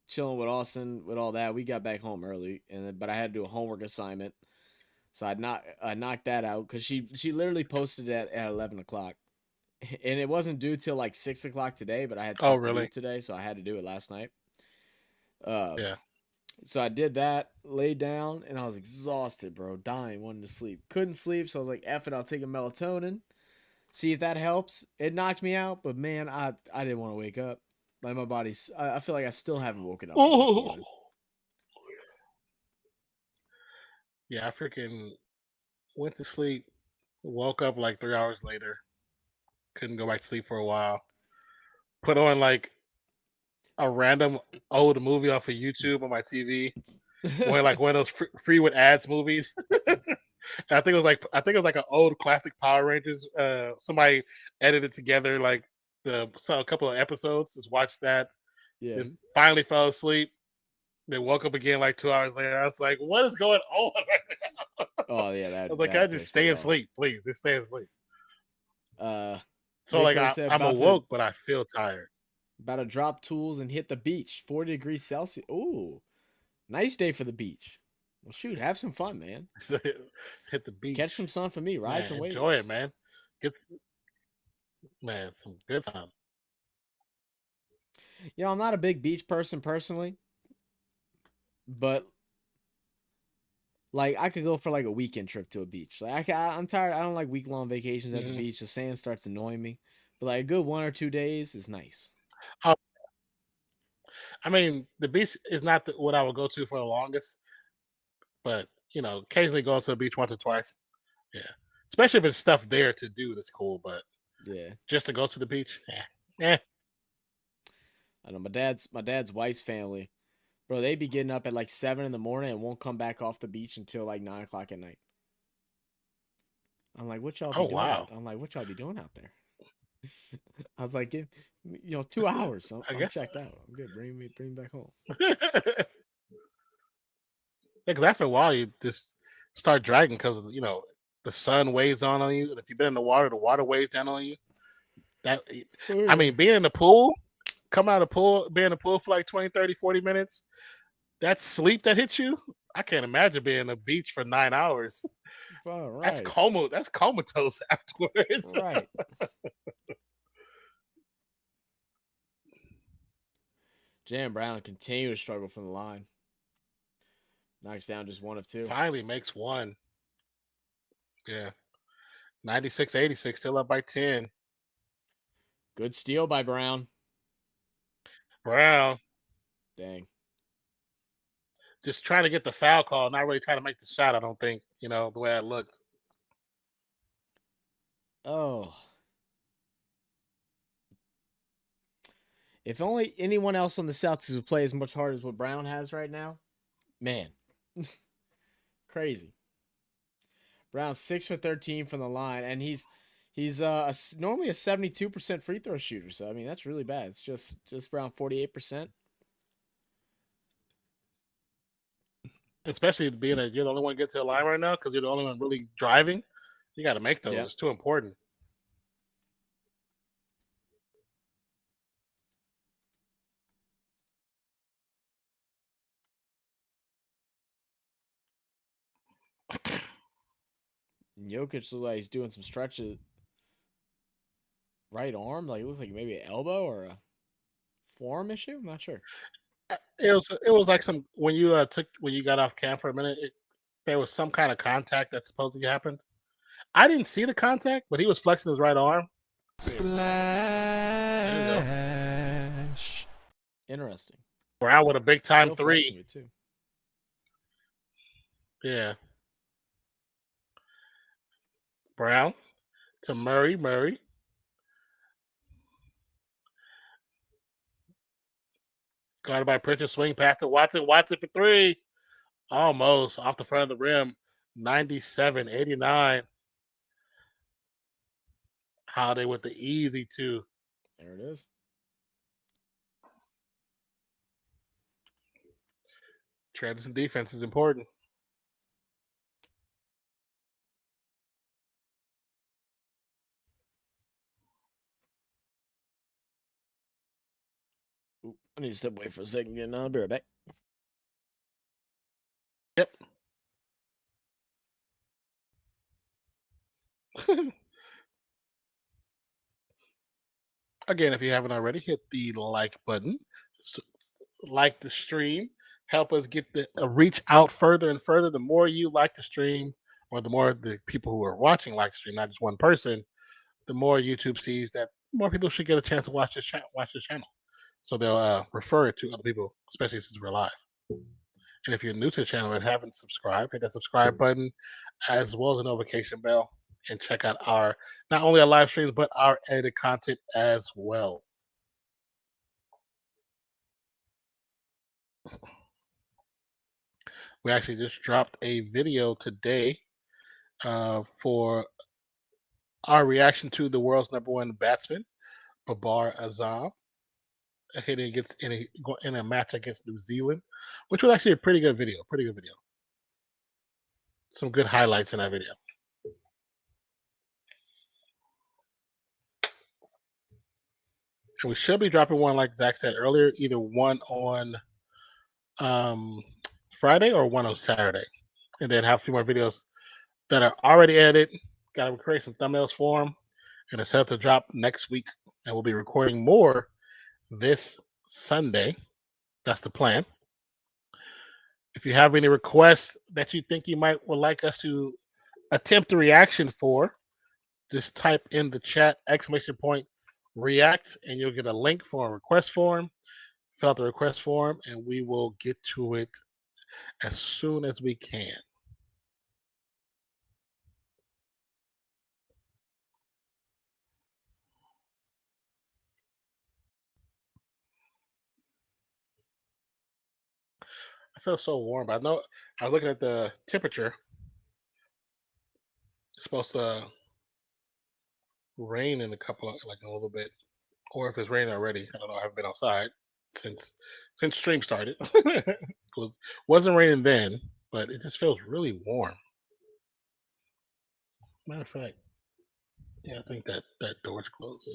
chilling with Austin with all that. We got back home early, but I had to do a homework assignment. So I knocked that out because she literally posted it at 11 o'clock, and it wasn't due till like 6 o'clock today. But I had stuff to do really? today, so I had to do it last night. Yeah. So I did that, laid down, and I was exhausted, bro, dying, wanting to sleep. Couldn't sleep, so I was like, F it, I'll take a melatonin, see if that helps. It knocked me out, but man, I didn't want to wake up. Like my body's, I feel like I still haven't woken up from this morning. Yeah, I freaking went to sleep, woke up like 3 hours later, couldn't go back to sleep for a while. Put on like a random old movie off of YouTube on my TV. Like one of those free with ads movies. I think it was like an old classic Power Rangers. Somebody edited together like a couple of episodes. Just watched that. Yeah. Then finally fell asleep. Then woke up again like 2 hours later. I was like, "What is going on right now?" Oh yeah, that. I was like, "I just stay asleep, please. Just stay asleep." So like I'm awoke, but I feel tired. About to drop tools and hit the beach. 40 degrees Celsius. Ooh, nice day for the beach. Well, shoot, have some fun, man. Hit the beach. Catch some sun for me. Ride some waves. Enjoy it, man. Get some good time. I'm not a big beach person personally, but like I could go for like a weekend trip to a beach. Like I'm tired. I don't like week-long vacations at the beach. The sand starts annoying me. But like a good 1 or 2 days is nice. I mean, the beach is not what I would go to for the longest, but occasionally going to the beach once or twice. Yeah, especially if it's stuff there to do that's cool. But yeah, just to go to the beach, yeah. I know my dad's wife's family. Bro, they be getting up at like 7 in the morning and won't come back off the beach until like 9 o'clock at night. I'm like, what y'all be Oh doing? wow. I'm like, what y'all be doing out there? I was like, give 2 hours. I I'm guess. checked out. I'm good. Bring me back home. Yeah, because after a while you just start dragging because the sun weighs on you, and if you've been in the water weighs down on you. That I mean, being in the pool, come out of the pool, be in the pool for like 20, 30, 40 minutes. That sleep that hits you, I can't imagine being on the beach for 9 hours. All That's right. That's comatose afterwards. Right. Jam Brown continue to struggle from the line. Knocks down just 1 of 2. Finally makes one. Yeah. 96-86, still up by 10. Good steal by Brown. Brown Dang. just trying to get the foul call, not really trying to make the shot, I don't think, the way it looked. Oh. If only anyone else on the Celtics would play as much hard as what Brown has right now. Man. Crazy. Brown 6 for 13 from the line, and he's normally a 72% free throw shooter. So I mean that's really bad. It's just around 48%. Especially being that you're the only one to get to the line right now because you're the only one really driving. You got to make those. Yeah. It's too important. And Jokic looks like he's doing some stretches. Right arm, like it looks like maybe an elbow or a forearm issue. I'm not sure. It was like some when you got off cam for a minute. There was some kind of contact that supposedly happened. I didn't see the contact, but he was flexing his right arm. Splash. Interesting. Brown with a big time Still flexing three. it too. Yeah. Brown to Murray. Murray. Guarded by Pritchard. Swing past to Watson. Watson for three. Almost off the front of the rim. 97-89. Holiday with the easy two. There it is. Transition defense is important. Oop, I need to step away for a second. Getting on. I'll be right back. Yep. Again, if you haven't already, hit the like button. Like the stream. Help us get the reach out further and further. The more you like the stream, or the more the people who are watching like the stream, not just one person, the more YouTube sees that more people should get a chance to watch this channel. So they'll refer it to other people, especially since we're live. And if you're new to the channel and haven't subscribed, hit that subscribe button as well as the notification bell, and check out our not only our live streams but our edited content as well. We actually just dropped a video today for our reaction to the world's #1 batsman, Babar Azam, hitting against in a match against New Zealand, which was actually a pretty good video. Some good highlights in that video. And we should be dropping one, like Zach said earlier, either one on Friday or one on Saturday, and then have a few more videos that are already edited. Got to create some thumbnails for them, and it's set to drop next week. And we'll be recording more this Sunday. That's the plan. If you have any requests that you think you would like us to attempt a reaction for, just type in the chat !react, and you'll get a link for a request form. Fill out the request form, and we will get to it as soon as we can. I feel so warm. But I know I was looking at the temperature. It's supposed to rain in a couple of like a little bit, or if it's raining already. I don't know. I haven't been outside since stream started. It wasn't raining then, but it just feels really warm. Matter of fact, yeah, I think that door's closed.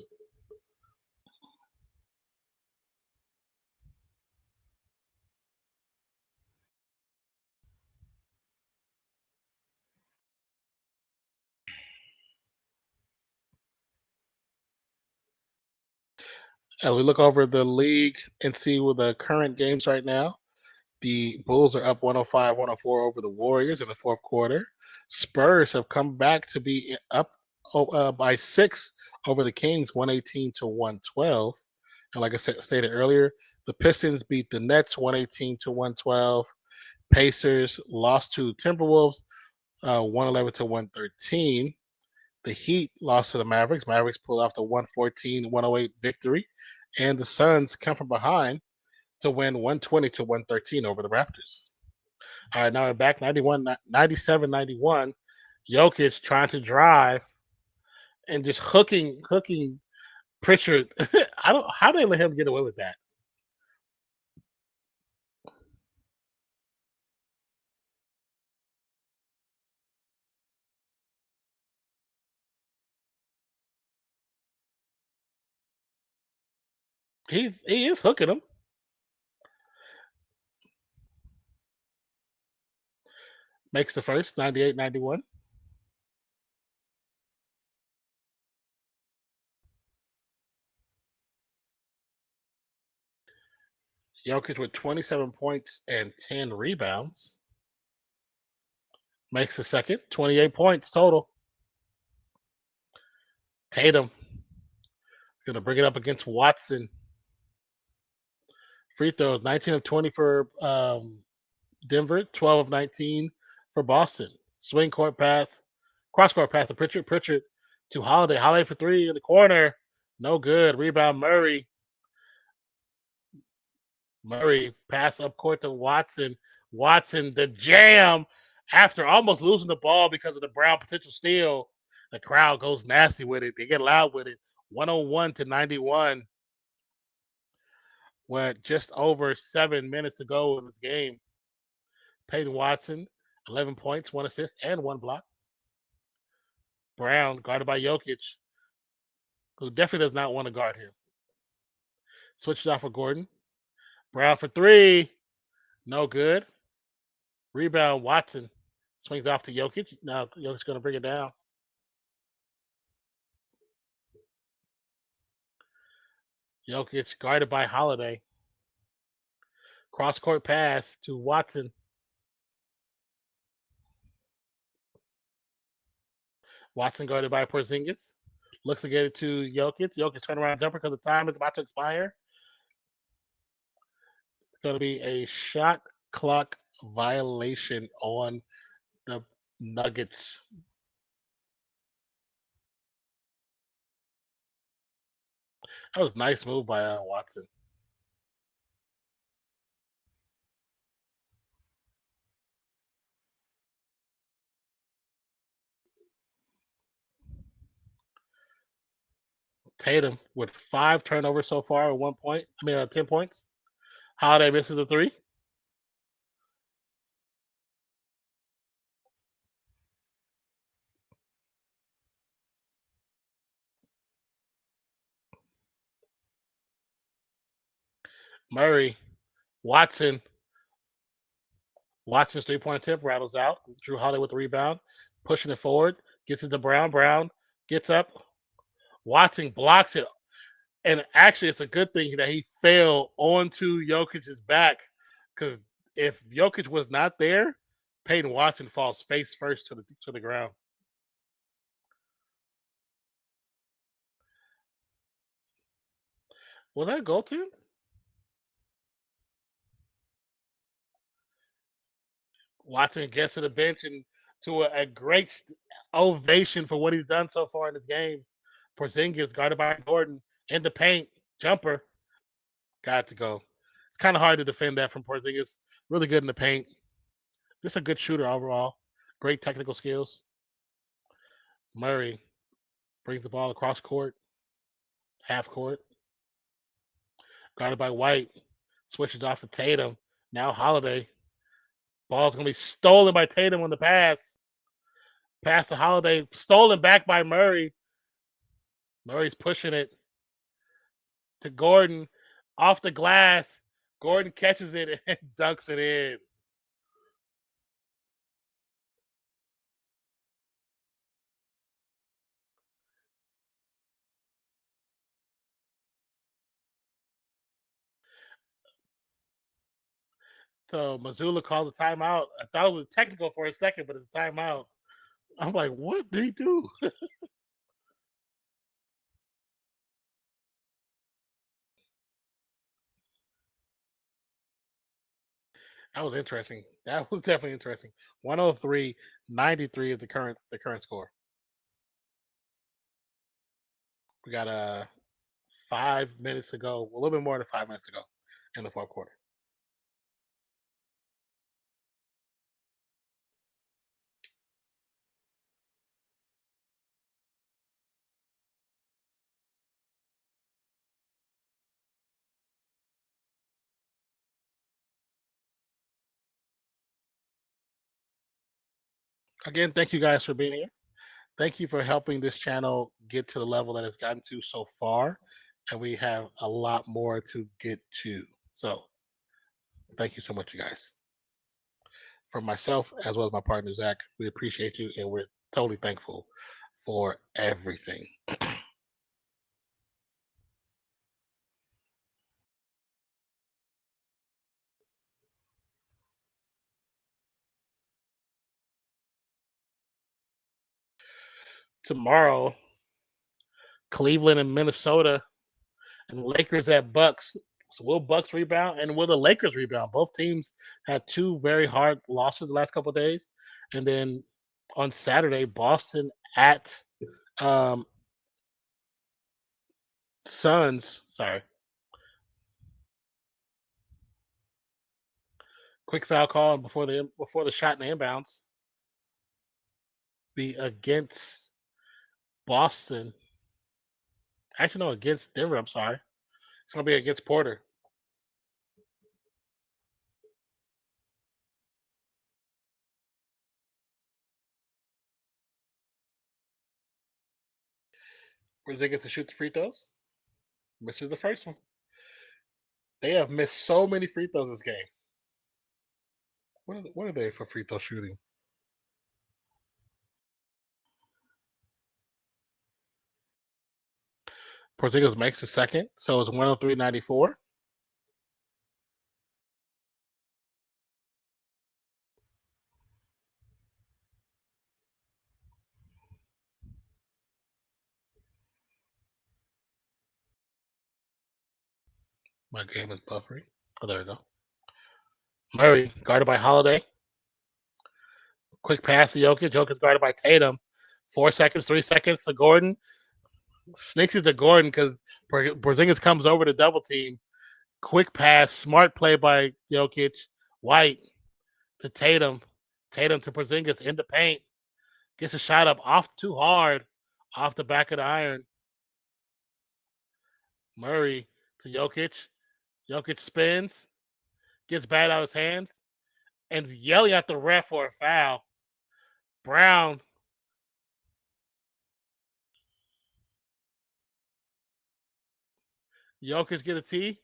As we look over the league and see what the current games right now, the Bulls are up 105-104 over the Warriors in the fourth quarter. Spurs have come back to be up by 6 over the Kings, 118-112. And like I stated earlier, the Pistons beat the Nets 118-112. Pacers lost to Timberwolves 111-113. The Heat lost to the Mavericks. Mavericks pulled off the 114-108 victory. And the Suns come from behind to win 120-113 over the Raptors. All right, now we're back 97-91. Jokic trying to drive and just hooking Pritchard. I don't how they let him get away with that. He is hooking him. Makes the first 98-91. Jokic with 27 points and 10 rebounds. Makes the second, 28 points total. Tatum going to bring it up against Watson. Free throws, 19 of 20 for Denver, 12 of 19 for Boston. Swing court pass, cross court pass to Pritchard. Pritchard to Holiday. Holiday for three in the corner. No good. Rebound Murray. Murray pass up court to Watson. Watson, the jam after almost losing the ball because of the Brown potential steal. The crowd goes nasty with it. They get loud with it. 101-91. With just over 7 minutes to go in this game. Peyton Watson, 11 points, 1 assist, and 1 block. Brown, guarded by Jokic, who definitely does not want to guard him. Switched off for Gordon. Brown for three. No good. Rebound, Watson. Swings off to Jokic. Now Jokic's going to bring it down. Jokic guarded by Holiday. Cross-court pass to Watson. Watson guarded by Porzingis. Looks to get it to Jokic. Jokic turnaround jumper because the time is about to expire. It's going to be a shot clock violation on the Nuggets. That was a nice move by Watson. Tatum with 5 turnovers so far at 1 point. 10 points. Holiday misses a 3. Murray, Watson. Watson's 3-point attempt rattles out. Drew Holiday with the rebound, pushing it forward, gets it to Brown. Brown gets up. Watson blocks it. And actually, it's a good thing that he fell onto Jokic's back, because if Jokic was not there, Peyton Watson falls face first to the ground. Was that a goaltend? Watson gets to the bench and to a great ovation for what he's done so far in this game. Porzingis guarded by Gordon in the paint. Jumper. Got to go. It's kind of hard to defend that from Porzingis. Really good in the paint. Just a good shooter overall. Great technical skills. Murray brings the ball across court, half court. Guarded by White. Switches off to Tatum. Now Holiday. Ball's going to be stolen by Tatum on the pass. Pass to Holiday. Stolen back by Murray. Murray's pushing it to Gordon. Off the glass. Gordon catches it and dunks it in. So Mazzulla called a timeout. I thought it was technical for a second, but it's a timeout. I'm like, what did he do? That was interesting. That was definitely interesting. 103-93 is the current score. We got 5 minutes to go, a little bit more than 5 minutes to go in the fourth quarter. Again, thank you guys for being here. Thank you for helping this channel get to the level that it's gotten to so far. And we have a lot more to get to. So thank you so much, you guys. From myself, as well as my partner, Zach, we appreciate you and we're totally thankful for everything. Tomorrow, Cleveland and Minnesota, and Lakers at Bucks. So will Bucks rebound and will the Lakers rebound? Both teams had 2 very hard losses the last couple of days, and then on Saturday, Boston at Suns. Sorry, quick foul call before the shot and the inbounds. Be against Boston. Actually, no, against Denver. I'm sorry. It's going to be against Porter. Brazil gets to shoot the free throws. Misses the first one. They have missed so many free throws this game. What are they for free throw shooting? Porzingis makes the second, so it's 103-94. My game is buffering. Oh, there we go. Murray, guarded by Holiday. Quick pass to Jokic. Jokic guarded by Tatum. 4 seconds, 3 seconds to Gordon. Sneaks it to Gordon because Porzingis comes over to double team. Quick pass, smart play by Jokic. White to Tatum. Tatum to Porzingis in the paint. Gets a shot up off too hard, off the back of the iron. Murray to Jokic. Jokic spins, gets bad out of his hands, and yelling at the ref for a foul. Brown. Jokic get a T.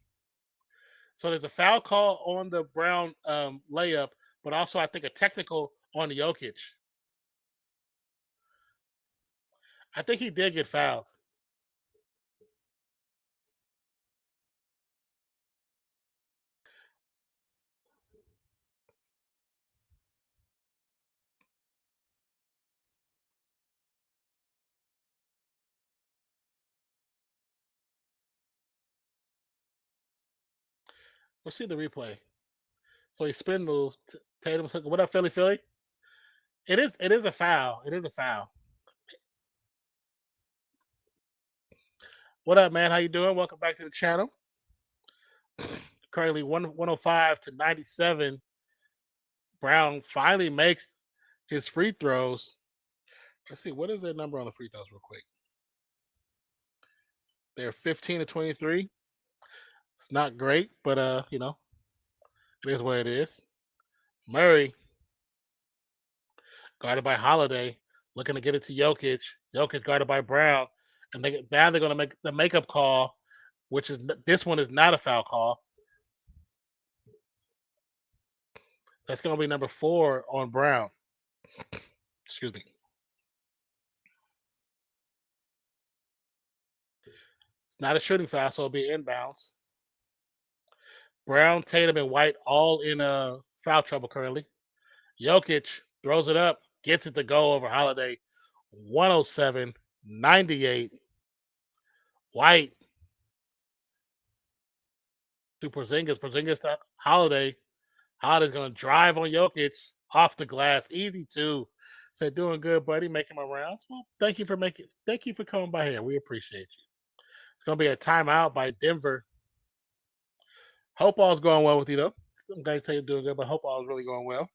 So there's a foul call on the Brown layup, but also I think a technical on the Jokic. I think he did get fouled. Let's see the replay. So he spin moves. Tatum's hooking. What up, Philly? Philly? It is a foul. It is a foul. What up, man? How you doing? Welcome back to the channel. currently 105 to 97. Brown finally makes his free throws. Let's see, what is their number on the free throws real quick? They're 15 to 23. It's not great, but it is what it is. Murray, guarded by Holiday, looking to get it to Jokic. Jokic guarded by Brown. And now they're going to make the makeup call, which is this one is not a foul call. That's going to be number 4 on Brown. Excuse me. It's not a shooting foul, so it'll be inbounds. Brown, Tatum, and White all in foul trouble currently. Jokic throws it up, gets it to go over Holiday. 107-98. White to Porzingis. Porzingis to Holiday. Holiday's going to drive on Jokic off the glass. Easy two. Said, doing good, buddy. Making my rounds. Well, thank you for coming by here. We appreciate you. It's going to be a timeout by Denver. Hope all's going well with you, though. Some guys say you're doing good, but hope all's really going well.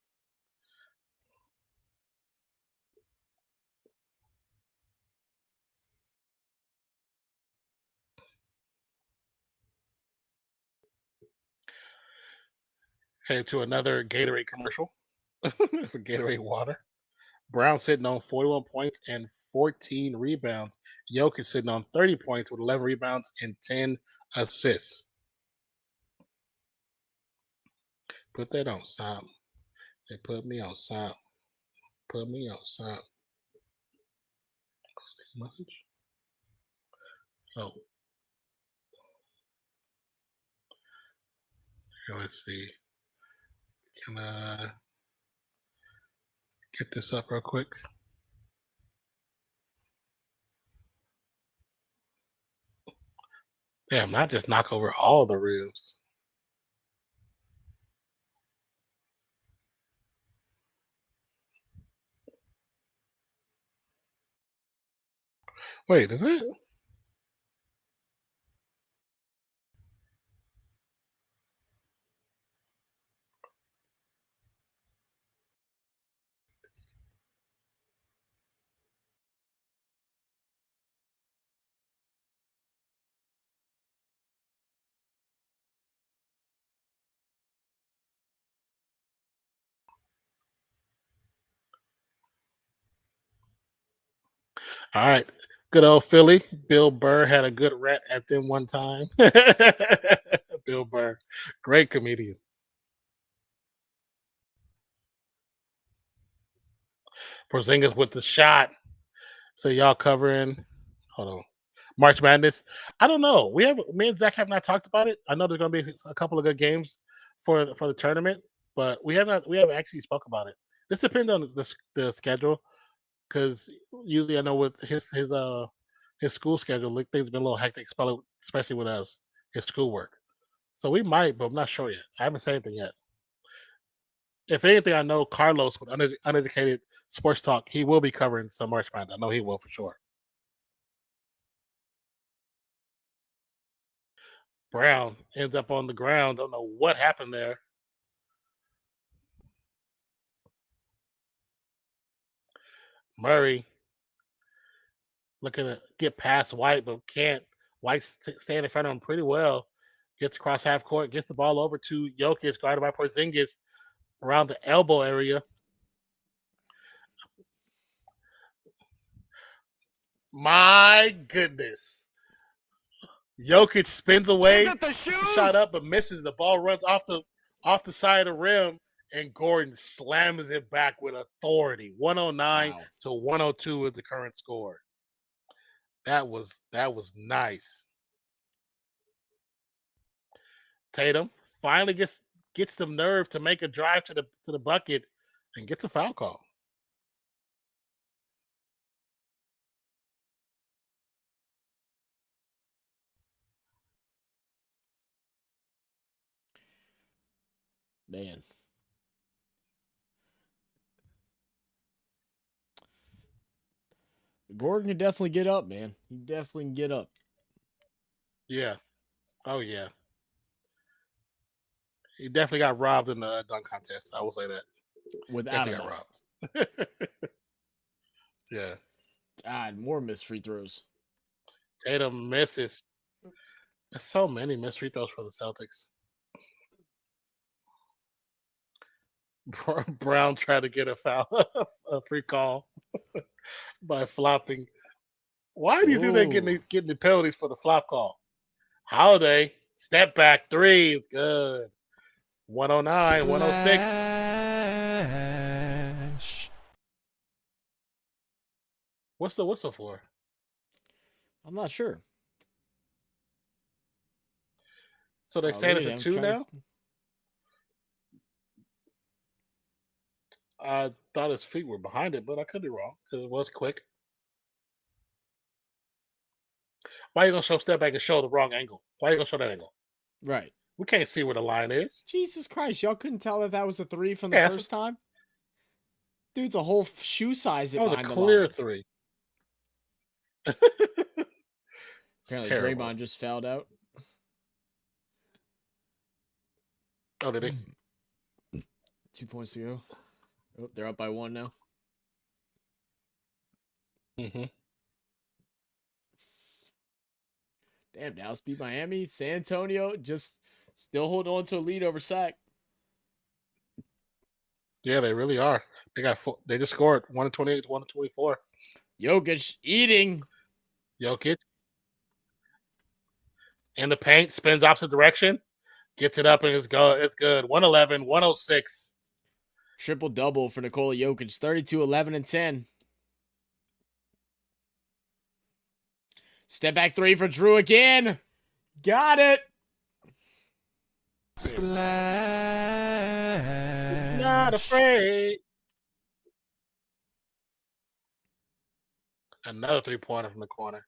Head to another Gatorade commercial for Gatorade water. Brown sitting on 41 points and 14 rebounds. Jokic sitting on 30 points with 11 rebounds and 10 assists. Put that on sound. They put me on sound. Put me on sound. Message. Oh. Here, let's see. Can I get this up real quick? Damn, not just knock over all the rims. Wait, is it? All right. Good old Philly. Bill Burr had a good rant at them one time. Bill Burr. Great comedian. Porzingis with the shot. So y'all covering. Hold on. March Madness. I don't know. Me and Zach have not talked about it. I know there's gonna be a couple of good games for the tournament, but we haven't actually spoke about it. This depends on the schedule, because usually I know with his school schedule, like, things have been a little hectic, especially with us, his schoolwork. So we might, but I'm not sure yet. I haven't said anything yet. If anything, I know Carlos with Uneducated Sports Talk, he will be covering some March Madness. I know he will for sure. Brown ends up on the ground. Don't know what happened there. Murray looking to get past White, but can't. White's staying in front of him pretty well. Gets across half court, gets the ball over to Jokic, guarded by Porzingis around the elbow area. My goodness. Jokic spins away, gets the shot up, but misses. The ball runs off the side of the rim, and Gordon slams it back with authority. 109 to 102 is the current score. That was nice. Tatum finally gets the nerve to make a drive to the bucket and gets a foul call. Man. Gordon can definitely get up, man. He definitely can get up. Yeah. Oh, yeah. He definitely got robbed in the dunk contest. I will say that. Without a Definitely got doubt. robbed. Yeah. God, more missed free throws. Tatum misses. There's so many missed free throws for the Celtics. Brown tried to get a foul, a free call by flopping. Why do you think they're getting the penalties for the flop call? Holiday, step back three is good. 109, 106. Flash. What's the whistle for? I'm not sure. So they're saying it's a I'm 2 trying now? to- I thought his feet were behind it, but I could be wrong because it was quick. Why are you gonna show step back and show the wrong angle? Why are you gonna show that angle? Right. We can't see where the line is. Jesus Christ, y'all couldn't tell if that was a 3 from the Yeah, first time? Dude's a whole shoe size it that was a behind the clear line. 3. Apparently terrible. Draymond just fouled out. Oh, did he? 2 points to go. Oh, they're up by 1 now. Mm-hmm. Damn, Dallas beat Miami. San Antonio just still holding on to a lead over Sac. Yeah, they really are. They just scored 128 to 124. Jokic eating. Jokic in the paint, spins opposite direction, gets it up, and it's good. 111, 106. Triple double for Nikola Jokic. 32, 11, and 10. Step back 3 for Drew again. Got it. Splash. Not afraid. Another 3-pointer from the corner.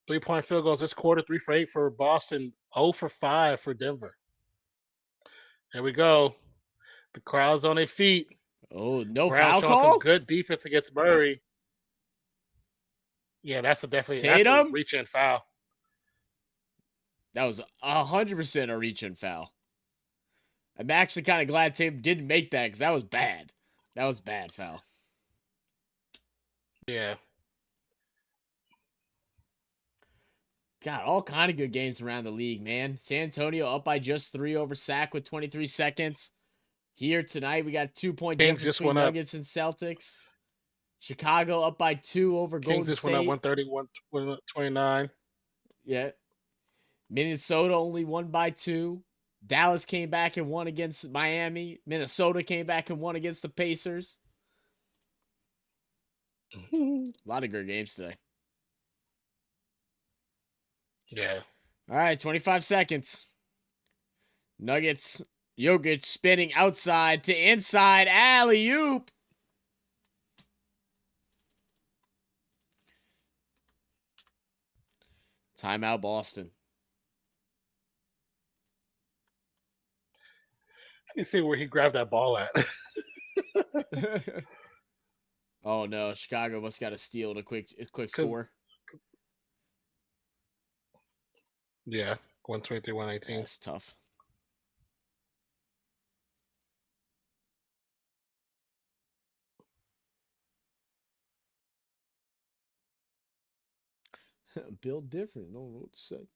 3-point field goals this quarter, 3 for 8 for Boston, 0 for 5 for Denver. Here we go. The crowd's on their feet. Oh, no Brown foul showing call? some good defense against Murray. Yeah, that's a Tatum? reach-in foul. That was 100% a reach-in foul. I'm actually kind of glad Tatum didn't make that because that was bad. That was bad foul. Yeah. God, all kind of good games around the league, man. San Antonio up by just 3 over Sac with 23 seconds. Here tonight, we got 2-point Kings difference just between went up. Nuggets and Celtics. Chicago up by 2 over Kings Golden just State. went up 130, 129. Yeah. Minnesota only won by 2. Dallas came back and won against Miami. Minnesota came back and won against the Pacers. A lot of good games today. Yeah. All right, 25 seconds. Nuggets, Jokic spinning outside to inside, alley-oop. Timeout, Boston. Let me see where he grabbed that ball at. Oh no, Chicago must got a steal to a quick score. Yeah, 123, 118. That's tough. Build different. Don't know what to say.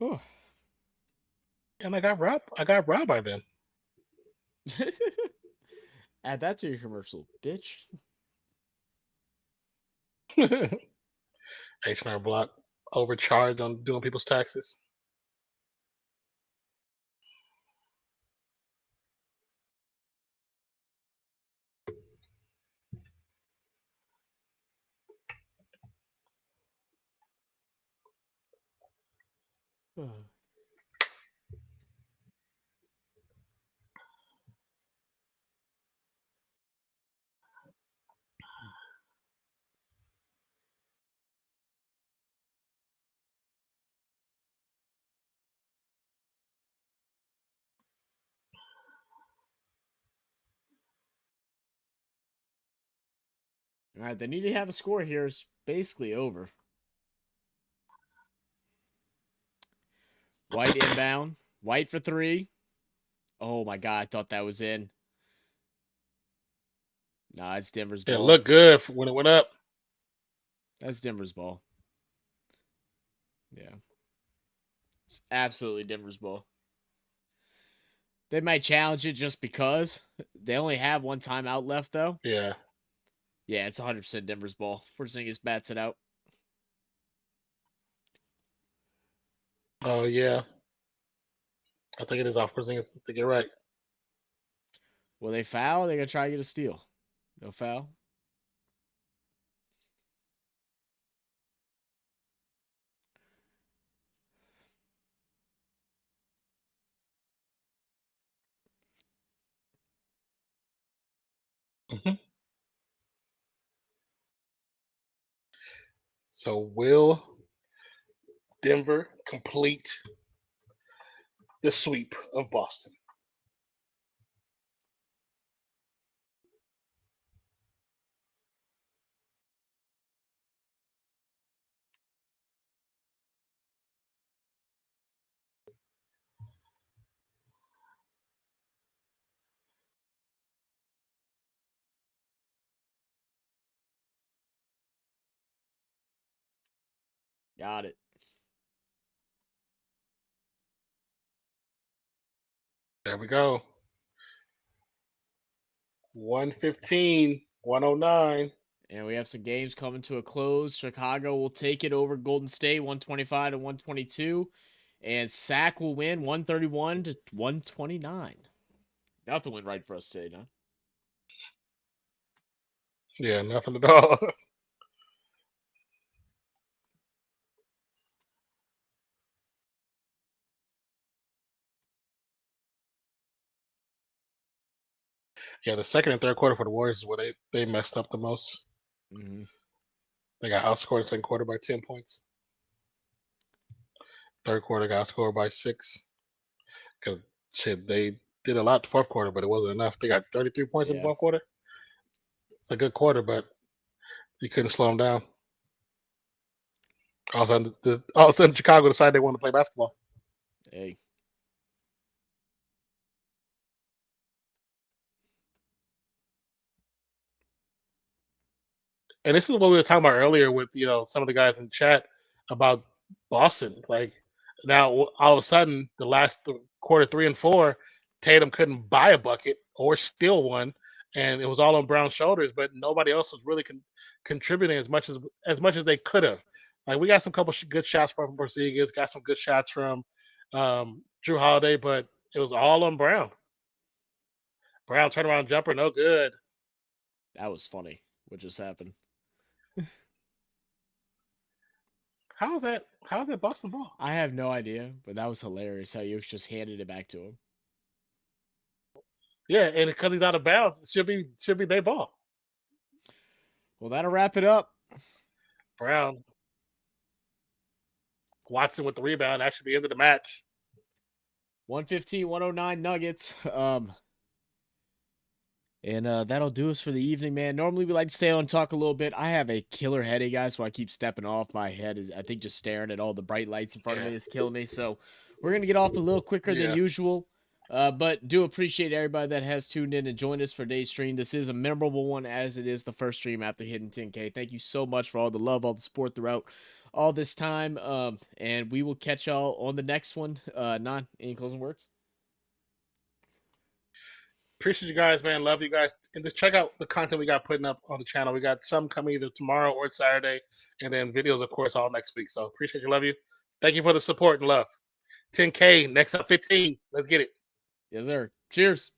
Oh. And I got robbed by then. Add that to your commercial, bitch. H&R Block overcharged on doing people's taxes. All right, they need to have a score here. It's basically over. White inbound. White for three. Oh my god, I thought that was in. Nah, it's Denver's ball. It looked good when it went up. That's Denver's ball. Yeah. It's absolutely Denver's ball. They might challenge it just because. They only have one timeout left, though. Yeah. Yeah, it's 100% Denver's ball. Porzingis bats it out. Oh, yeah. I think it is off Porzingis. I think you're right. Will they foul? They're going to try to get a steal. No foul. Mm-hmm. So will Denver complete the sweep of Boston? Got it. There we go. 115, 109. And we have some games coming to a close. Chicago will take it over Golden State 125 to 122. And Sac will win 131 to 129. Nothing went right for us today, huh? Yeah, nothing at all. Yeah, the second and third quarter for the Warriors is where they messed up the most. Mm-hmm. They got outscored second quarter by 10 points. Third quarter got outscored by 6. Because shit, they did a lot the fourth quarter, but it wasn't enough. They got 33 points in the Yeah. fourth quarter. It's a good quarter, but you couldn't slow them down. All of a sudden, Chicago decided they wanted to play basketball. Hey. And this is what we were talking about earlier with some of the guys in the chat about Boston. Like now, all of a sudden, the last quarter 3 and 4, Tatum couldn't buy a bucket or steal one, and it was all on Brown's shoulders. But nobody else was really contributing as much as they could have. Like we got some couple good shots from Porzingis, got some good shots from Drew Holiday, but it was all on Brown. Brown turnaround jumper, no good. That was funny. What just happened? How is that Boston ball? I have no idea, but that was hilarious how you just handed it back to him. Yeah, and because he's out of bounds, it should be their ball. Well, that'll wrap it up. Brown. Watson with the rebound. That should be the end of the match. 115, 109 Nuggets. And that'll do us for the evening, man. Normally we like to stay on and talk a little bit. I have a killer headache, guys, so I keep stepping off. My head is, I think, just staring at all the bright lights in front of me is killing me. So we're going to get off a little quicker than usual. But do appreciate everybody that has tuned in and joined us for today's stream. This is a memorable one, as it is the first stream after hitting 10K. Thank you so much for all the love, all the support throughout all this time. And we will catch y'all on the next one. Any closing words? Appreciate you guys, man. Love you guys. And to check out the content we got putting up on the channel. We got some coming either tomorrow or Saturday, and then videos, of course, all next week. So appreciate you. Love you. Thank you for the support and love. 10K, next up 15. Let's get it. Yes, sir. Cheers.